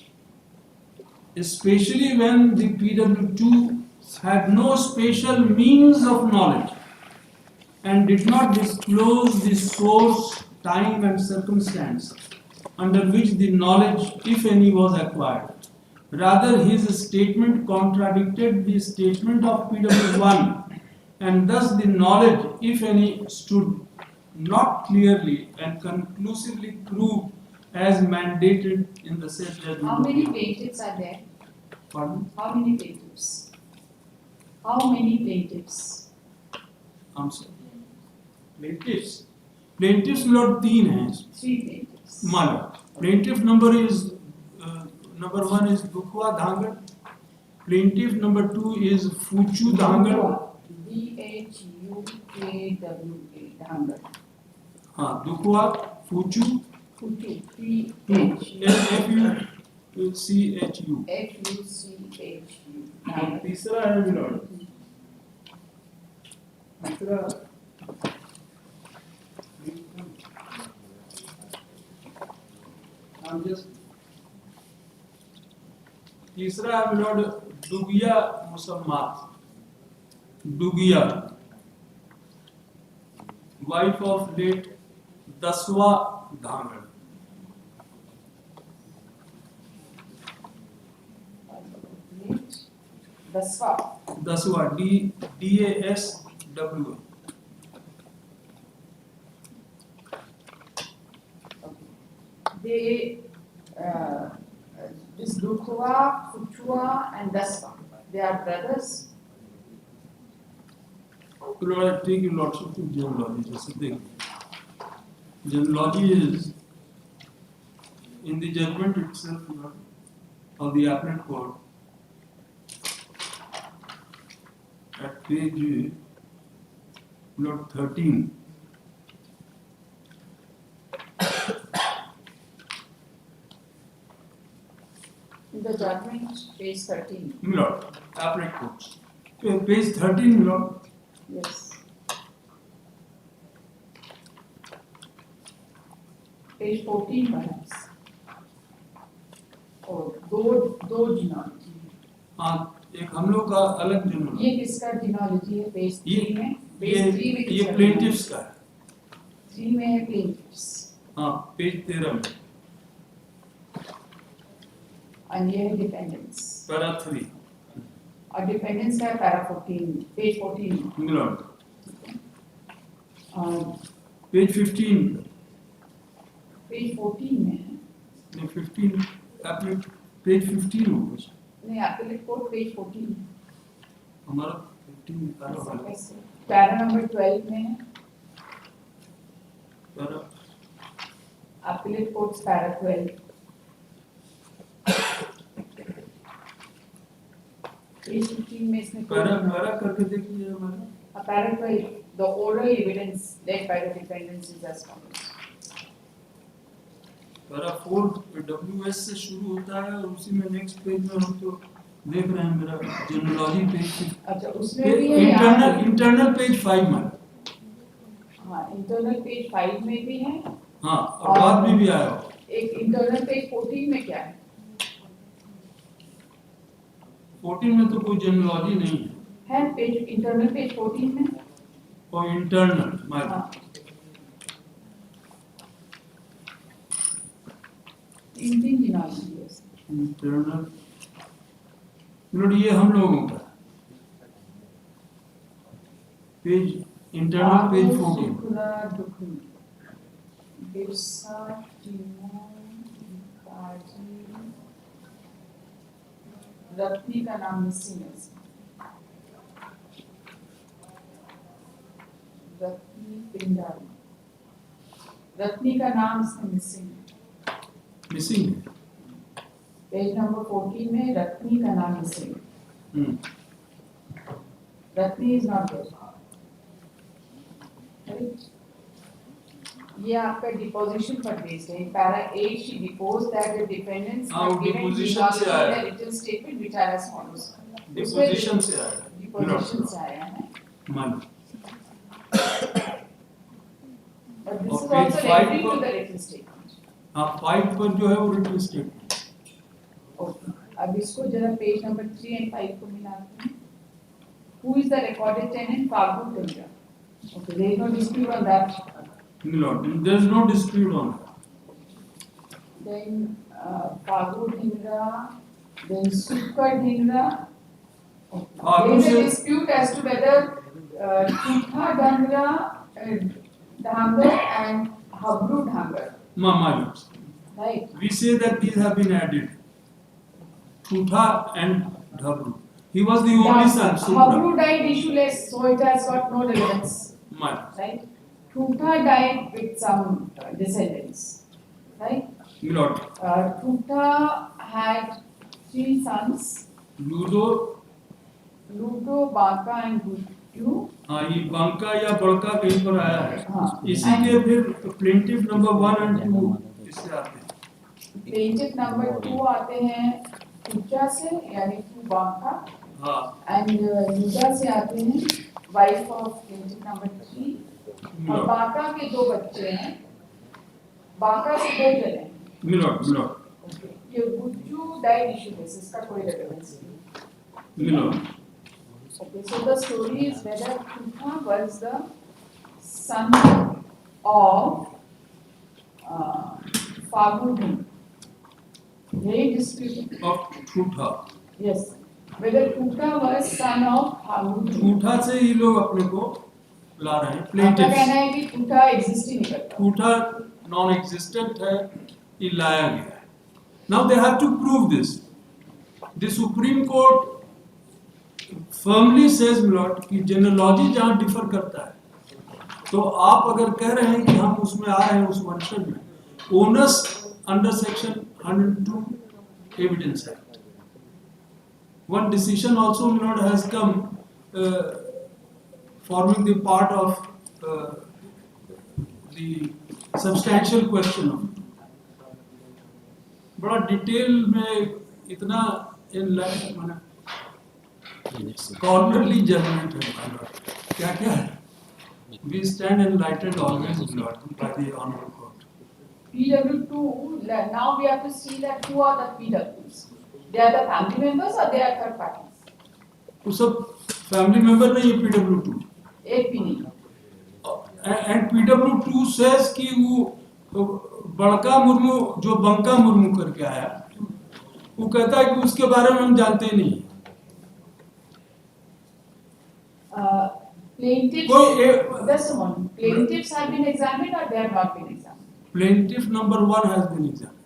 [SPEAKER 8] especially when the PW2 had no special means of knowledge and did not disclose the source, time and circumstance under which the knowledge, if any, was acquired. Rather, his statement contradicted the statement of PW1, and thus the knowledge, if any, stood not clearly and conclusively proved as mandated in the said judgment.
[SPEAKER 2] How many plaintiffs are there?
[SPEAKER 8] Pardon?
[SPEAKER 2] How many plaintiffs? How many plaintiffs?
[SPEAKER 8] I'm sorry. Plaintiffs Lord 3 हैं.
[SPEAKER 2] 3 plaintiffs.
[SPEAKER 8] मानो plaintiff number 1 is Dukhwa Dhanger. Plaintiff number 2 is Fuchu Dhanger.
[SPEAKER 2] DHUKWA Dhanger.
[SPEAKER 8] हाँ, Dukhwa, Fuchu,
[SPEAKER 2] Fuchu.
[SPEAKER 8] FUCHU.
[SPEAKER 2] FUCHU.
[SPEAKER 8] और तीसरा है Lord. तीसरा I'm just तीसरा है milord डुगिया मुसम्मात डुगिया wife of late दसवा धांगड़ दसवा DASW
[SPEAKER 2] They, this Dukhwa, Fuchua and Daswa, they are brothers.
[SPEAKER 8] Lord, I take you lots of genealogy. Just think. Genealogy is in the judgment itself, Lord, of the appellate court, at page Lord 13.
[SPEAKER 2] In the judgment, page 13.
[SPEAKER 8] Lord, appellate courts. Page 13, Lord.
[SPEAKER 2] Yes. Page 14 perhaps. और दो genealogy.
[SPEAKER 8] हाँ, एक हम लोग का अलग genealogy.
[SPEAKER 2] ये किसका genealogy है? Page 3 में. Page 3 में
[SPEAKER 8] ये
[SPEAKER 2] किसका
[SPEAKER 8] plaintiffs का है.
[SPEAKER 2] 3 में है plaintiffs.
[SPEAKER 8] हाँ, page 13 में.
[SPEAKER 2] And ये है defendants.
[SPEAKER 8] Para 3.
[SPEAKER 2] और defendants का para 14, page 14.
[SPEAKER 8] Lord.
[SPEAKER 2] और
[SPEAKER 8] Page 15.
[SPEAKER 2] page 14 में है.
[SPEAKER 8] No, 15. Appellate page 15 होगा.
[SPEAKER 2] नहीं, appellate court page 14.
[SPEAKER 8] हमारा 15 निकालो वाला.
[SPEAKER 2] Para number 12 में है.
[SPEAKER 8] Para
[SPEAKER 2] Appellate court's para 12. Page 15 में इसमें
[SPEAKER 8] para करके देखिए हमारा.
[SPEAKER 2] Para 12, the oral evidence led by the defendants is as follows.
[SPEAKER 8] para 4 WS से शुरू होता है और उसी में नेक्स्ट पेज में हम तो देख रहे हैं मेरा जेनोलॉजी पेज.
[SPEAKER 2] अच्छा, उसमें भी है
[SPEAKER 8] इंटरनल पेज 5 में.
[SPEAKER 2] हाँ, इंटरनल पेज 5 में भी है.
[SPEAKER 8] हाँ, और बाद में भी आया.
[SPEAKER 2] एक इंटरनल पेज 14 में क्या है?
[SPEAKER 8] 14 में तो कोई जेनोलॉजी नहीं है.
[SPEAKER 2] है पेज इंटरनल पेज 14 में.
[SPEAKER 8] और इंटरनल माय
[SPEAKER 2] तीन genealogy है.
[SPEAKER 8] इंटरनल नोट ये हम लोगों का page internal page 14.
[SPEAKER 2] Birsa, Timon, काजी, रत्नी का नाम मिसिंग है. रत्नी पिंडारी. रत्नी का नाम इसमें मिसिंग है.
[SPEAKER 8] मिसिंग.
[SPEAKER 2] पेज नंबर 14 में रत्नी का नाम मिसिंग है. Ratni is not there. ये आपका डिपोजिशन पर बेस्ड है. Para 8 she deposed that the defendants
[SPEAKER 8] हाँ,
[SPEAKER 2] have given
[SPEAKER 8] deposition से आया.
[SPEAKER 2] a written statement which are as follows.
[SPEAKER 8] Deposition से आया.
[SPEAKER 2] Deposition से आया है.
[SPEAKER 8] मान.
[SPEAKER 2] But this
[SPEAKER 8] और
[SPEAKER 2] is
[SPEAKER 8] page
[SPEAKER 2] also
[SPEAKER 8] 5
[SPEAKER 2] referring to
[SPEAKER 8] पर-
[SPEAKER 2] the written statement.
[SPEAKER 8] हाँ, 5 पर जो है वो रिटन स्टेटमेंट.
[SPEAKER 2] Okay. अब इसको जरा पेज नंबर 3 and 5 को मिलाते हैं. Who is the recorded tenant? Fagu Tundra. Okay, there is no dispute on that.
[SPEAKER 8] Lord, there is no dispute on that.
[SPEAKER 2] Then Fagu Dhingra, then Sukkar Dhingra. There is a dispute as to whether Chutha Dhangra, Dhangar and Habru Dhangar.
[SPEAKER 8] Mama,
[SPEAKER 2] Right.
[SPEAKER 8] we say that these have been added. Chutha and Dhabru. He was the only son.
[SPEAKER 2] Habru died issueless, so it has got no relevance.
[SPEAKER 8] Mama.
[SPEAKER 2] Right. Chutha died with some descendants. Right.
[SPEAKER 8] Lord.
[SPEAKER 2] Chutha had 3 sons.
[SPEAKER 8] Ludo.
[SPEAKER 2] Banka and Gutu.
[SPEAKER 8] हाँ, ये बांका या बड़का कहीं पर आया है.
[SPEAKER 2] हाँ.
[SPEAKER 8] इसी के फिर प्लेंटिफ नंबर 1 और 2 इससे आते हैं.
[SPEAKER 2] प्लेंटिफ नंबर 2 आते हैं कुचा से, यानी टू बांका.
[SPEAKER 8] हाँ.
[SPEAKER 2] एंड यूजा से आते हैं वाइफ ऑफ प्लेंटिफ नंबर 3. और बांका के 2 बच्चे हैं. बांका से 2 जने हैं.
[SPEAKER 8] मिलोट मिलोट
[SPEAKER 2] Okay. ये गुज्जू died issue basis का कोई relevance नहीं.
[SPEAKER 8] मिलोट
[SPEAKER 2] Okay, so the story is whether Kutha was the son of Fagudu. Very disputed.
[SPEAKER 8] Of Thutha
[SPEAKER 2] Yes. Whether Kutha was son of Fagudu.
[SPEAKER 8] Thutha से ही लोग अपने को ला रहे हैं
[SPEAKER 2] आपका
[SPEAKER 8] प्लेंटिव्स
[SPEAKER 2] कहना है कि Kutha exist ही नहीं करता.
[SPEAKER 8] ठूठा नॉन एग्जिस्टेंट है ये लाया गया है now they have to prove this the supreme court firmly says milord कि जेनोलॉजी जहां डिफर करता है तो आप अगर कह रहे हैं कि हम उसमें आ रहे हैं उस वंशज में ओनस अंडर सेक्शन 102 एविडेंस है one decision also milord has come forming the part of the substantial question of it. बड़ा डिटेल में इतना माने स्कॉलरली जजमेंट है क्या क्या है we stand enlightened always Lord by the honorable court.
[SPEAKER 2] PW2, now we have to see that who are the PWs. They are the family members or they are third parties?
[SPEAKER 8] वो सब family member नहीं है PW2
[SPEAKER 2] एक भी नहीं.
[SPEAKER 8] and PW2 says कि वो बड़का मुर्मू जो बंका मुर्मू करके आया वो कहता है कि उसके बारे में हम जानते ही नहीं.
[SPEAKER 2] Plaintiffs,
[SPEAKER 8] कोई
[SPEAKER 2] just a moment. Plaintiffs have been examined or they have not been examined?
[SPEAKER 8] plaintiff number 1 has been examined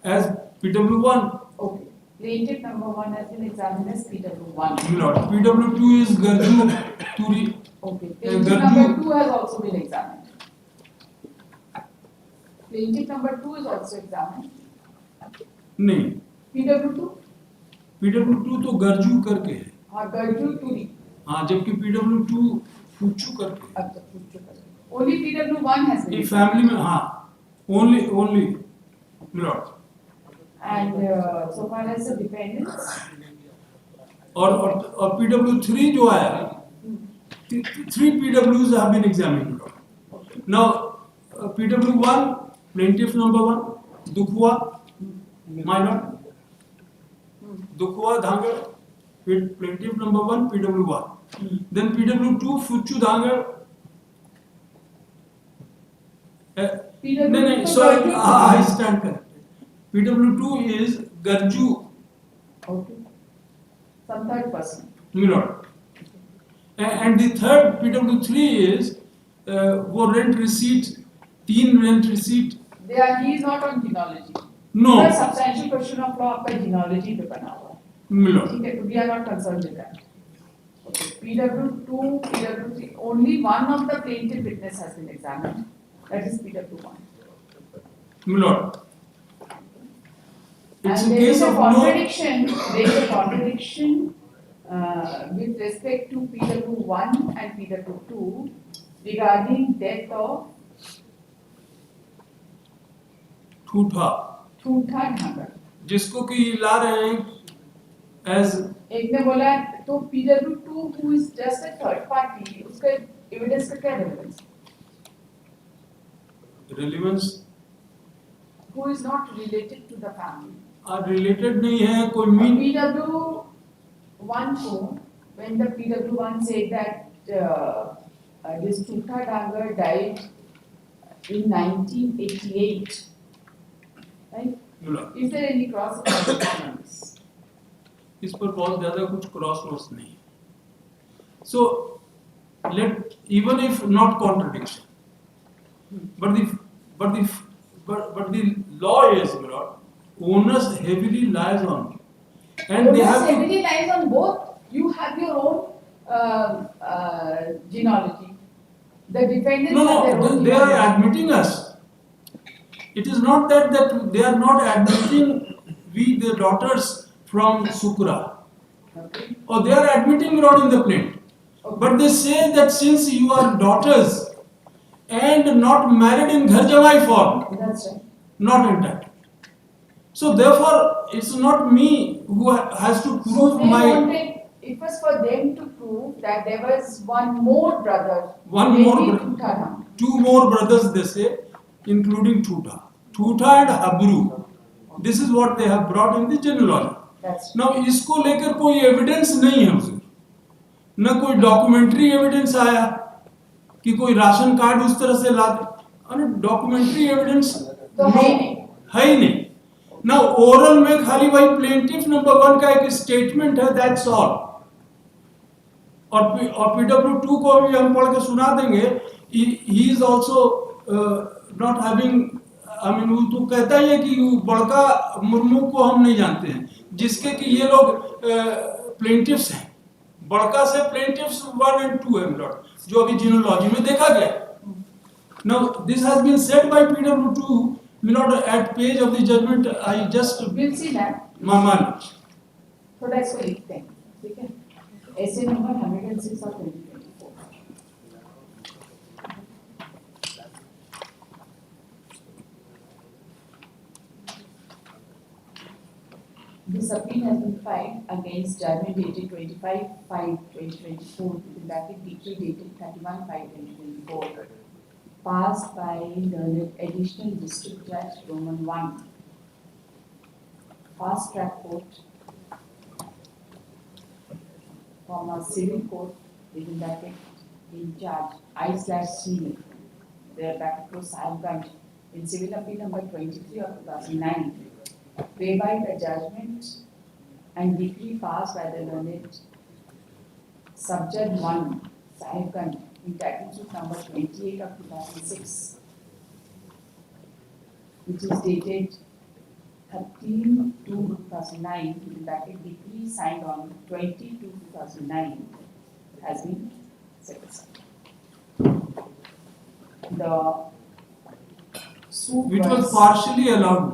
[SPEAKER 8] as PW1.
[SPEAKER 2] Okay. Plaintiff number 1 has been examined as PW1.
[SPEAKER 8] Lord, PW2 is Garju Turi.
[SPEAKER 2] Okay. Plaintiff number 2 has also been examined. Plaintiff number 2 is also examined.
[SPEAKER 8] नहीं
[SPEAKER 2] PW2?
[SPEAKER 8] PW2 तो गर्जू करके है.
[SPEAKER 2] हाँ, गर्जू टूरी.
[SPEAKER 8] हाँ जबकि PW2 फुच्चू करके है.
[SPEAKER 2] अच्छा, पूछो कर. Only PW1 has been
[SPEAKER 8] ये
[SPEAKER 2] examined.
[SPEAKER 8] फैमिली में हाँ only Lord.
[SPEAKER 2] And so far as the dependents,
[SPEAKER 8] और PW3 जो आया 3 PWs have been examined. Now PW1 plaintiff number 1 दुखुआ minor दुखुआ Dhangar plaintiff number 1 PW1 then PW2 फुच्चू Dhangar नहीं sorry I stand corrected. PW2 is Garju.
[SPEAKER 2] okay, some third person.
[SPEAKER 8] Milord. And the third PW3 is वो rent receipt 3 rent receipt.
[SPEAKER 2] He is not on genealogy.
[SPEAKER 8] No.
[SPEAKER 2] The substantial question of law आपका genealogy पे बना हुआ है.
[SPEAKER 8] Milord.
[SPEAKER 2] ठीक है, we are not concerned with that. Okay, PW2, PW3, only one of the plaintiff witness has been examined. That is PW1.
[SPEAKER 8] Milord. It's
[SPEAKER 2] And
[SPEAKER 8] a
[SPEAKER 2] there is
[SPEAKER 8] case
[SPEAKER 2] a
[SPEAKER 8] of
[SPEAKER 2] contradiction. There is a contradiction with respect to PW1 and PW2 regarding death of
[SPEAKER 8] Thutha
[SPEAKER 2] Thutha Dhagar.
[SPEAKER 8] जिसको कि ला रहे हैं as
[SPEAKER 2] एक ने बोला तो PW2 who is just a third party उसका evidence का क्या relevance?
[SPEAKER 8] relevance
[SPEAKER 2] Who is not related to the family?
[SPEAKER 8] related नहीं है कोई मीन
[SPEAKER 2] PW1 को when the PW1 said that this Thutha Dhagar died in 1988, right? Is there any cross examination on this?
[SPEAKER 8] इस पर बहुत ज्यादा कुछ क्रॉस नोट्स नहीं है. So let even if not contradiction, but the law is onus heavily lies on me, and they have to.
[SPEAKER 2] Heavily lies on both. You have your own genealogy. The defendants have their own
[SPEAKER 8] They are
[SPEAKER 2] genealogy.
[SPEAKER 8] admitting us. It is not that they are not admitting we their daughters from Sukra,
[SPEAKER 2] Okay.
[SPEAKER 8] or they are admitting not in the plaint, but they say that since you are daughters and not married in Ghar Jamai form,
[SPEAKER 2] That's right.
[SPEAKER 8] not entitled. So therefore, it's not me who has to
[SPEAKER 2] So
[SPEAKER 8] prove
[SPEAKER 2] they
[SPEAKER 8] my
[SPEAKER 2] wanted, it was for them to prove that there was one more brother,
[SPEAKER 8] One
[SPEAKER 2] maybe
[SPEAKER 8] more brother.
[SPEAKER 2] Thutha Dhagar.
[SPEAKER 8] 2 more brothers, they say, including Thutha. Thutha and Habru. This is what they have brought in the genealogy.
[SPEAKER 2] That's
[SPEAKER 8] now इसको लेकर कोई evidence नहीं है उसे, न कोई documentary evidence आया कि कोई राशन कार्ड उस तरह से ला दे. डॉक्यूमेंट्री एविडेंस
[SPEAKER 2] तो है ही नहीं.
[SPEAKER 8] है ही नहीं ना. ओरल में खाली वही प्लेंटिफ नंबर 1 का एक स्टेटमेंट है, दैट्स ऑल. और PW2 को भी हम पढ़ के सुना देंगे. He is also not having, I mean वो तो कहता ही है कि बड़का मुर्मू को हम नहीं जानते हैं, जिसके कि ये लोग प्लेंटिफ्स हैं. बड़का से प्लेंटिफ्स 1 and 2 है मिलॉर्ड, जो अभी जीनोलॉजी में देखा गया. Now this has been said by PW2 my lord at page of the judgment. I just
[SPEAKER 2] We'll see that.
[SPEAKER 8] मान
[SPEAKER 2] थोड़ा इसको लिखते हैं, ठीक है. ऐसे नंबर 106 और 2024. This appeal has been filed against judgment dated 25/5/2024 in bracket decree dated 31/5/2024, passed by the additional district judge Roman 1, fast track court, civil court within bracket in charge I/C, their bracket was Sahibganj in civil appeal number 23 of 2009, whereby the judgment and decree passed by the learned Subject 1 Sahibganj in title suit number 28 of 2006, which is dated 13/2/2009, in bracket decree signed on 20/2/2009, has been set aside. The suit
[SPEAKER 8] which was partially allowed.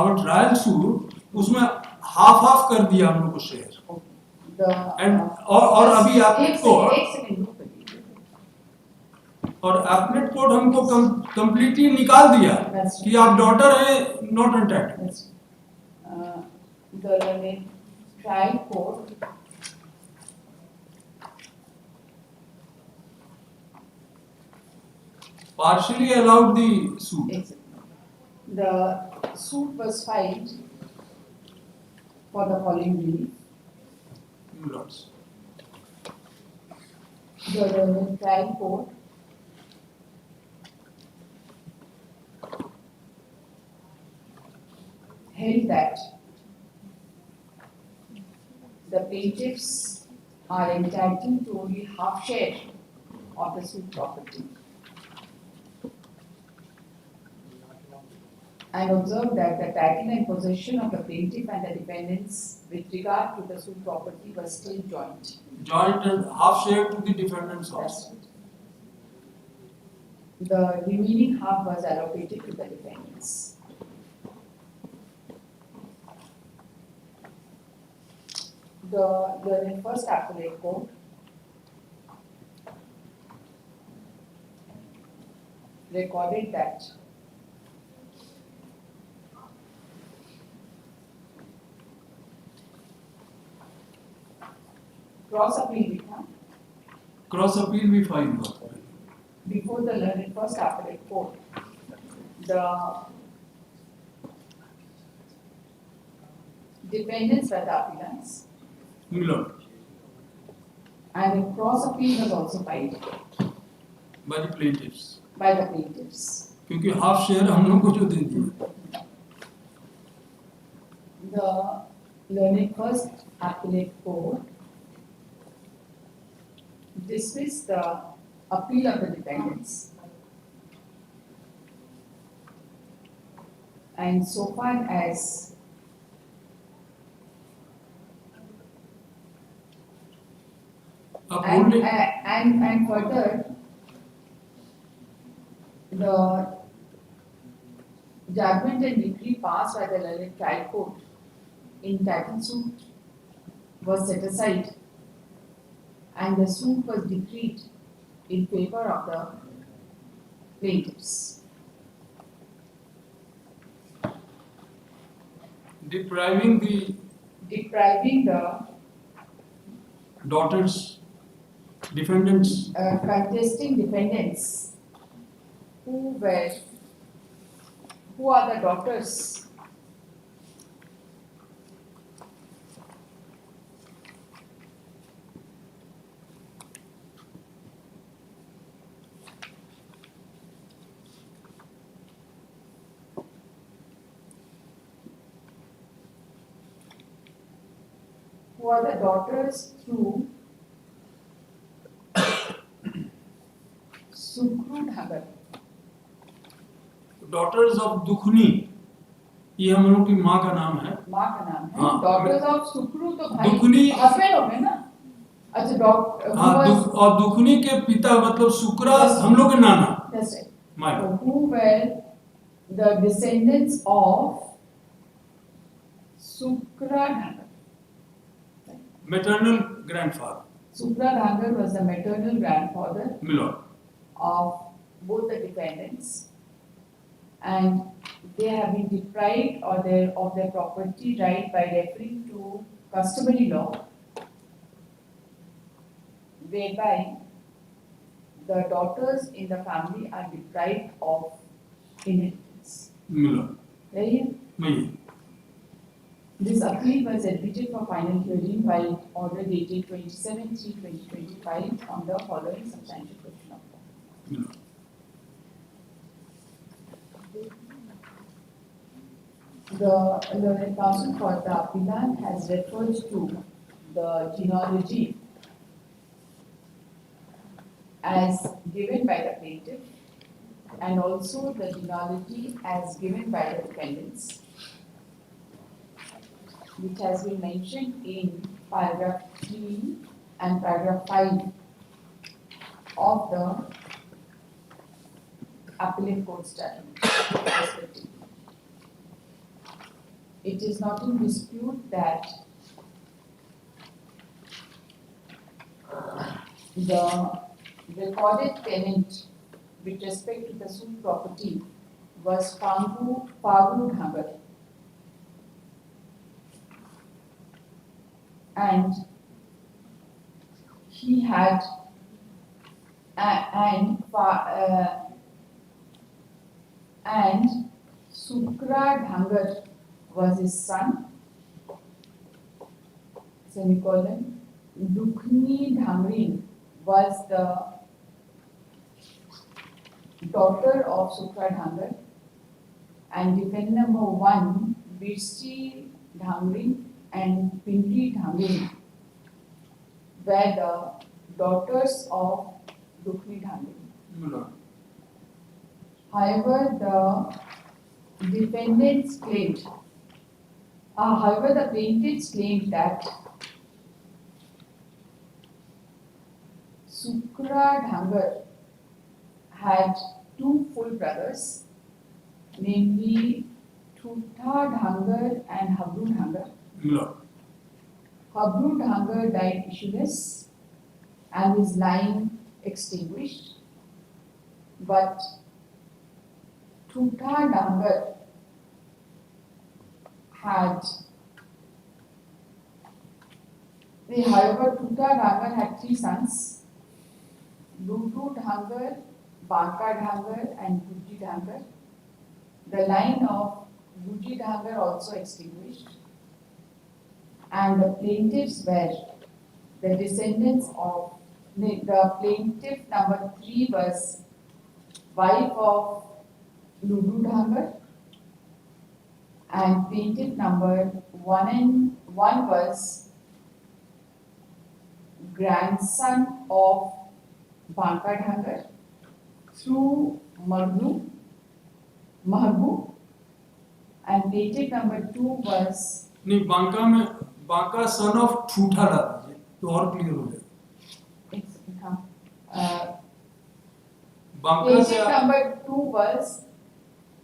[SPEAKER 8] Our trial suit उसमें half कर दिया हम लोग को share.
[SPEAKER 2] and
[SPEAKER 8] और अभी एपनेट code
[SPEAKER 2] एक second
[SPEAKER 8] और एपनेट कोड हमको कंप्लीटली निकाल दिया कि आप डॉटर है not entitled.
[SPEAKER 2] the trial court
[SPEAKER 8] partially allowed the suit.
[SPEAKER 2] The suit was filed for the following relief.
[SPEAKER 8] Lots.
[SPEAKER 2] The trial court held that the plaintiffs are entitled to only half share of the suit property, and observed that the title and possession of the plaintiff and the defendants with regard to the suit property was still joint.
[SPEAKER 8] Joint and half share to the defendants also.
[SPEAKER 2] The remaining half was allocated to the defendants. The first appellate court recorded that cross appeal
[SPEAKER 8] भी file हुआ.
[SPEAKER 2] before the learned first appellate court. The defendants were the appellants,
[SPEAKER 8] Milord.
[SPEAKER 2] and a cross appeal was also filed
[SPEAKER 8] By the plaintiffs.
[SPEAKER 2] by the plaintiffs.
[SPEAKER 8] क्योंकि half share हम लोग को जो दे दिए.
[SPEAKER 2] The learned first appellate court dismissed the appeal of the defendants, and so far as and further the judgment and decree passed by the learned trial court in title suit was set aside, and the suit was decreed in favor of the plaintiffs.
[SPEAKER 8] Depriving the daughters, defendants,
[SPEAKER 2] contesting defendants who were who are the daughters? Who are the daughters through Sukrudhagar?
[SPEAKER 8] Daughters of Dukhni, ये हम लोग की माँ का नाम है.
[SPEAKER 2] माँ का नाम है.
[SPEAKER 8] हाँ.
[SPEAKER 2] Daughters of Sukru तो भाई
[SPEAKER 8] दुखनी
[SPEAKER 2] husband हो गए ना. अच्छा डॉक्टर.
[SPEAKER 8] हाँ, और दुखनी के पिता मतलब शुक्रा हम लोग के नाना.
[SPEAKER 2] That's right.
[SPEAKER 8] My
[SPEAKER 2] So who were the descendants of Sukradhagar?
[SPEAKER 8] maternal grandfather.
[SPEAKER 2] Sukradhagar was the maternal grandfather
[SPEAKER 8] Milord.
[SPEAKER 2] of both the defendants, and they have been deprived of their property right by referring to customary law, whereby the daughters in the family are deprived of inheritance.
[SPEAKER 8] Milord.
[SPEAKER 2] Right?
[SPEAKER 8] नहीं.
[SPEAKER 2] This appeal was admitted for final hearing by order dated 27/3/2025 on the following substantial question of law.
[SPEAKER 8] Milord.
[SPEAKER 2] The learned counsel for the appellant has referred to the genealogy as given by the plaintiff and also the genealogy as given by the defendants, which has been mentioned in paragraph 3 and paragraph 5 of the appellate court statute, respectively. It is not in dispute that the recorded tenant with respect to the suit property was Fagu Dhagar, and he had and Sukra Dhagar was his son, semicolon. Dukhni Dhamrin was the daughter of Sukra Dhagar, and defendant number 1, Birsi Dhamrin and Pindri Dhamrin were the daughters of Dukhni Dhamrin.
[SPEAKER 8] Milord.
[SPEAKER 2] However, the defendants claimed, however, the plaintiffs claimed that Sukra Dhagar had 2 full brothers, namely Thutha Dhagar and Habru Dhagar.
[SPEAKER 8] Milord.
[SPEAKER 2] Habru Dhagar died issueless and his line extinguished, but Thutha Dhagar however, Thutha Dhagar had 3 sons, Ludu Dhagar, Banka Dhagar and Guji Dhagar. The line of Guji Dhagar also extinguished, and the plaintiffs were the descendants of the plaintiff number 3 was wife of Ludu Dhagar, and plaintiff number 1 was grandson of Banka Dhagar through Mahbu, and plaintiff number 2 was
[SPEAKER 8] नहीं बांका में Banka son of ठूठा डाल दीजिए तो और clear हो जाएगा. बांका से
[SPEAKER 2] plaintiff number 2 was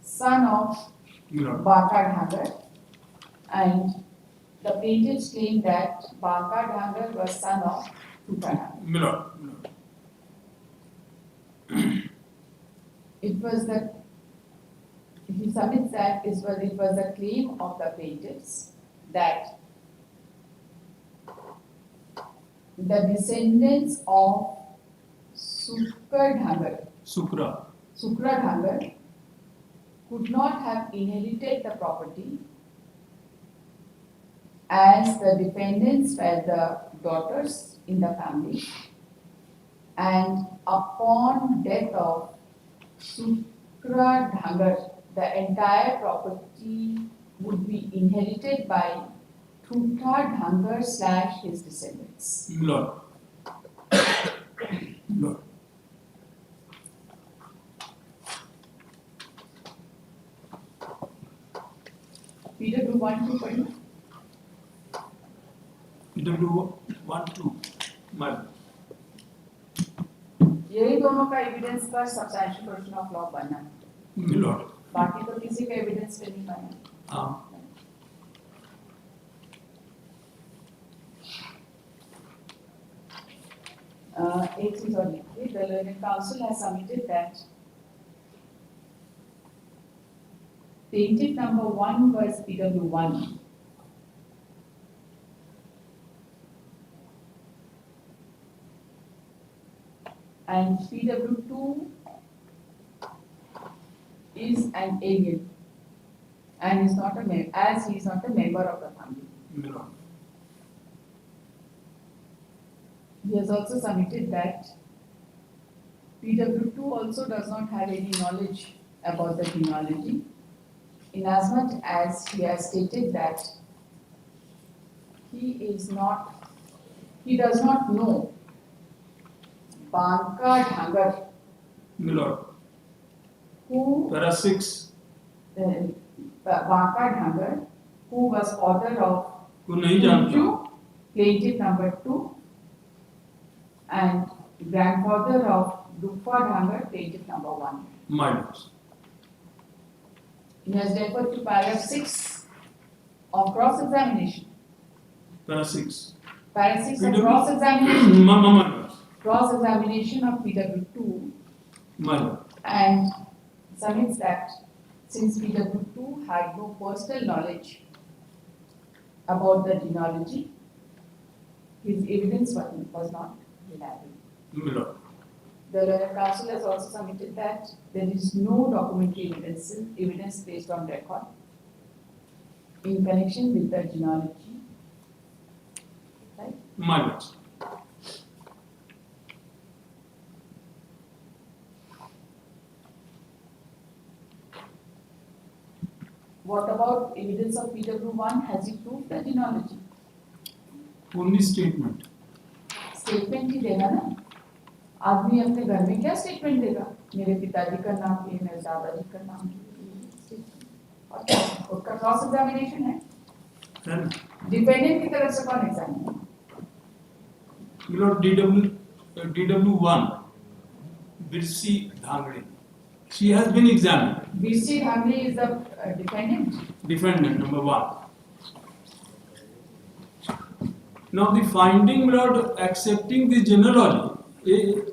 [SPEAKER 2] son of
[SPEAKER 8] my lord.
[SPEAKER 2] Banka Dhagar, and the plaintiffs claimed that Banka Dhagar was son of Thutha Dhagar.
[SPEAKER 8] My lord.
[SPEAKER 2] He submits that it was a claim of the plaintiffs that the descendants of
[SPEAKER 8] शुक्रा
[SPEAKER 2] Sukra Dhagar could not have inherited the property as the dependents were the daughters in the family, and upon death of Sukra Dhangar, the entire property would be inherited by Thutta Dhangar / his descendants.
[SPEAKER 8] Lord. Lord.
[SPEAKER 2] Peter, do 1 2 पढ़िए.
[SPEAKER 8] DW1 2. My
[SPEAKER 2] यही दोनों का evidence पर substantial question of law बनना है.
[SPEAKER 8] Lord.
[SPEAKER 2] बाकी तो किसी का एविडेंस पे नहीं बना. एक चीज और लिखिए. The learned council has submitted that plaintiff number 1 was PW1. And PW2 is an alien and is not as he is not a member of the family.
[SPEAKER 8] Lord.
[SPEAKER 2] He has also submitted that PW2 also does not have any knowledge about the genealogy, inasmuch as he has stated that he does not know Banka Dhangar,
[SPEAKER 8] Lord.
[SPEAKER 2] who
[SPEAKER 8] Para 6.
[SPEAKER 2] Banka Dhangar, who was author of
[SPEAKER 8] को नहीं जानता.
[SPEAKER 2] plaintiff number 2, and grandfather of Dukfa Dhangar, plaintiff number 1.
[SPEAKER 8] My lords.
[SPEAKER 2] He has referred to paragraph 6 of cross-examination.
[SPEAKER 8] Para 6.
[SPEAKER 2] Paragraph 6 of
[SPEAKER 8] PW
[SPEAKER 2] cross-examination.
[SPEAKER 8] My lords.
[SPEAKER 2] Cross-examination of PW2,
[SPEAKER 8] My lord.
[SPEAKER 2] and submits that since PW2 had no personal knowledge about the genealogy, his evidence was not reliable.
[SPEAKER 8] My lord.
[SPEAKER 2] The learned counsel has also submitted that there is no documentary evidence based on record in connection with the genealogy. Right?
[SPEAKER 8] My lords.
[SPEAKER 2] What about evidence of PW1? Has he proved the genealogy?
[SPEAKER 8] Only statement.
[SPEAKER 2] Statement ही देना ना. आदमी अपने घर में क्या statement देगा? मेरे पिताजी का नाम ये, मेरे दादाजी का नाम ये. और क्या? उसका क्रॉस एग्जामिनेशन है. डिपेंडेंट की तरफ से कौन एग्जामिन है?
[SPEAKER 8] Lord DW1 Birsi Dhangre. She has been examined.
[SPEAKER 2] BC Dhamri is the defendant.
[SPEAKER 8] Defendant number 1. Now the finding, Lord, accepting the genealogy,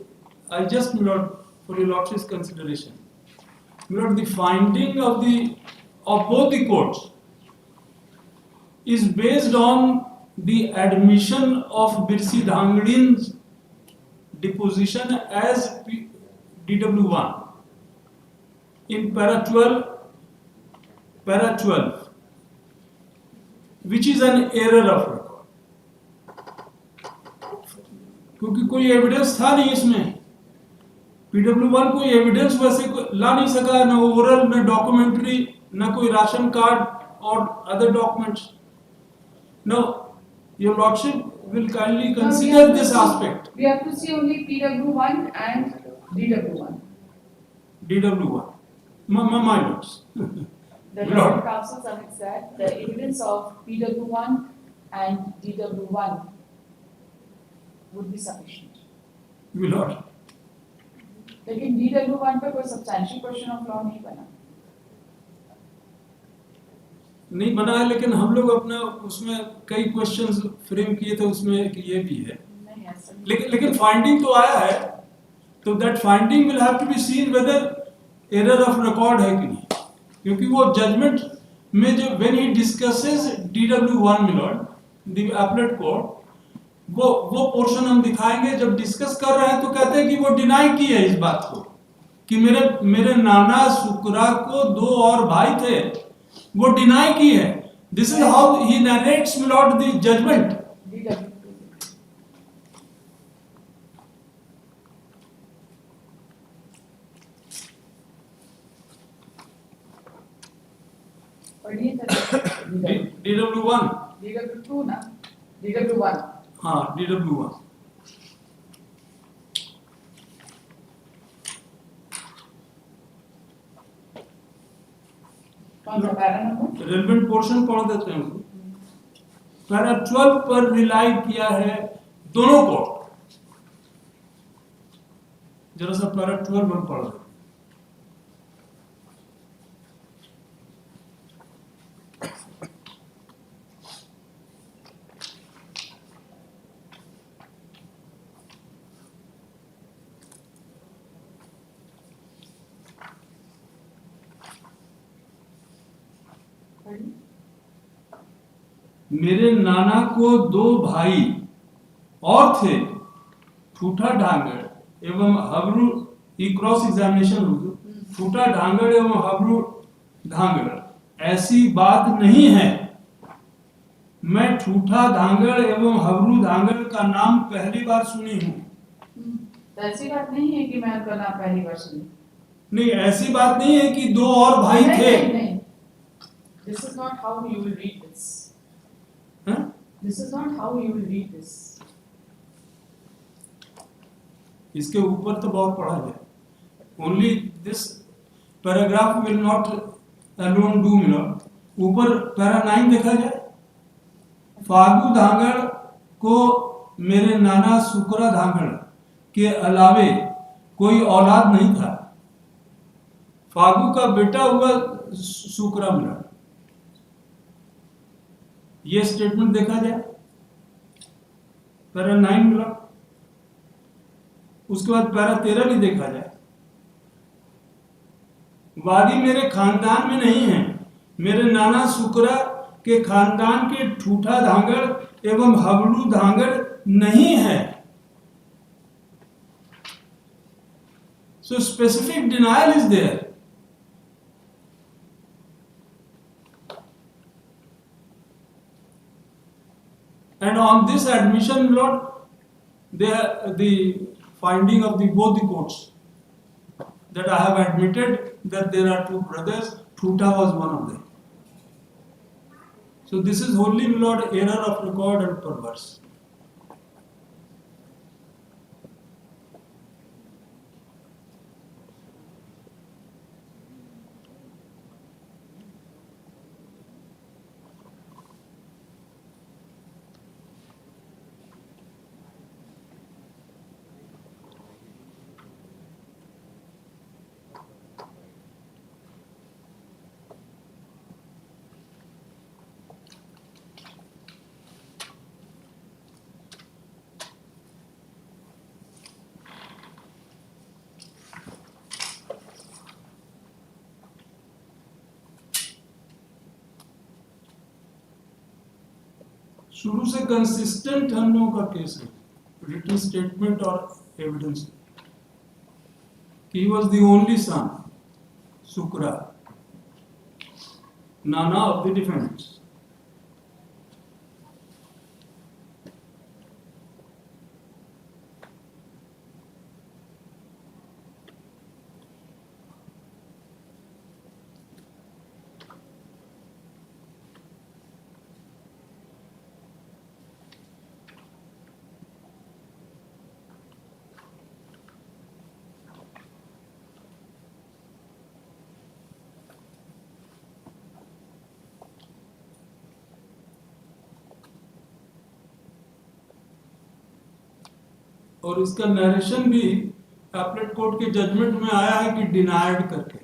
[SPEAKER 8] I just, Lord, for your Lordship's consideration, Lord, the finding of both the courts is based on the admission of Birsi Dhangrin's deposition as DW1 in para 12, which is an error of record. क्योंकि कोई evidence था नहीं इसमें. PW1 कोई evidence वैसे ला नहीं सका, न ओरल, न डॉक्यूमेंट्री, न कोई राशन कार्ड और other documents. Now, your Lordship will kindly consider this aspect.
[SPEAKER 2] We have to see only PW1 and DW1.
[SPEAKER 8] DW1. My lords.
[SPEAKER 2] The
[SPEAKER 8] Lord.
[SPEAKER 2] Lord Council submits that the evidence of PW1 and DW1 would be sufficient.
[SPEAKER 8] My lord.
[SPEAKER 2] लेकिन DW1 पे कोई substantial question of law नहीं बना.
[SPEAKER 8] नहीं बना है, लेकिन हम लोग अपना उसमें कई क्वेश्चंस फ्रेम किए थे, उसमें एक ये भी है.
[SPEAKER 2] नहीं ऐसा नहीं.
[SPEAKER 8] लेकिन फाइंडिंग तो आया है, तो that finding will have to be seen whether error of record है कि नहीं. क्योंकि वो जजमेंट में जो व्हेन ही डिस्कसेस DW1 में लॉर्ड द एपलेट कोर्ट, वो पोर्शन हम दिखाएंगे. जब डिस्कस कर रहे हैं तो कहते हैं कि वो डिनाई की है इस बात को कि मेरे नाना शुक्रा को 2 और भाई थे, वो डिनाई की है. This is how he narrates milord the judgment.
[SPEAKER 2] DW2. पढ़िए
[SPEAKER 8] DW1.
[SPEAKER 2] DW2 ना, DW1.
[SPEAKER 8] हाँ, DW1.
[SPEAKER 2] कौन सा पैरा नंबर?
[SPEAKER 8] रेलेवेंट पोर्शन पढ़ देते हैं. पैरा 12 पर रिलाई किया है दोनों को. जरा सा पैरा 12 पर पढ़ दो.
[SPEAKER 2] पढ़िए.
[SPEAKER 8] मेरे नाना को 2 भाई और थे, ठूठा ढांगड़ एवं हबरू. ई क्रॉस एग्जामिनेशन हो. ठूठा ढांगड़ एवं हबरू धांगड़. ऐसी बात नहीं है. मैं ठूठा धांगड़ एवं हबरू धांगड़ का नाम पहली बार सुनी हूँ.
[SPEAKER 2] तो ऐसी बात नहीं है कि मैं उनका नाम पहली बार सुनी.
[SPEAKER 8] नहीं, ऐसी बात नहीं है कि 2 और भाई थे.
[SPEAKER 2] नहीं. This is not how you will read this.
[SPEAKER 8] हाँ?
[SPEAKER 2] This is not how you will read this.
[SPEAKER 8] इसके ऊपर तो बहुत पढ़ा जाए. Only this paragraph will not alone do milord. ऊपर पैरा 9 देखा जाए. फागू धांगड़ को मेरे नाना शुक्रा धांगड़ के अलावे कोई औलाद नहीं था. फागू का बेटा हुआ शुक्रा मिला. ये स्टेटमेंट देखा जाए. पैरा 9 मिला. उसके बाद पैरा 13 भी देखा जाए. वादी मेरे खानदान में नहीं है. मेरे नाना शुक्रा के खानदान के ठूठा धांगड़ एवं हबड़ू धांगड़ नहीं है. So specific denial is there. And on this admission, Lord, the finding of both the courts that I have admitted that there are 2 brothers, Thuta was one of them. So this is wholly, Lord, error of record and perverse. शुरू से consistent हम लोगों का case है. Written statement और evidence कि he was the only son Shukra, नाना of the defendants. और इसका नरेशन भी एपलेट कोर्ट के जजमेंट में आया है कि डिनाइड करके.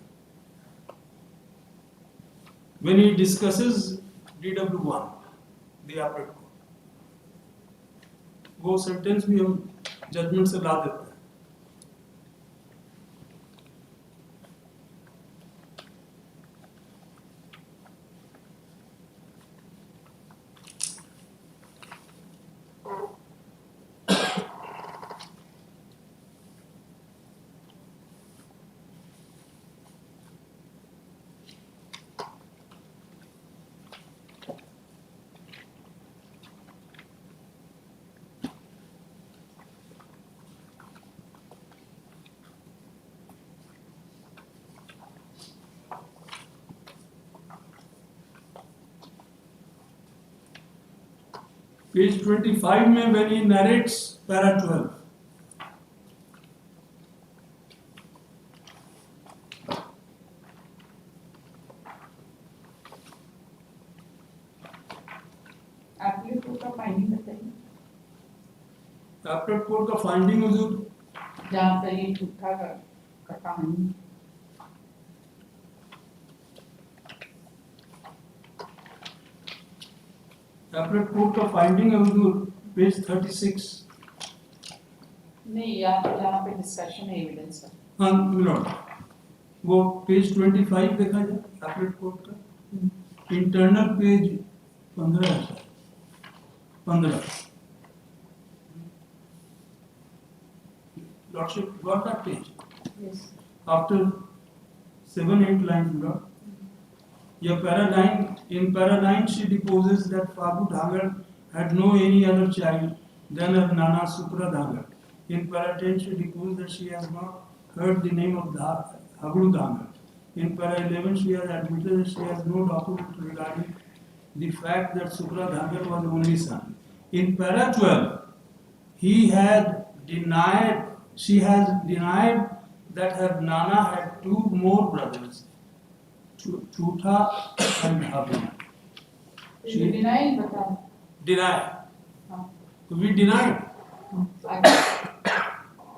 [SPEAKER 8] When he discusses DW1, the appellate court, वो सेंटेंस भी हम जजमेंट से ला देते हैं. Page 25 में when he narrates para 12.
[SPEAKER 2] एप्लीकेट court का फाइंडिंग बताइए
[SPEAKER 8] Appellate court का finding हुजूर
[SPEAKER 2] जहाँ पर ये झूठा का कहानी
[SPEAKER 8] Appellate court का finding है हुजूर page 36.
[SPEAKER 2] नहीं यहाँ पे डिस्कशन है एविडेंस का
[SPEAKER 8] हाँ मिलोड वो पेज 25 देखा जाए Appellate court का इंटरनल पेज 15 है 15. Lordship got that page
[SPEAKER 2] yes
[SPEAKER 8] after 7-8 lines Lord. Yeah, para 9, in para 9 she deposes that Fabu Dhangar had no any other child than her Nana Supra Dhangar. In para 10 she deposes that she has not heard the name of Haglu Dhangar. In para 11 she has admitted that she has no document regarding the fact that Supra Dhangar was only son. In para 12 she has denied that her Nana had two more brothers, Chutha and Habina.
[SPEAKER 2] ये deny बता
[SPEAKER 8] Deny.
[SPEAKER 2] हाँ
[SPEAKER 8] We denied,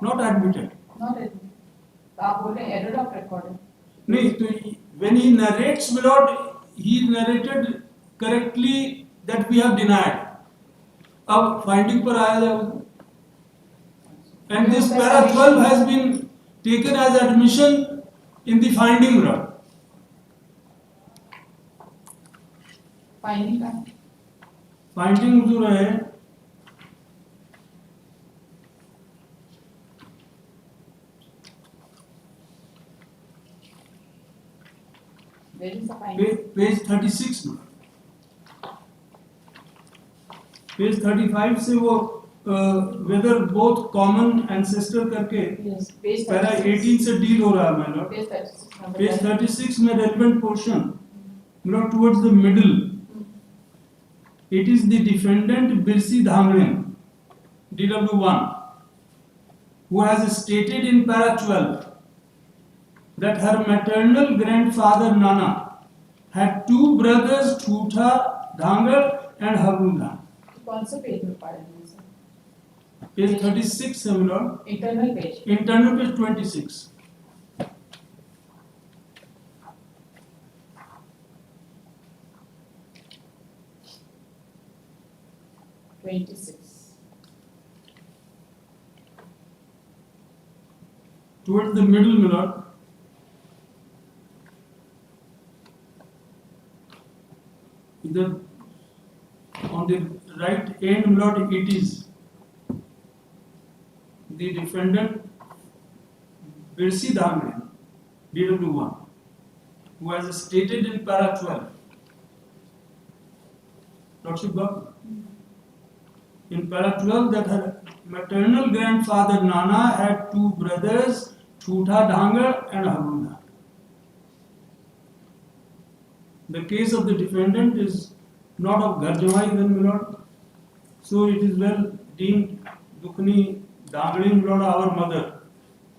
[SPEAKER 8] not admitted.
[SPEAKER 2] Not आप बोल रहे हैं error of recording
[SPEAKER 8] नहीं तो when he narrates, my lord, he narrated correctly that we have denied. अब finding पर आया जाए. And this para 12 has been taken as admission in the finding, my lord.
[SPEAKER 2] Finding का
[SPEAKER 8] Finding जो है
[SPEAKER 2] where is the finding
[SPEAKER 8] page 36 में page 35 से वो वेदर बोथ कॉमन एंसेस्टर करके
[SPEAKER 2] यस पेज
[SPEAKER 8] पैरा 18 से डील हो रहा है मैं लॉर्ड.
[SPEAKER 2] पेज 36
[SPEAKER 8] पेज 36 में relevant portion, not towards the middle. It is the defendant Birsi Dhangren, DW1, who has stated in para 12 that her maternal grandfather Nana had two brothers, Chutha Dhangar and Hagunda.
[SPEAKER 2] कौन से page में पढ़ रहे हैं sir
[SPEAKER 8] Page 36 है my lord.
[SPEAKER 2] Internal page
[SPEAKER 8] Internal page 26. Towards the middle, my lord. Either on the right end, my lord, it is the defendant Birsi Dhangren, DW1, who has stated in para 12. Lordship got in para 12 that her maternal grandfather Nana had two brothers, Chutha Dhangar and Hagunda. The case of the defendant is not of Garjamai then, my lord. So it is well deemed Dukhni Dangri, my lord, our mother,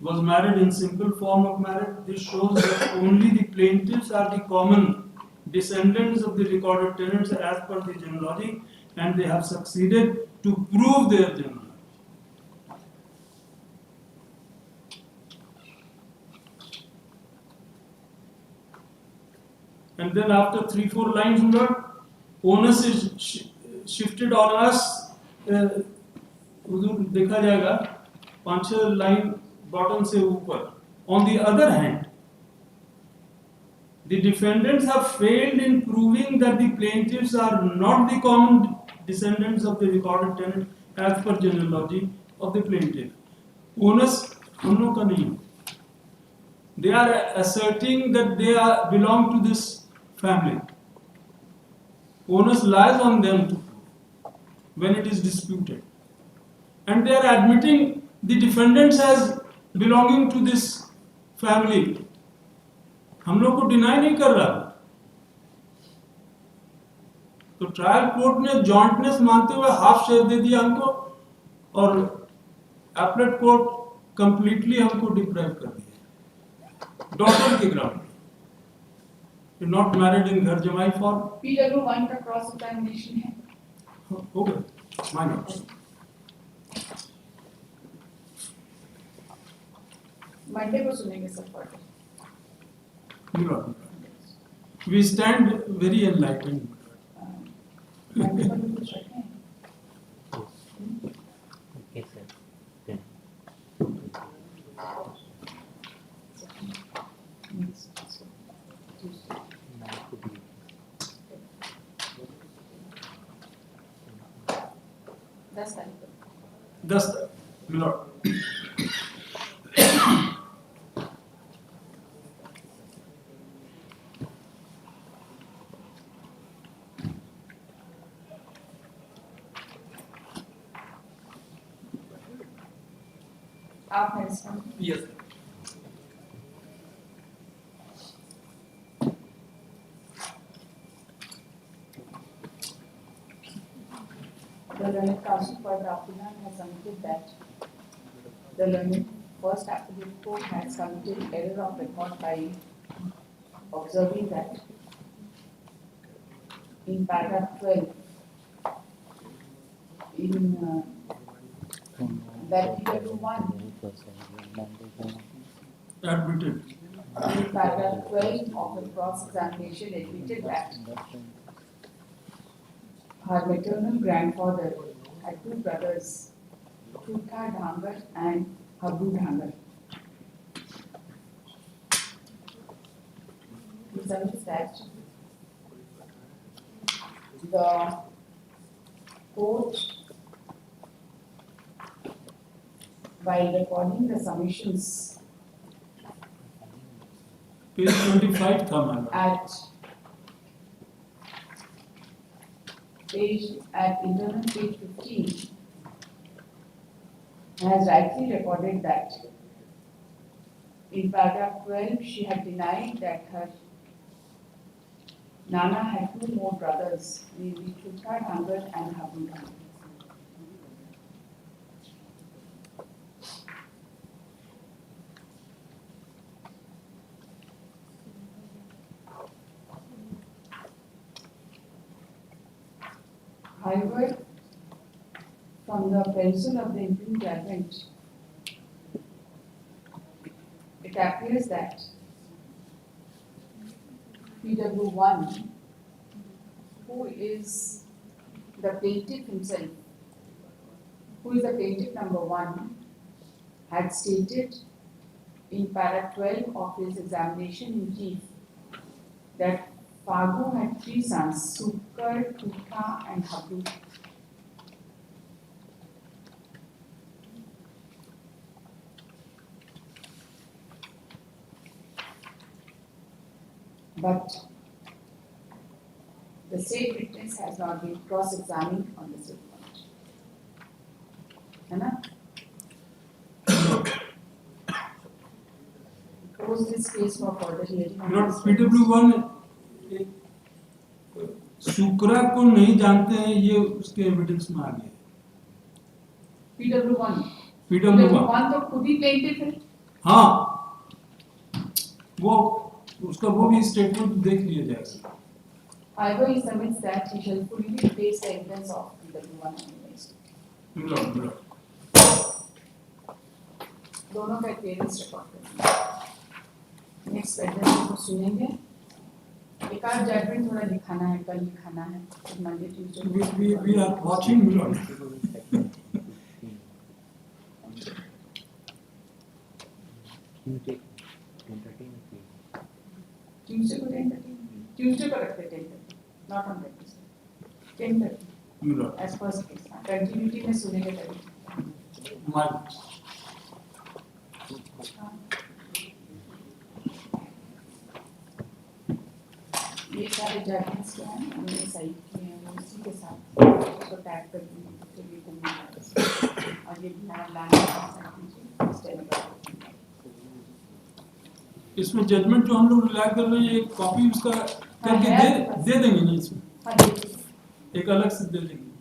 [SPEAKER 8] was married in simple form of marriage. This shows that only the plaintiffs are the common descendants of the recorded tenants as per the genealogy, and they have succeeded to prove their genealogy. And then after 3-4 lines, Lord, onus is shifted on us. देखा जाएगा 5-6 line bottom से ऊपर. On the other hand, the defendants have failed in proving that the plaintiffs are not the common descendants of the recorded tenant as per genealogy of the plaintiff. Onus हम लोग का नहीं. They are asserting that they belong to this family. Onus lies on them to prove when it is disputed. And they are admitting the defendants as belonging to this family. हम लोग को deny नहीं कर रहा. तो trial court ने jointness मानते हुए हाफ शेयर दे दिया हमको, और एपलेट कोर्ट कंप्लीटली हमको डिप्राइव कर दिया डॉटर के ग्राउंड पे, नॉट मैरिड इन घर जमाई फॉर्म।
[SPEAKER 2] PW1 का क्रॉस एग्जामिनेशन है।
[SPEAKER 8] हो गया, माय नॉट।
[SPEAKER 2] मंडे को सुनेंगे sir further.
[SPEAKER 8] We stand very enlightened.
[SPEAKER 2] Monday को भी कुछ रखें।
[SPEAKER 3] Okay, sir. Then. Now to be.
[SPEAKER 2] 10 तारीख को।
[SPEAKER 8] 10 मिनट।
[SPEAKER 2] आप मेरे साथ
[SPEAKER 8] Yes.
[SPEAKER 2] The learned counsel for the applicant has submitted that the learned first applicant court has committed error of record by observing that in paragraph 12 in that PW1
[SPEAKER 8] Admitted.
[SPEAKER 2] in paragraph 12 of the cross examination admitted that her maternal grandfather had two brothers, Chutha Dhangar and Habbu Dhangar. He submits that the court, while recording the submissions
[SPEAKER 8] Page 25 था ma'am.
[SPEAKER 2] at internal page 15 has rightly recorded that in paragraph 12 she had denied that her Nana had two more brothers, namely Chutha Dhangar and Habbu Dhangar. However, from the pencil of the improved judgment, it appears that PW1, who is the plaintiff himself, who is the plaintiff number 1, had stated in paragraph 12 of his examination in chief that Fagu had 3 sons, Sukar, Chutha and Habbu. But the state witness has not been cross-examined on this report. है ना? Close this case for further hearing. on
[SPEAKER 8] Not
[SPEAKER 2] this witness.
[SPEAKER 8] PW1 शुक्रा को नहीं जानते हैं, ये उसके evidence में आ गया।
[SPEAKER 2] PW1
[SPEAKER 8] PW1
[SPEAKER 2] तो खुद ही plaintiff है।
[SPEAKER 8] हाँ, वो उसका वो भी स्टेटमेंट देख लिया जाएगा।
[SPEAKER 2] However, he submits that he shall fully face the evidence of PW1 anyways. दोनों का appearance record करेंगे। Next Wednesday को सुनेंगे। एक आध जजमेंट थोड़ा लिखाना है, कल लिखाना है, फिर Monday Tuesday।
[SPEAKER 8] We are watching Milord.
[SPEAKER 2] Tuesday को 10:30, Tuesday को रखते 10:30, not on Wednesday, 10:30
[SPEAKER 8] Milord.
[SPEAKER 2] as first case। Continuity में सुनेंगे तभी।
[SPEAKER 8] My
[SPEAKER 2] ये सारे जजमेंट्स जो हैं उन्होंने सही किए हैं, वो उसी के साथ उसको टैग कर दिए तो ये करना है। और ये हमारा लैंड
[SPEAKER 8] इसमें जजमेंट जो हम लोग रिलाय कर रहे हैं, एक कॉपी उसका करके दे देंगे नहीं इसमें।
[SPEAKER 2] हाँ देखिए
[SPEAKER 8] एक अलग से दे देंगे